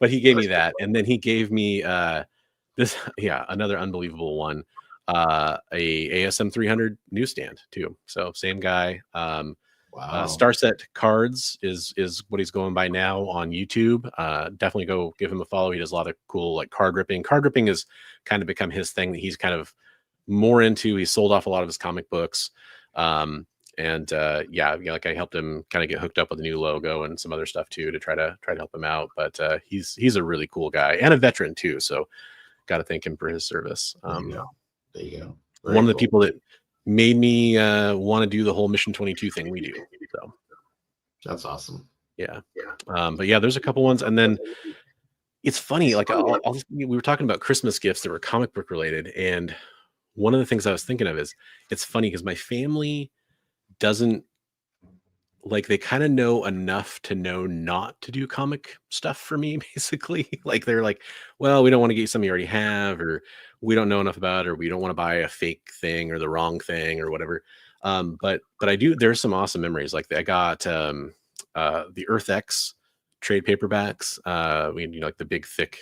he gave me that. And then he gave me another unbelievable one, a ASM 300 newsstand too. So same guy. Wow. Starset Cards is what he's going by now on YouTube. Definitely go give him a follow. He does a lot of cool card ripping. Card ripping has kind of become his thing that he's kind of more into. He sold off a lot of his comic books. I helped him kind of get hooked up with a new logo and some other stuff too to try to help him out. But he's a really cool guy and a veteran too. So got to thank him for his service. There you go. One of the people that made me want to do the whole Mission 22 thing we do. So that's awesome. Yeah. But yeah, there's a couple ones. And then it's funny, we were talking about Christmas gifts that were comic book related. And one of the things I was thinking of is it's funny because my family doesn't they kind of know enough to know not to do comic stuff for me, basically. They're like, well, we don't want to get you something you already have, or we don't know enough about it, or we don't want to buy a fake thing or the wrong thing or whatever. But I do, there's some awesome memories. I got the Earth X trade paperbacks. The big thick,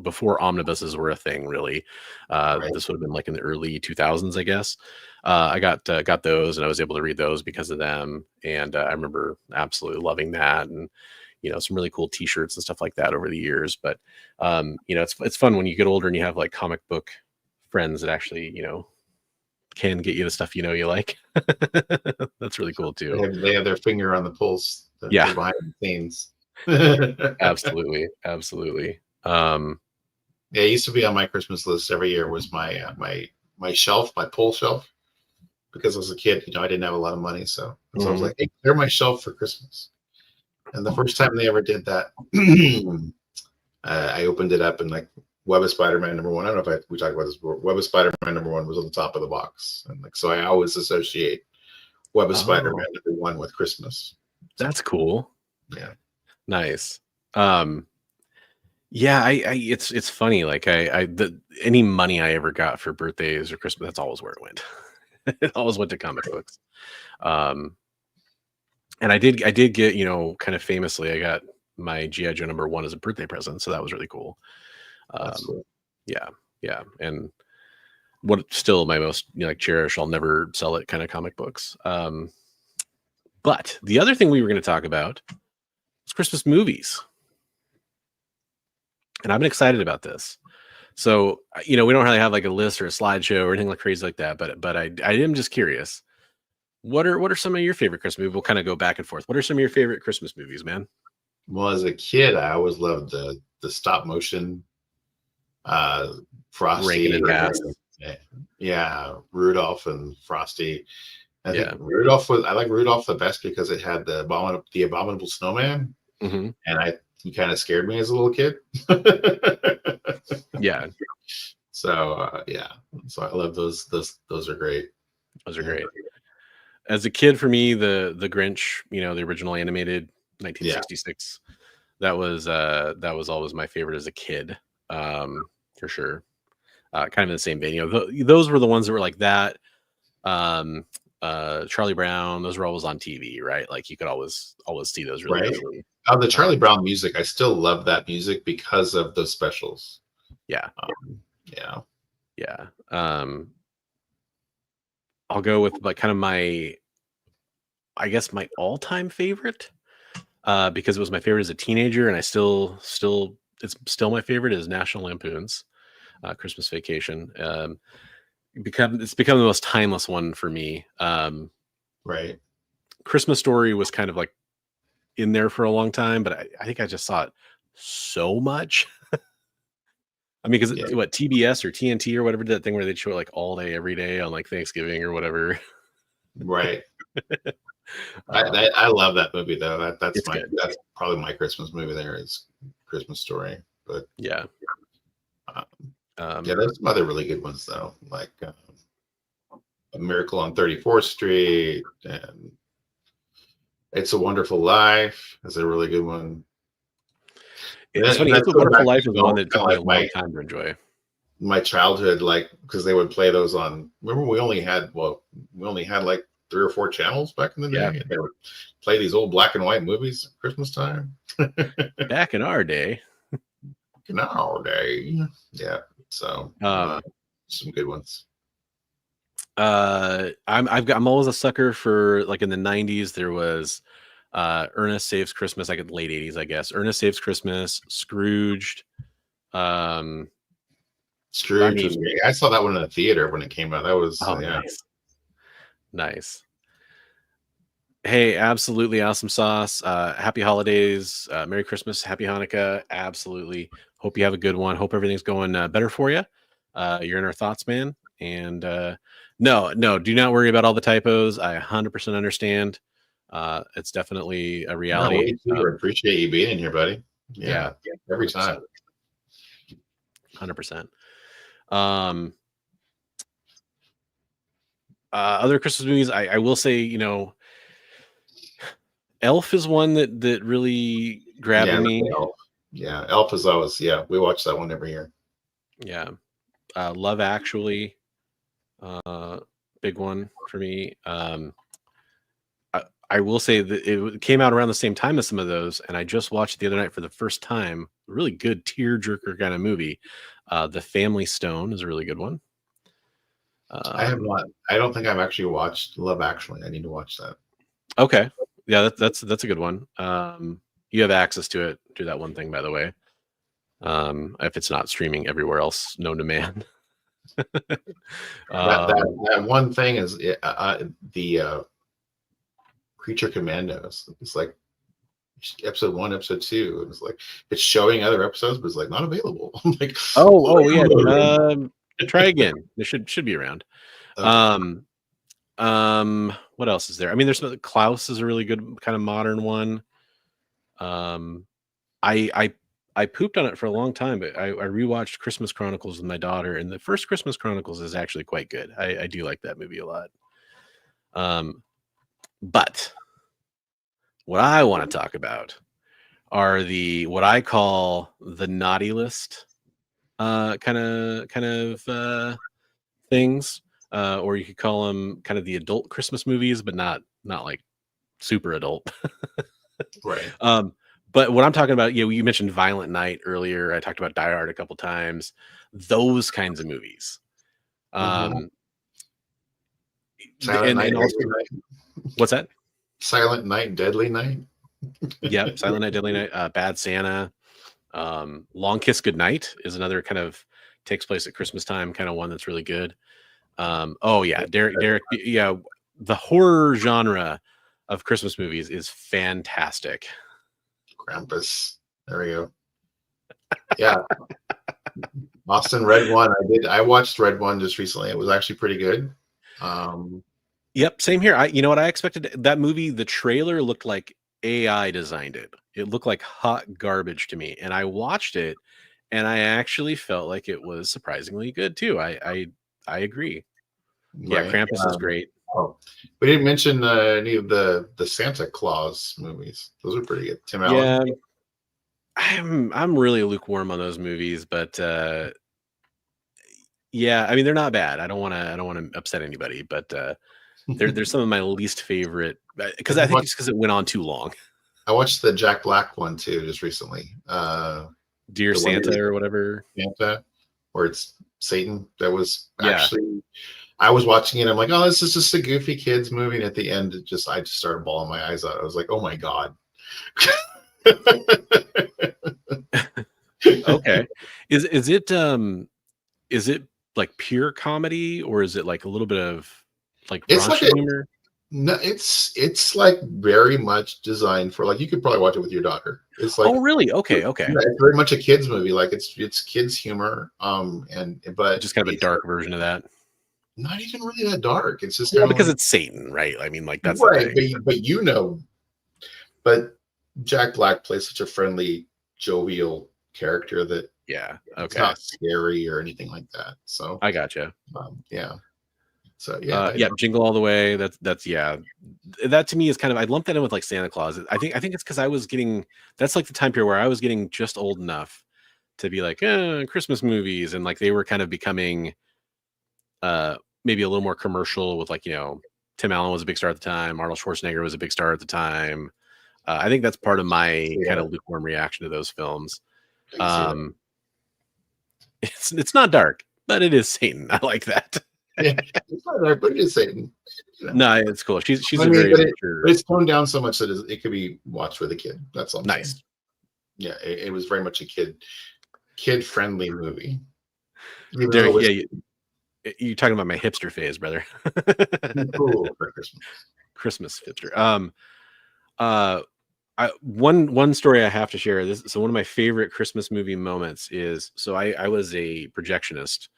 before omnibuses were a thing, really. Right. This would have been in the early 2000s, I guess. I got those, and I was able to read those because of them. And I remember absolutely loving that, and some really cool T-shirts and stuff like that over the years. But it's fun when you get older and you have comic book friends that actually can get you the stuff you like. That's really cool too. They have their finger on the pulse. Yeah, behind the scenes. Absolutely. Yeah, it used to be on my Christmas list every year. Was my shelf, my pull shelf, because as a kid, I didn't have a lot of money, so I was like, "Hey, clear my shelf for Christmas." And the first time they ever did that, I opened it up and Web of Spider-Man #1. I don't know if we talked about this before. Web of Spider-Man #1 was on the top of the box, and so I always associate Web of Spider-Man #1 with Christmas. That's cool. Yeah, nice. Yeah, it's funny. Any money I ever got for birthdays or Christmas, that's always where it went. It always went to comic books. And I did get, kind of famously, I got my G.I. Joe #1 as a birthday present, so that was really cool. Cool. Yeah, and what still my most cherish, I'll never sell it kind of comic books. But the other thing we were going to talk about was Christmas movies. And I've been excited about this. So we don't really have like a list or a slideshow or anything like crazy like that. But I am just curious. What are some of your favorite Christmas movies? We'll kind of go back and forth. What are some of your favorite Christmas movies, man? Well, as a kid, I always loved the stop motion, Frosty, Rankin and Bass. Yeah, Rudolph and Frosty. I Yeah. think I like Rudolph the best because it had the abominable snowman, Mm-hmm. and he kind of scared me as a little kid. Yeah. So so I love those. Those are great. Those are great. As a kid, for me, the Grinch, the original animated 1966, that was always my favorite as a kid, for sure. Kind of in the same vein. Those were the ones that were like that. Charlie Brown, those were always on TV, right? Like you could always see those really easily. The Charlie Brown music, I still love that music because of those specials. Yeah. Yeah. I'll go with like kind of my all-time favorite, because it was my favorite as a teenager, and I it's still my favorite, is National Lampoon's Christmas Vacation. It's become the most timeless one for me. Right. Christmas Story was kind of like in there for a long time, but I think I just saw it so much. I mean, because what, TBS or TNT or whatever did that thing where they'd show it like all day, every day on like Thanksgiving or whatever. Right. I love that movie though. That's probably my Christmas movie. There is Christmas Story, but yeah. There's some other really good ones though, like A Miracle on 34th Street and It's a Wonderful Life is a really good one. It's funny. It's a Wonderful Life is one that took me a long time to enjoy. My childhood, like, because they would play those on. Remember, we only had like 3 or 4 channels back in the day. And they would play these old black and white movies at Christmas time. Back in our day. Yeah. So some good ones. I'm always a sucker for, like, in the 90s there was Ernest Saves Christmas, like in the late 80s, I guess. Ernest Saves Christmas, Scrooged. Scrooge was great. I saw that one in the theater when it came out. That was nice. Hey, absolutely awesome sauce. Happy holidays, Merry Christmas, Happy Hanukkah. Absolutely. Hope you have a good one. Hope everything's going better for you. You're in our thoughts, man. And no, do not worry about all the typos. I 100% understand. It's definitely a reality. I appreciate you being here, buddy. Yeah, every time. 100%. Other Christmas movies, I will say, Elf is one that really grabbed me. Elf is always, we watch that one every year. Yeah. Love Actually, big one for me. I will say that it came out around the same time as some of those, and I just watched it the other night for the first time. A really good tearjerker kind of movie. The Family Stone is a really good one. I have not. I don't think I've actually watched Love Actually. I need to watch that. Okay, yeah, that's a good one. You have access to it. Do that one thing, by the way. If it's not streaming everywhere else known to man. that one thing is the Creature Commandos. It's like episode 1, episode 2. It's like it's showing other episodes, but it's like not available. I'm like, yeah. Try again. It should be around. What else is there? I mean, there's Klaus is a really good kind of modern one. I pooped on it for a long time, but I rewatched Christmas Chronicles with my daughter, and the first Christmas Chronicles is actually quite good. I do like that movie a lot. But what I want to talk about are what I call the naughty list kind of things, or you could call them kind of the adult Christmas movies, but not like super adult. Right. But what I'm talking about, you mentioned Violent Night earlier. I talked about Die Hard a couple times. Those kinds of movies. Silent Night, what's that? Silent Night, Deadly Night. Yeah, Silent Night, Deadly Night. Bad Santa. Long Kiss Goodnight is another kind of takes place at Christmas time, kind of one that's really good. Oh yeah, Derek, yeah, the horror genre of Christmas movies is fantastic. Krampus. There we go. Yeah. Austin, Red One. I watched Red One just recently. It was actually pretty good. Yep, same here. You know what I expected? That movie, the trailer looked like AI designed it. It looked like hot garbage to me. And I watched it and I actually felt like it was surprisingly good too. I agree. Yeah, Right. Krampus is great. Oh, we didn't mention any of the Santa Claus movies. Those are pretty good. Tim Allen. Yeah. I'm really lukewarm on those movies, but yeah, I mean they're not bad. I don't want to upset anybody, but they're some of my least favorite because I think it's because it went on too long. I watched the Jack Black one too just recently. Dear Santa or whatever. Santa, or it's Satan. That was actually I was watching it. I'm like, oh, this is just a goofy kids movie. And at the end, I just started bawling my eyes out. I was like, oh my god. Okay, is it like pure comedy or is it like a little bit of like raunchy humor? No, it's like very much designed for like you could probably watch it with your daughter. It's like, oh really? Okay. Yeah, it's very much a kids movie. Like it's kids humor. But just kind of a dark version of that. Not even really that dark. It's just because it's Satan, right? I mean, like that's right. But Jack Black plays such a friendly, jovial character that it's not scary or anything like that. So I gotcha. Yeah. So Jingle All the Way. That's that to me is kind of, I lump that in with like Santa Claus. I think it's because I was getting, that's like the time period where I was getting just old enough to be like Christmas movies, and like they were kind of becoming maybe a little more commercial with like, you know, Tim Allen was a big star at the time, Arnold Schwarzenegger was a big star at the time. I think that's part of my kind of lukewarm reaction to those films. It's not dark, but it is Satan. I like that. Yeah, it's not dark, but it is Satan. No, it's cool. She's but it's toned down so much that it could be watched with a kid. That's all. Nice. Saying. Yeah, it was very much a kid friendly movie. Derek, you're talking about my hipster phase, brother. Cool for Christmas hipster. One story I have to share. So one of my favorite Christmas movie moments is, so I was a projectionist,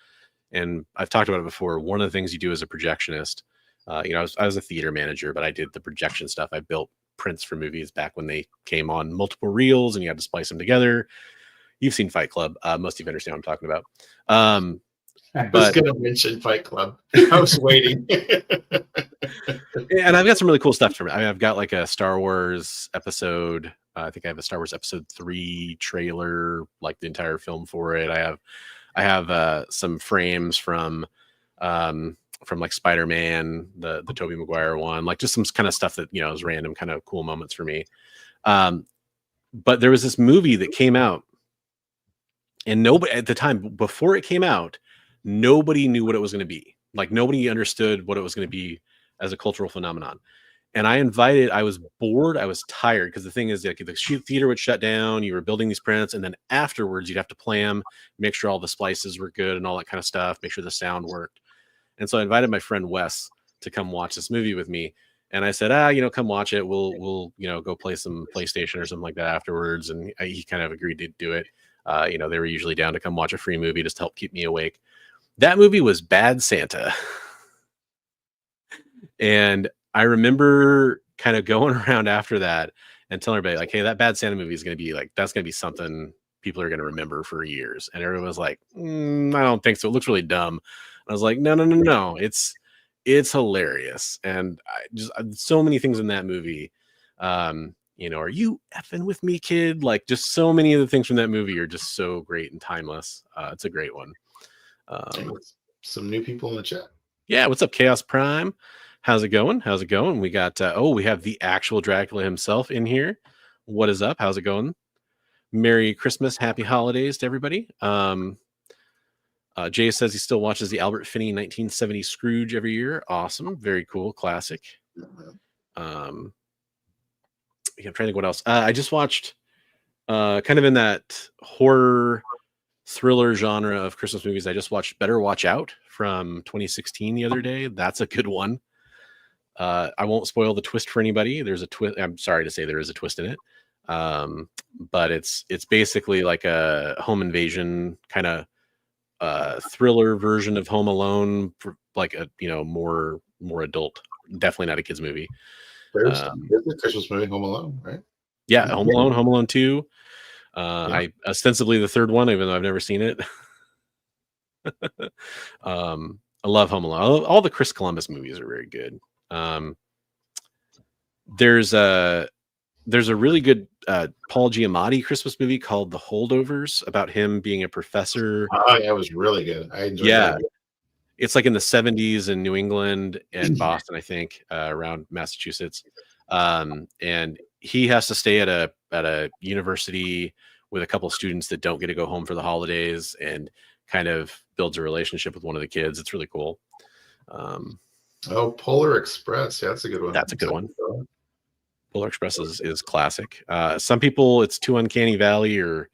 and I've talked about it before. One of the things you do as a projectionist, I was a theater manager, but I did the projection stuff. I built prints for movies back when they came on multiple reels, and you had to splice them together. You've seen Fight Club. Most of you understand what I'm talking about. I was going to mention Fight Club. I was waiting. And I've got some really cool stuff. I've got like a Star Wars episode. I think I have a Star Wars episode 3 trailer, like the entire film for it. I have some frames from like Spider-Man, the Tobey Maguire one, like just some kind of stuff that, you know, is random kind of cool moments for me. But there was this movie that came out, and nobody at the time before it came out, nobody knew what it was going to be. Like nobody understood what it was going to be as a cultural phenomenon. And I was bored. I was tired because the thing is, like, the theater would shut down. You were building these prints, and then afterwards you'd have to play them, make sure all the splices were good and all that kind of stuff, make sure the sound worked. And so I invited my friend Wes to come watch this movie with me. And I said, come watch it. We'll go play some PlayStation or something like that afterwards. And he kind of agreed to do it. They were usually down to come watch a free movie just to help keep me awake. That movie was Bad Santa. And I remember kind of going around after that and telling everybody, like, hey, that Bad Santa movie is going to be like, that's going to be something people are going to remember for years. And everyone was like, I don't think so. It looks really dumb. And I was like, no. It's hilarious. And so many things in that movie, are you effing with me, kid? Like, just so many of the things from that movie are just so great and timeless. It's a great one. Some new people in the chat. Yeah, what's up, Chaos Prime? How's it going? We got we have the actual Dracula himself in here. What is up? How's it going? Merry Christmas, happy holidays to everybody. Jay says he still watches the Albert Finney 1970 Scrooge every year. Awesome, very cool, classic. I'm trying to think what else. I just watched kind of in that horror thriller genre of Christmas movies, I just watched Better Watch Out from 2016 the other day. That's a good one. I won't spoil the twist for anybody. There's a twist. I'm sorry to say there is a twist in it. But it's basically like a home invasion kind of thriller version of Home Alone, for like a more adult. Definitely not a kids movie. There's a Christmas movie, Home Alone, right? Yeah, Home Alone 2. I ostensibly the third one, even though I've never seen it. I love Home Alone. All the Chris Columbus movies are very good. There's a really good Paul Giamatti Christmas movie called The Holdovers about him being a professor. Oh, yeah, it was really good. I enjoyed that. It's like in the 70s in New England and Boston, I think, around Massachusetts. And he has to stay at a university with a couple of students that don't get to go home for the holidays, and kind of builds a relationship with one of the kids. It's really cool. Polar Express. Yeah, that's a good one. That's a good one. Polar Express is classic. Some people, it's too Uncanny Valley or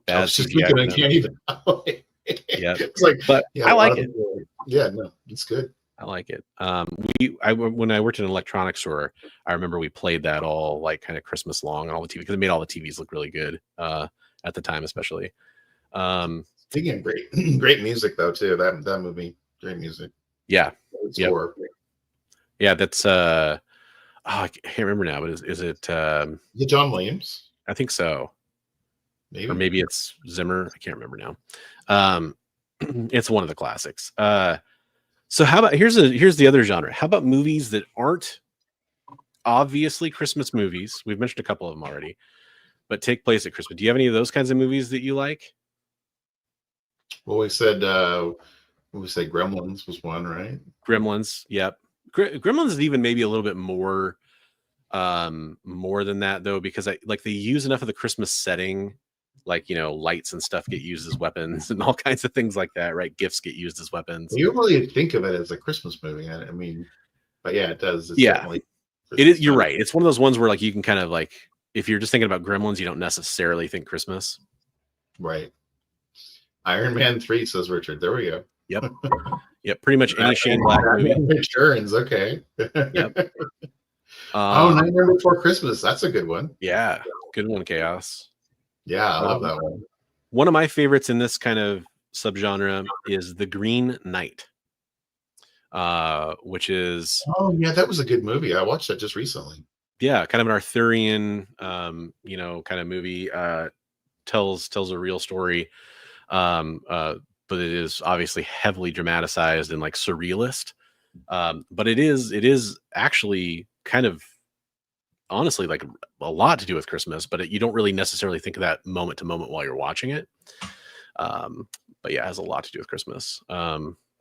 bad. I was just thinking Uncanny Valley. Yeah, it's like, but I like it. Yeah, no, it's good. I like it. When I worked in an electronics store, I remember we played that all like kind of Christmas long on all the TV, because it made all the TVs look really good at the time, especially. Speaking of great music though too. That movie, great music. Yeah. Yep. Yeah, that's I can't remember now, but is it John Williams? I think so. Maybe. Or maybe it's Zimmer. I can't remember now. It's one of the classics. So how about here's the other genre. How about movies that aren't obviously Christmas movies? We've mentioned a couple of them already, but take place at Christmas. Do you have any of those kinds of movies that you like? Well, we said Gremlins was one, right? Gremlins, yep. Gremlins is even maybe a little bit more than that though, because they use enough of the Christmas setting, like lights and stuff get used as weapons and all kinds of things like that, right? Gifts get used as weapons. You don't really think of it as a Christmas movie. I mean, but yeah, it does. It's it is. You're right. It's one of those ones where like you can kind of like, if you're just thinking about Gremlins, you don't necessarily think Christmas. Right. Iron Man 3, says Richard. There we go. Yep. Yep. Pretty much any Shane Black movie. Returns. Okay. Yep. Nightmare Before Christmas. That's a good one. Yeah. Good one, Chaos. Yeah, I love that one. One of my favorites in this kind of subgenre is The Green Knight, which is... Oh, yeah, that was a good movie. I watched that just recently. Yeah, kind of an Arthurian, kind of movie. Tells a real story, but it is obviously heavily dramatized and like surrealist. But it is actually kind of, honestly, like a lot to do with Christmas, but you don't really necessarily think of that moment to moment while you're watching it. But yeah, it has a lot to do with Christmas.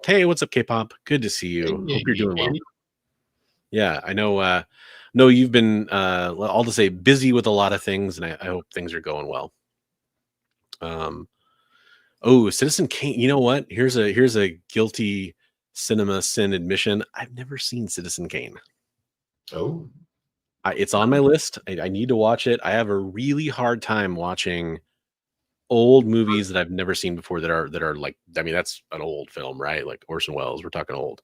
Hey, what's up, K-pop? Good to see you. Hope you're doing well. Yeah, I know. No, you've been, I'll just say, busy with a lot of things, and I hope things are going well. Citizen Kane. You know what? Here's a guilty cinema sin admission. I've never seen Citizen Kane. Oh. It's on my list. I need to watch it. I have a really hard time watching old movies that I've never seen before that are like, I mean, that's an old film, right? Like Orson Welles, we're talking old.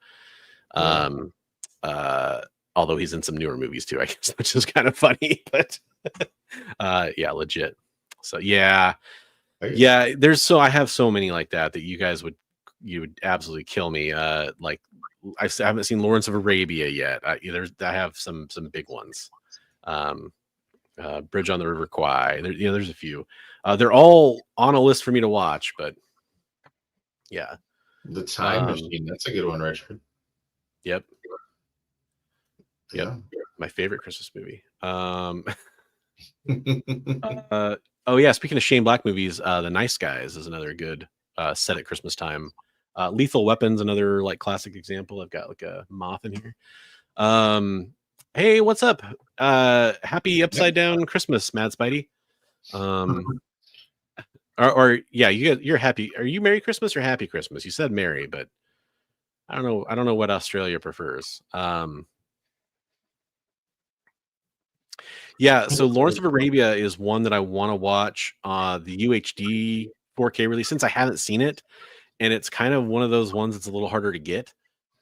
Although he's in some newer movies too, I guess, which is kind of funny, but yeah, legit. So yeah. I have so many like that you guys would absolutely kill me. Like I haven't seen Lawrence of Arabia yet. I have some big ones. Bridge on the River Kwai. There's a few. They're all on a list for me to watch, but yeah. The Time Machine. That's a good one, Richard. Yep. Yeah. My favorite Christmas movie. Oh yeah, speaking of Shane Black movies, The Nice Guys is another good set at Christmas time. Lethal Weapon's another like classic example. I've got like a moth in here. Hey, what's up? Happy upside down Christmas, Mad Spidey. Or yeah, you're happy. Are you Merry Christmas or Happy Christmas? You said Merry, but I don't know what Australia prefers. Yeah, so Lawrence of Arabia is one that I want to watch. The UHD 4K release since I haven't seen it, and it's kind of one of those ones that's a little harder to get.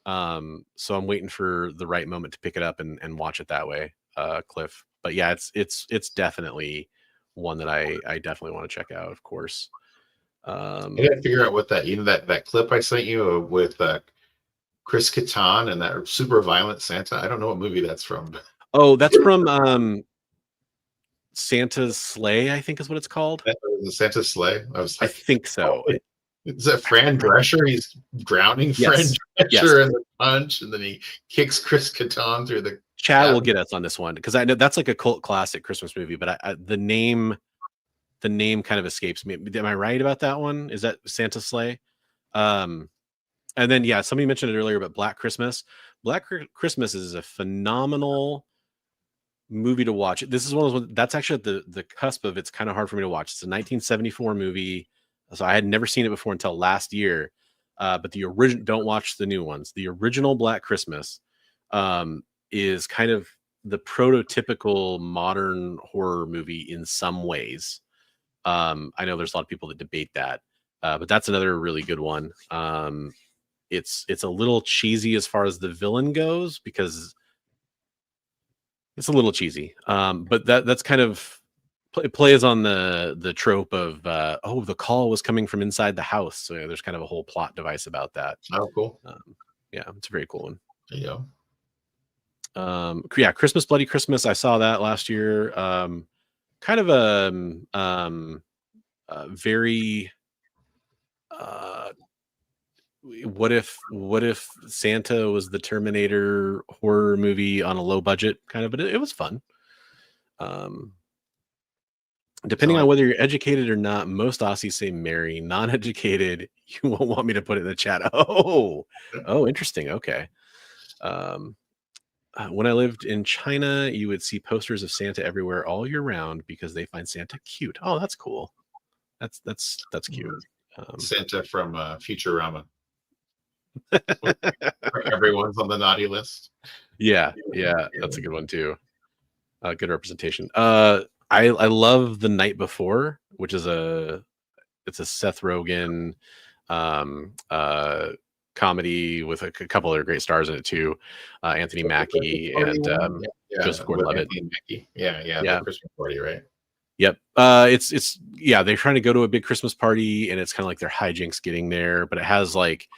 So I'm waiting for the right moment to pick it up and watch it that way, Cliff. But yeah, it's definitely one that I definitely want to check out, of course. I gotta figure out what that clip I sent you with Chris Kattan and that super violent Santa. I don't know what movie that's from. Oh, that's from Santa's Sleigh, I think is what it's called. The Santa's Sleigh. I was like, I think so. Is that Fran Drescher? He's drowning Fran Drescher in the punch, and then he kicks Chris Kattan through the. Chad will get us on this one because I know that's like a cult classic Christmas movie, but the name kind of escapes me. Am I right about that one? Is that Santa's Sleigh? And then yeah, somebody mentioned it earlier, but Black Christmas. Black Christmas is a phenomenal movie to watch. This is one of those ones that's actually at the cusp of it's kind of hard for me to watch. It's a 1974 movie, so I had never seen it before until last year. But the original, don't watch the new ones. The original Black Christmas is kind of the prototypical modern horror movie in some ways. I know there's a lot of people that debate that, but that's another really good one. It's a little cheesy as far as the villain goes because it's a little cheesy. But that's kind of it plays on the trope of the call was coming from inside the house. So yeah, there's kind of a whole plot device about that. Oh, cool. Yeah, it's a very cool one. There you go. Yeah, Christmas Bloody Christmas. I saw that last year. Kind of a very what if Santa was the Terminator horror movie on a low budget kind of, but it was fun. Depending on whether you're educated or not, most Aussies say Mary. Non-educated, you won't want me to put it in the chat. Oh, interesting. Okay. When I lived in China, you would see posters of Santa everywhere all year round because they find Santa cute. Oh, that's cool. That's cute. Santa from Futurama. Everyone's on the naughty list. Yeah, that's a good one too. Good representation. I love The Night Before, which is it's a Seth Rogen comedy with a couple other great stars in it too. Anthony Mackie and Joseph Gordon-Levitt. Yeah. The Christmas party, right? Yep. It's they're trying to go to a big Christmas party and it's kind of like their hijinks getting there, but it has like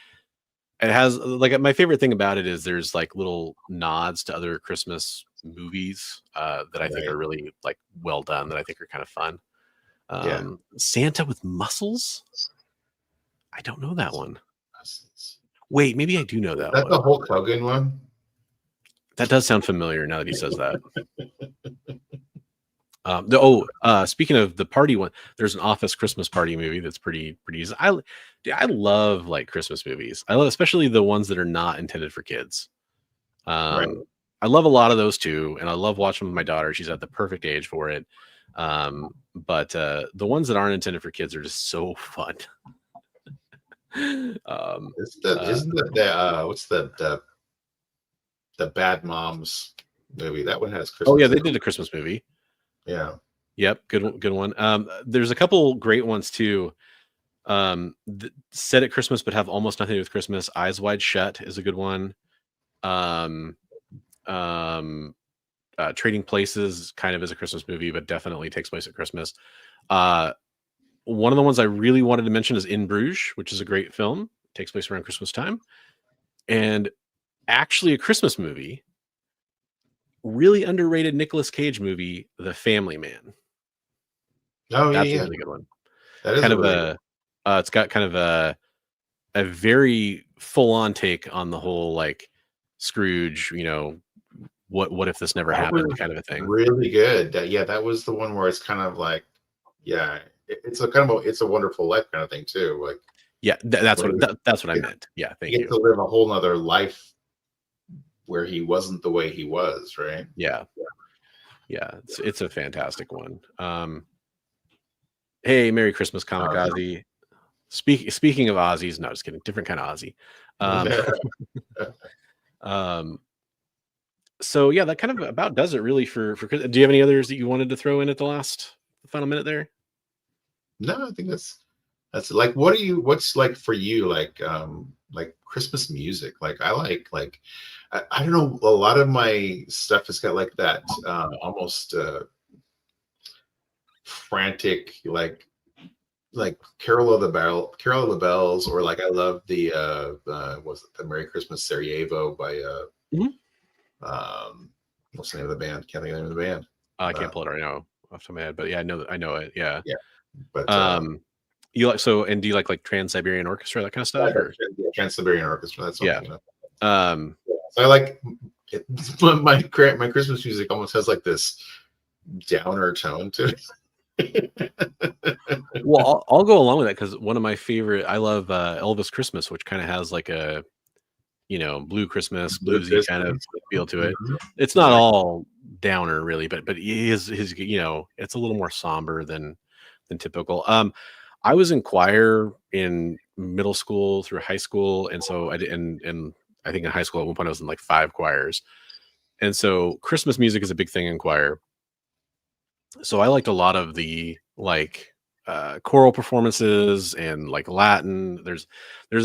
my favorite thing about it is there's like little nods to other Christmas movies that I think are really like well done, that I think are kind of fun. Santa with muscles? I don't know that one. Wait, maybe I do know that one. That's the Hulk Hogan one? That does sound familiar now that he says that. Speaking of the party one, there's an Office Christmas Party movie that's pretty easy. I love like Christmas movies. I love especially the ones that are not intended for kids. Right. I love a lot of those too, and I love watching with my daughter. She's at the perfect age for it. But the ones that aren't intended for kids are just so fun. What's the Bad Moms movie? That one has Christmas. Oh yeah, they did a Christmas movie. Yeah. Yep. Good one. There's a couple great ones too. Set at Christmas but have almost nothing to do with Christmas. Eyes Wide Shut is a good one. Trading Places kind of is a Christmas movie, but definitely takes place at Christmas. One of the ones I really wanted to mention is In Bruges, which is a great film. It takes place around Christmas time. And actually a Christmas movie. Really underrated Nicolas Cage movie, The Family Man. Oh, that's a really good one. That is kind of it's got kind of a very full-on take on the whole like Scrooge, what if this never happened kind of a thing. Really good. That was the one where it's kind of like, it's a kind of It's a Wonderful Life kind of thing too. Like, that's what I meant. Yeah, thank you. To live a whole nother life where he wasn't the way he was, right? Yeah. It's a fantastic one. Hey, Merry Christmas, Comic Ozzy. Speaking of Aussies, no, just kidding. Different kind of Aussie. So yeah, that kind of about does it really for. Do you have any others that you wanted to throw in at the final minute there? No, I think That's like, what's like for you, like Christmas music? Like I don't know, a lot of my stuff has got like that almost frantic, like Carol of the Bells, or like I love the was it the Merry Christmas Sarajevo by what's the name of the band? Can't think of the name of the band. I can't pull it right now off the top of my head, but yeah, I know it. Yeah. Yeah. But you like and do you like Trans-Siberian Orchestra, that kind of stuff? Trans-Siberian Orchestra. That's something. Yeah. So I like it, my Christmas music almost has like this downer tone to it. Well, I'll go along with that because one of my favorite, I love Elvis Christmas, which kind of has like a blue Christmas, bluesy kind of feel to it. It's not all downer really, but his it's a little more somber than typical. I was in choir in middle school through high school, and so I did, and I think in high school at one point I was in like 5 choirs, and so Christmas music is a big thing in choir. So I liked a lot of the choral performances and like Latin. There's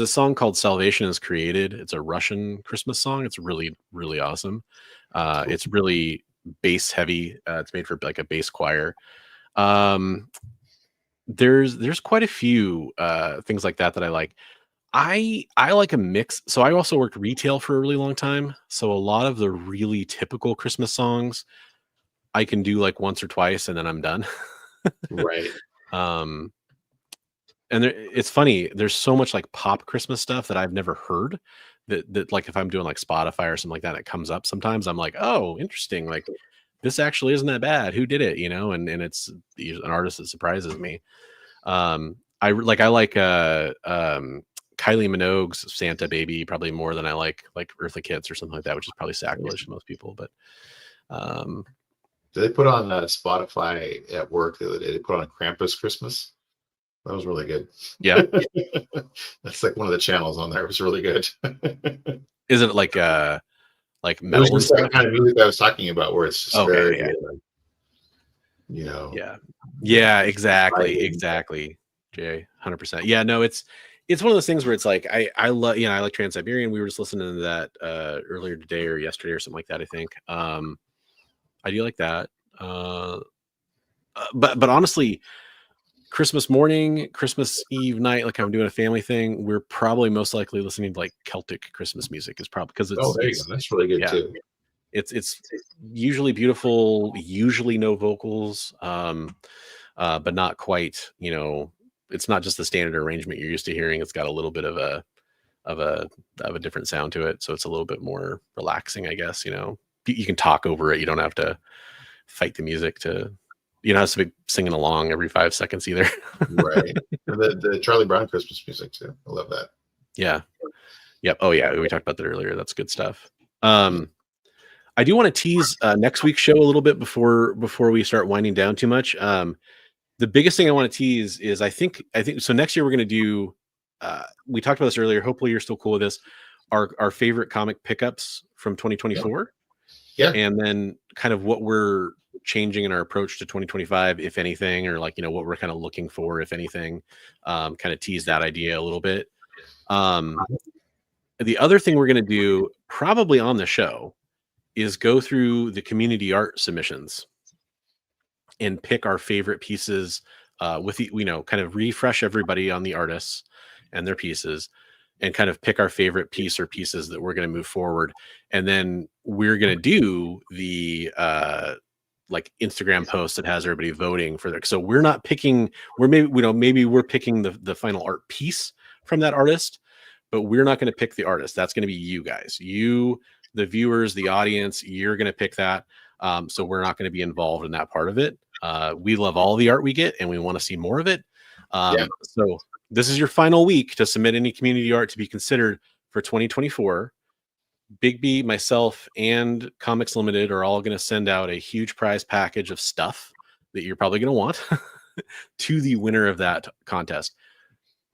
a song called "Salvation is Created." It's a Russian Christmas song. It's really, really awesome. It's really bass heavy. It's made for like a bass choir. There's quite a few things like that I like. I like a mix. So I also worked retail for a really long time. So a lot of the really typical Christmas songs I can do like once or twice and then I'm done. Right. And it's funny, there's so much like pop Christmas stuff that I've never heard that like if I'm doing like Spotify or something like that, it comes up sometimes. I'm like, oh, interesting. Like this actually isn't that bad. Who did it? And it's an artist that surprises me. I like Kylie Minogue's Santa Baby probably more than I like Eartha Kitt's or something like that, which is probably sacrilege to most people. But did they put on Spotify at work the other day? They put on Krampus Christmas. That was really good. Yeah. That's like one of the channels on there. It was really good. Isn't it like metal? It was the kind of music I was talking about, where it's just very, Yeah, exactly. Jay, 100%. Yeah, no, it's one of those things where it's like I love, I like Trans-Siberian. We were just listening to that earlier today or yesterday or something like that, I think. I do like that. But honestly, Christmas morning, Christmas Eve night, like I'm doing a family thing, we're probably most likely listening to like Celtic Christmas music is probably because it's there you go. That's really good too. It's usually beautiful, usually no vocals, but not quite, it's not just the standard arrangement you're used to hearing. It's got a little bit of a different sound to it. So it's a little bit more relaxing, I guess. You can talk over it. You don't have to fight the music to, you don't have to be singing along every 5 seconds either. Right. And the Charlie Brown Christmas music too. I love that. Yeah. Yep. Oh yeah. We talked about that earlier. That's good stuff. I do want to tease next week's show a little bit before we start winding down too much. The biggest thing I want to tease is I think so next year we're going to do, we talked about this earlier. Hopefully you're still cool with this. Our favorite comic pickups from 2024. Yeah. And then kind of what we're changing in our approach to 2025, if anything, or like, what we're kind of looking for, if anything, kind of tease that idea a little bit. The other thing we're going to do probably on the show is go through the community art submissions and pick our favorite pieces with the, kind of refresh everybody on the artists and their pieces and kind of pick our favorite piece or pieces that we're going to move forward. And then we're going to do the like Instagram post that has everybody voting for their, so we're not picking, maybe we're picking the final art piece from that artist, but we're not going to pick the artist. That's going to be you guys, the viewers, the audience, you're going to pick that. So we're not going to be involved in that part of it. We love all the art we get and we want to see more of it. So this is your final week to submit any community art to be considered for 2024. Big B, myself, and Comics Limited are all going to send out a huge prize package of stuff that you're probably going to want to the winner of that contest.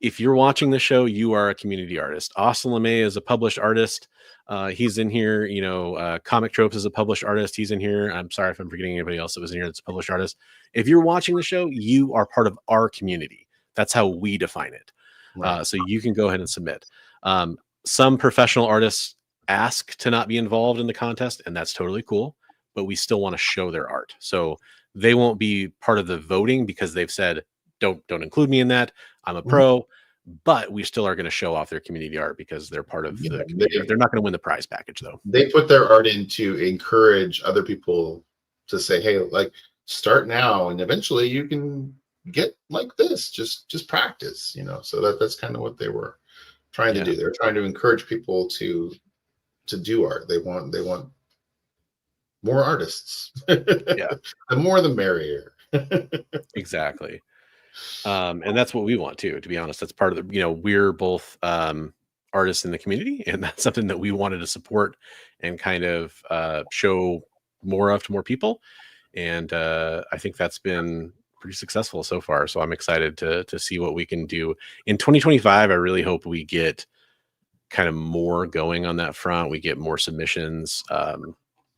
If you're watching the show, you are a community artist. Austin LeMay is a published artist. He's in here. Comic Tropes is a published artist. He's in here. I'm sorry if I'm forgetting anybody else that was in here that's a published artist. If you're watching the show, you are part of our community. That's how we define it. Right. So you can go ahead and submit. Some professional artists ask to not be involved in the contest, and that's totally cool, but we still want to show their art. So they won't be part of the voting because they've said, don't include me in that. I'm a pro, but we still are going to show off their community art because they're part of the community art. They're not going to win the prize package though. They put their art in to encourage other people to say, hey, like, start now and eventually you can get like this. Just practice, So that's kind of what they were trying to do. They're trying to encourage people to do art. They want more artists. The more the merrier. Exactly. And that's what we want too, to be honest. That's part of the, we're both artists in the community, and that's something that we wanted to support and kind of show more of to more people. And I think that's been pretty successful so far. So I'm excited to see what we can do in 2025. I really hope we get kind of more going on that front. We get more submissions.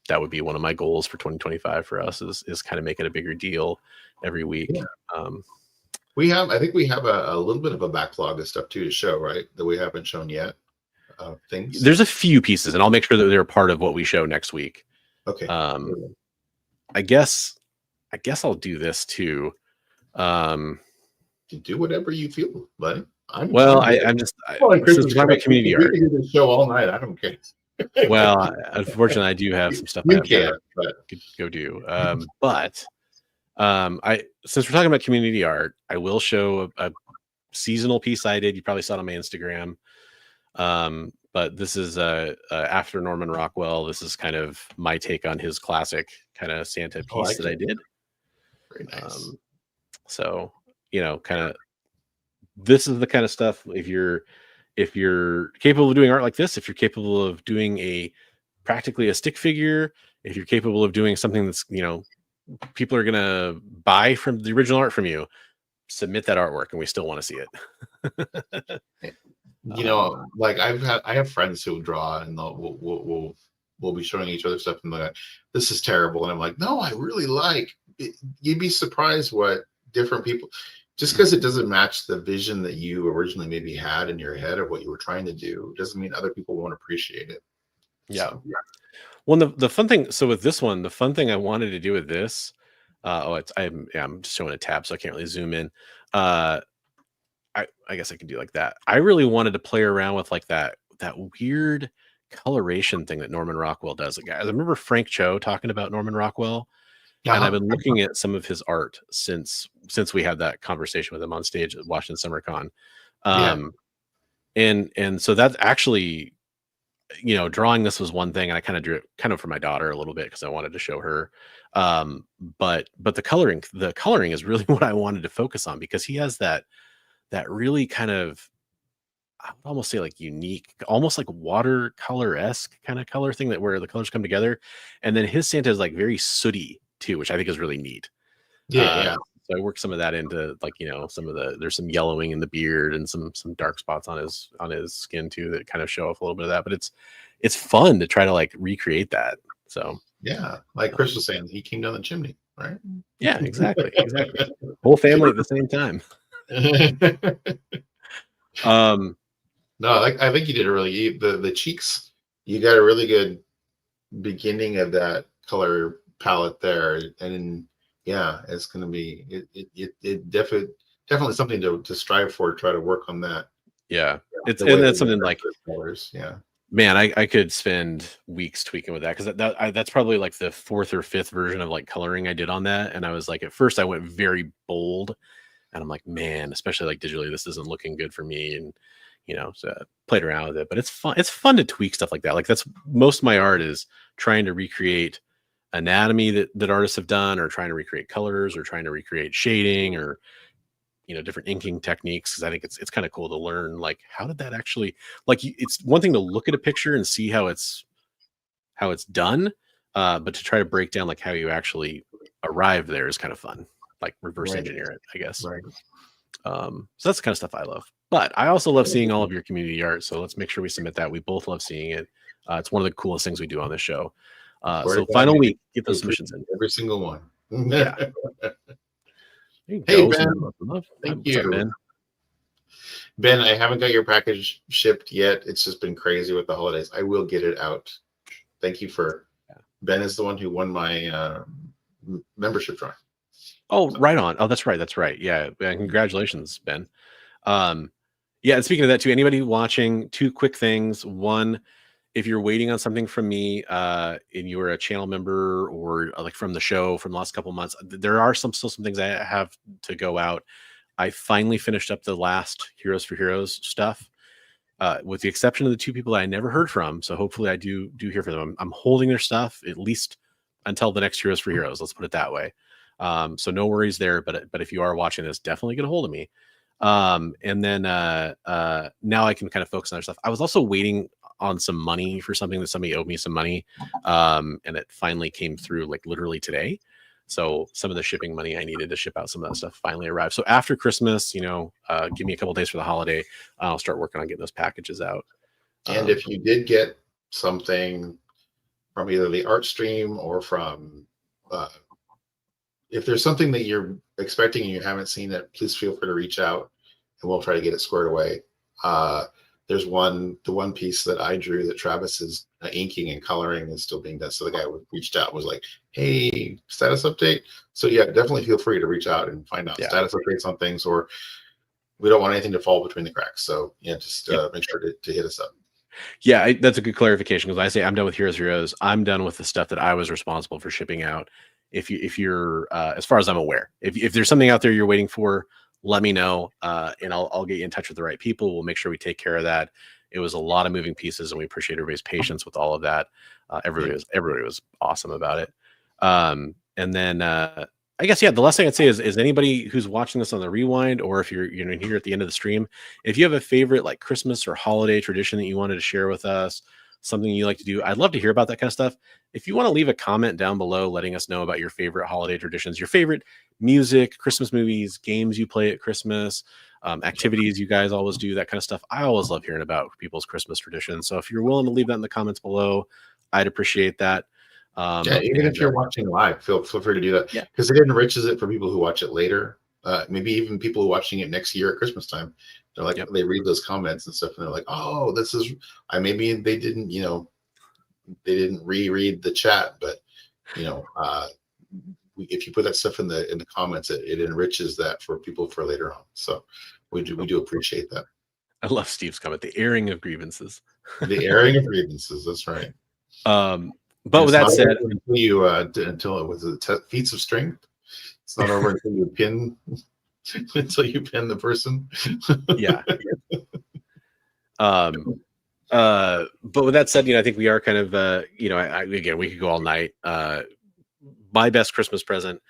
That would be one of my goals for 2025 for us is kind of make it a bigger deal every week. I think we have a little bit of a backlog of stuff too to show, right? That we haven't shown yet. Things. There's a few pieces, and I'll make sure that they're part of what we show next week. Okay. I guess I'll do this too. Do whatever you feel, buddy. I'm just since we're talking about community art. We can do the show all night. I don't care. Well, unfortunately, I do have some stuff I have to go do. But since we're talking about community art, I will show a seasonal piece I did. You probably saw it on my Instagram. But this is after Norman Rockwell. This is kind of my take on his classic kind of Santa piece that I did. Very nice. So, kind of this is the kind of stuff if you're capable of doing art like this, if you're capable of doing practically a stick figure, if you're capable of doing something that's, people are going to buy from the original art from you, submit that artwork and we still want to see it. Like I have friends who draw and we'll be showing each other stuff and they're like, this is terrible. And I'm like, no, I really like it. You'd be surprised what different people, just because it doesn't match the vision that you originally maybe had in your head of what you were trying to do, doesn't mean other people won't appreciate it. Yeah. So, well, the fun thing, so with this one, the fun thing I wanted to do with this, I'm just showing a tab, so I can't really zoom in. I guess I can do like that. I really wanted to play around with like that weird coloration thing that Norman Rockwell does. Guys, I remember Frank Cho talking about Norman Rockwell, and I've been looking at some of his art since we had that conversation with him on stage at Washington Summer Con. And so that's actually, drawing this was one thing, and I kind of drew it kind of for my daughter a little bit because I wanted to show her. But the coloring is really what I wanted to focus on, because he has that really kind of, I would almost say like unique, almost like watercolor-esque kind of color thing where the colors come together. And then his Santa is like very sooty too, which I think is really neat. So I worked some of that into like, there's some yellowing in the beard and some dark spots on his skin too that kind of show off a little bit of that. But it's fun to try to like recreate that. So yeah, like Chris was saying, he came down the chimney, right? Yeah, exactly. Whole family at the same time. No, I think you did the cheeks. You got a really good beginning of that color palette there, and yeah, it's going to be it definitely something to strive for. Try to work on that. Yeah, that's something like colors. Yeah, man, I could spend weeks tweaking with that, because that's probably like the fourth or fifth version of like coloring I did on that, and I was like, at first I went very bold, and I'm like, man, especially like digitally, this isn't looking good for me, and so I played around with it. But it's fun to tweak stuff like that. Like that's most of my art is trying to recreate anatomy that artists have done, or trying to recreate colors, or trying to recreate shading, or different inking techniques, because I think it's kind of cool to learn, like, how did that actually, like, it's one thing to look at a picture and see how it's done, but to try to break down like how you actually arrived there is kind of fun, like reverse engineer it, I guess. Right. So that's the kind of stuff I love. But I also love seeing all of your community art, so let's make sure we submit that. We both love seeing it. It's one of the coolest things we do on this show. So final week, get those submissions in. Every single one. Yeah. Hey, Ben. Thank you. Up, Ben? Ben, I haven't got your package shipped yet. It's just been crazy with the holidays. I will get it out. Thank you for. Ben is the one who won my membership drawing. Oh, right on. Oh, that's right. That's right. Yeah. Congratulations, Ben. Yeah. And speaking of that too, anybody watching, two quick things. One, if you're waiting on something from me, and you are a channel member or like from the show from the last couple of months, there are still some things I have to go out. I finally finished up the last Heroes for Heroes stuff, with the exception of the two people that I never heard from. So hopefully I do hear from them. I'm holding their stuff at least until the next Heroes for Heroes. Let's put it that way. So no worries there. But if you are watching this, definitely get a hold of me. And then now I can kind of focus on other stuff. I was also waiting on some money for something that somebody owed me some money, and it finally came through like literally today. So some of the shipping money I needed to ship out some of that stuff finally arrived. So after Christmas, give me a couple days for the holiday, I'll start working on getting those packages out. And if you did get something from either the art stream or from, if there's something that you're expecting and you haven't seen it, please feel free to reach out and we'll try to get it squared away. There's the one piece that I drew that Travis is inking and coloring is still being done. So the guy who reached out was like, hey, status update. So yeah, definitely feel free to reach out and find out status updates on things, or we don't want anything to fall between the cracks. So yeah, just make sure to hit us up. Yeah, that's a good clarification, because I say I'm done with Heroes. I'm done with the stuff that I was responsible for shipping out. If you're as far as I'm aware, if there's something out there you're waiting for, let me know, and I'll get you in touch with the right people. We'll make sure we take care of that. It was a lot of moving pieces, and we appreciate everybody's patience with all of that. Everybody was awesome about it. And then I guess the last thing I'd say is anybody who's watching this on the rewind, or if you're here at the end of the stream, if you have a favorite like Christmas or holiday tradition that you wanted to share with us, something you like to do, I'd love to hear about that kind of stuff. If you want to leave a comment down below letting us know about your favorite holiday traditions, your favorite music, Christmas movies, games you play at Christmas, activities you guys always do, that kind of stuff. I always love hearing about people's Christmas traditions. So if you're willing to leave that in the comments below, I'd appreciate that. Even if you're watching live, feel free to do that, because it enriches it for people who watch it later. Maybe even people who are watching it next year at Christmas time. They're like, they read those comments and stuff, and they're like, oh, this is. Maybe they didn't, they didn't reread the chat, but if you put that stuff in the comments, it enriches that for people for later on. So we do appreciate that. I love Steve's comment, the airing of grievances. The airing of grievances. That's right. But with that said, until it was feats of strength. It's not over until you pin the person. Yeah. But with that said, I think we are kind of again, we could go all night. My best Christmas present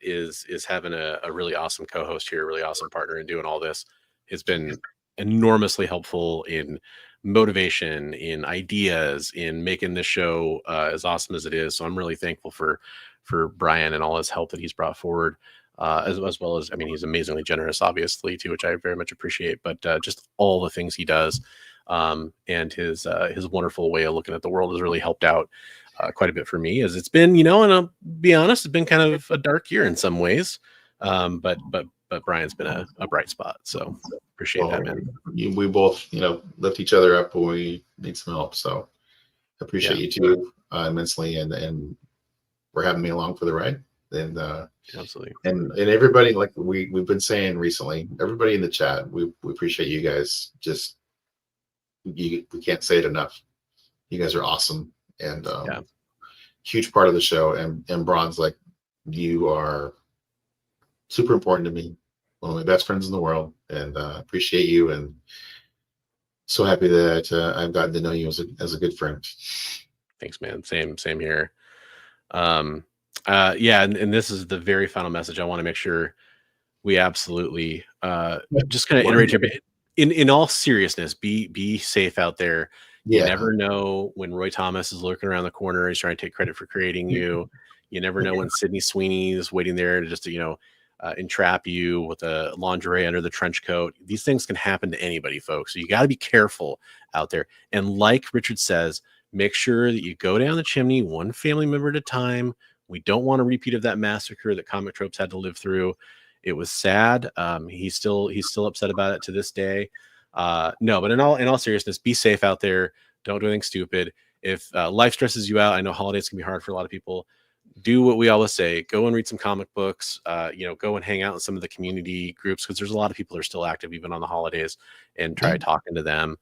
is having a really awesome co-host here, a really awesome partner in doing all this. It's been enormously helpful in motivation, in ideas, in making this show as awesome as it is. So I'm really thankful for Brian and all his help that he's brought forward, as well as, he's amazingly generous, obviously, too, which I very much appreciate, but just all the things he does, and his wonderful way of looking at the world has really helped out quite a bit for me, as it's been, and I'll be honest, it's been kind of a dark year in some ways, but Brian's been a bright spot, so appreciate that, man. We both, lift each other up when we need some help, so appreciate you too immensely, and for having me along for the ride. And absolutely, and everybody, like we've been saying recently, everybody in the chat, we appreciate you guys. Just we can't say it enough. You guys are awesome, and huge part of the show. And Bron's, like, you are super important to me, one of my best friends in the world, and appreciate you, and so happy that I've gotten to know you as a good friend. Thanks, man. Same here. And this is the very final message. I want to make sure we absolutely just kind of iterate here. In all seriousness, be safe out there. You never know when Roy Thomas is lurking around the corner. He's trying to take credit for creating you. You never know when Sydney Sweeney is waiting there to just entrap you with a lingerie under the trench coat. These things can happen to anybody, folks. So you got to be careful out there. And like Richard says, make sure that you go down the chimney one family member at a time. We don't want a repeat of that massacre that Comic Tropes had to live through. It was sad. He's still upset about it to this day. No, but in all seriousness, be safe out there. Don't do anything stupid. If life stresses you out, I know holidays can be hard for a lot of people. Do what we always say: go and read some comic books. Go and hang out in some of the community groups, because there's a lot of people that are still active even on the holidays, and try talking to them.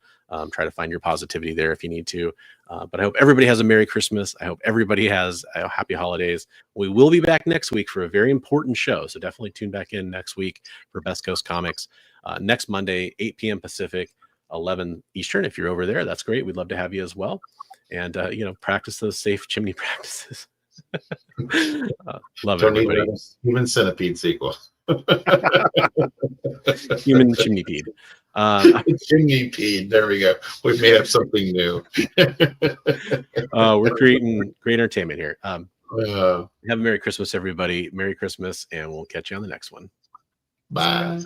Try to find your positivity there if you need to. But I hope everybody has a Merry Christmas. I hope everybody has a happy holidays. We will be back next week for a very important show, so definitely tune back in next week for Best Coast Comics. Next Monday, 8 p.m. Pacific, 11 Eastern. If you're over there, that's great. We'd love to have you as well. And practice those safe chimney practices. Love it, everybody. Human centipede sequel. Human chimneypede. Chimneypede. There we go. We may have something new. We're creating great entertainment here. Have a Merry Christmas, everybody. Merry Christmas, and we'll catch you on the next one. Bye.